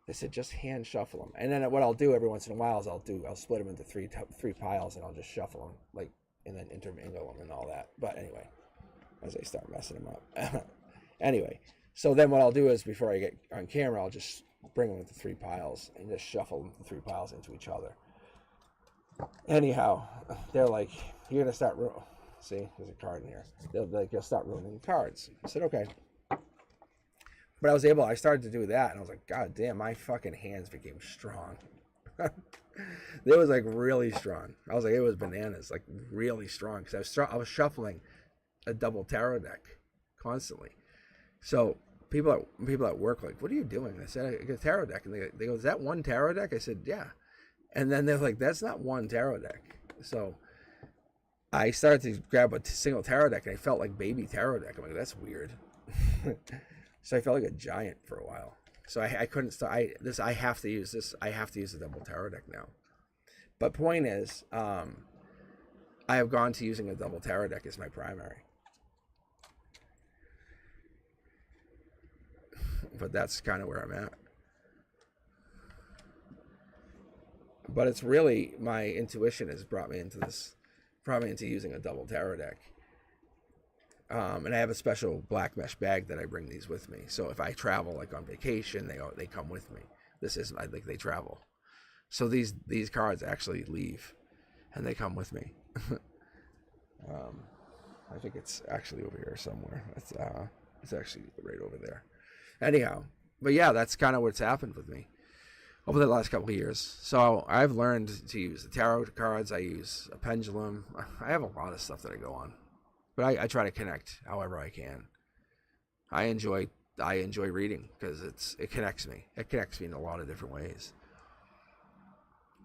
They said just hand shuffle them, and then what I'll do every once in a while is I'll split them into three piles, and I'll just shuffle them and then intermingle them and all that. But anyway, as I start messing them up, anyway. So then what I'll do is before I get on camera, I'll just bring them into three piles and just shuffle them three piles into each other. Anyhow, they're like, you're gonna start see, there's a card in here. They're like, you'll start ruining the cards. I said, okay. But I started to do that, and I was like, God damn, my fucking hands became strong. They was like really strong. I was like, it was bananas, like really strong, because I was shuffling a double tarot deck constantly. So people at work like, what are you doing? I said, I got a tarot deck. And they go, is that one tarot deck? I said, yeah. And then they're like, that's not one tarot deck. So I started to grab a single tarot deck, and I felt like baby tarot deck. I'm like, that's weird. So I felt like a giant for a while. So I couldn't start. I have to use this. I have to use the double tarot deck now. But point is, I have gone to using a double tarot deck as my primary. But that's kind of where I'm at. But it's really, my intuition has brought me into using a double tarot deck. And I have a special black mesh bag that I bring these with me. So if I travel like on vacation, they come with me. This is, I think they travel. So these cards actually leave, and they come with me. I think it's actually over here somewhere. It's actually right over there. Anyhow, but yeah, that's kind of what's happened with me over the last couple of years. So I've learned to use the tarot cards. I use a pendulum. I have a lot of stuff that I go on, but I try to connect however I can. I enjoy reading because it connects me. It connects me in a lot of different ways.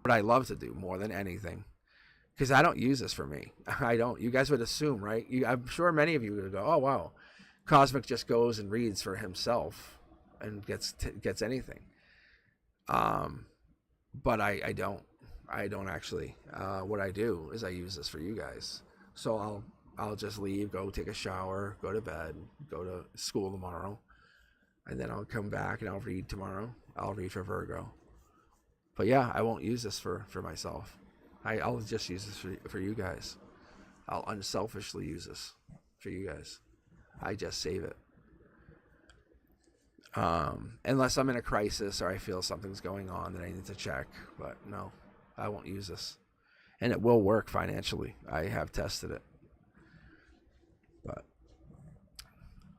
What I love to do more than anything, because I don't use this for me. I don't. You guys would assume, right? I'm sure many of you would go, oh wow, Cosmic just goes and reads for himself and gets anything. But I don't actually. What I do is I use this for you guys. So I'll just leave, go take a shower, go to bed, go to school tomorrow, and then I'll come back and I'll read tomorrow. I'll read for Virgo. But yeah, I won't use this for myself. I'll just use this for you guys. I'll unselfishly use this for you guys. I just save it. Unless I'm in a crisis or I feel something's going on that I need to check. But no, I won't use this. And it will work financially. I have tested it. But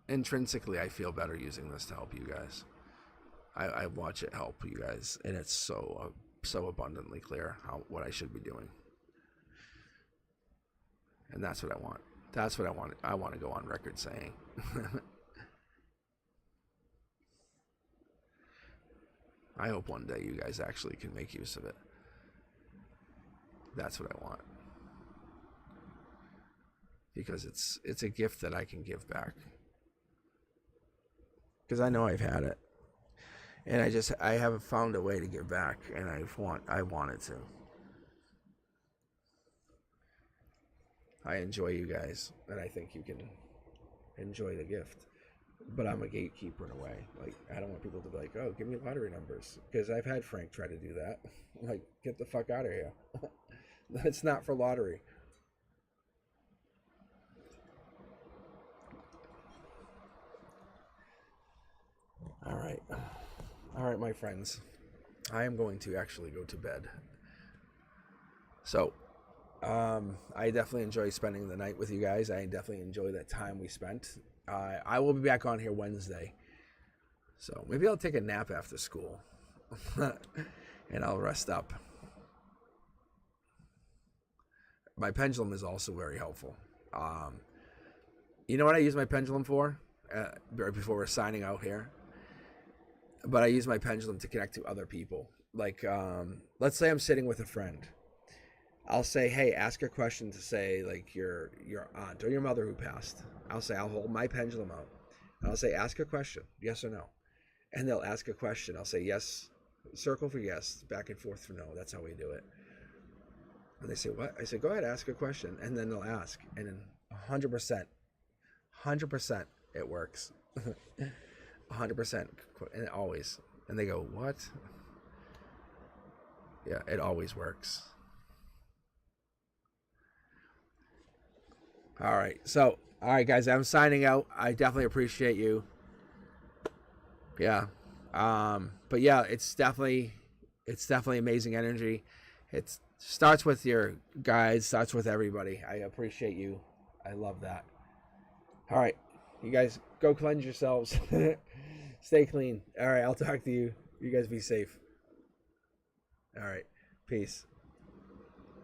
intrinsically, I feel better using this to help you guys. I watch it help you guys, and it's so abundantly clear what I should be doing. And that's what I want. That's what I want. I want to go on record saying. I hope one day you guys actually can make use of it. That's what I want. Because it's a gift that I can give back. Because I know I've had it. And I haven't found a way to give back, and I wanted to. I enjoy you guys, and I think you can enjoy the gift. But I'm a gatekeeper in a way. Like, I don't want people to be like, oh, give me lottery numbers. Because I've had Frank try to do that. Like, get the fuck out of here. That's not for lottery. All right, my friends. I am going to actually go to bed. So, I definitely enjoy spending the night with you guys. I definitely enjoy that time we spent. I will be back on here Wednesday. So maybe I'll take a nap after school. And I'll rest up. My pendulum is also very helpful. You know what I use my pendulum for? Right before we're signing out here. But I use my pendulum to connect to other people. Like, let's say I'm sitting with a friend. I'll say, hey, ask a question to say, like, your aunt or your mother who passed. I'll hold my pendulum out. And I'll say, ask a question, yes or no. And they'll ask a question. I'll say, yes, circle for yes, back and forth for no. That's how we do it. And they say, what? I say, go ahead, ask a question. And then they'll ask. And then 100%, it works. 100%, and always. And they go, what? Yeah, it always works. All right, guys, I'm signing out. I definitely appreciate you. Yeah, but yeah, it's definitely amazing energy. It starts with your guides, starts with everybody. I appreciate you. I love that. All right, you guys, go cleanse yourselves. Stay clean. All right, I'll talk to you. You guys be safe. All right, peace.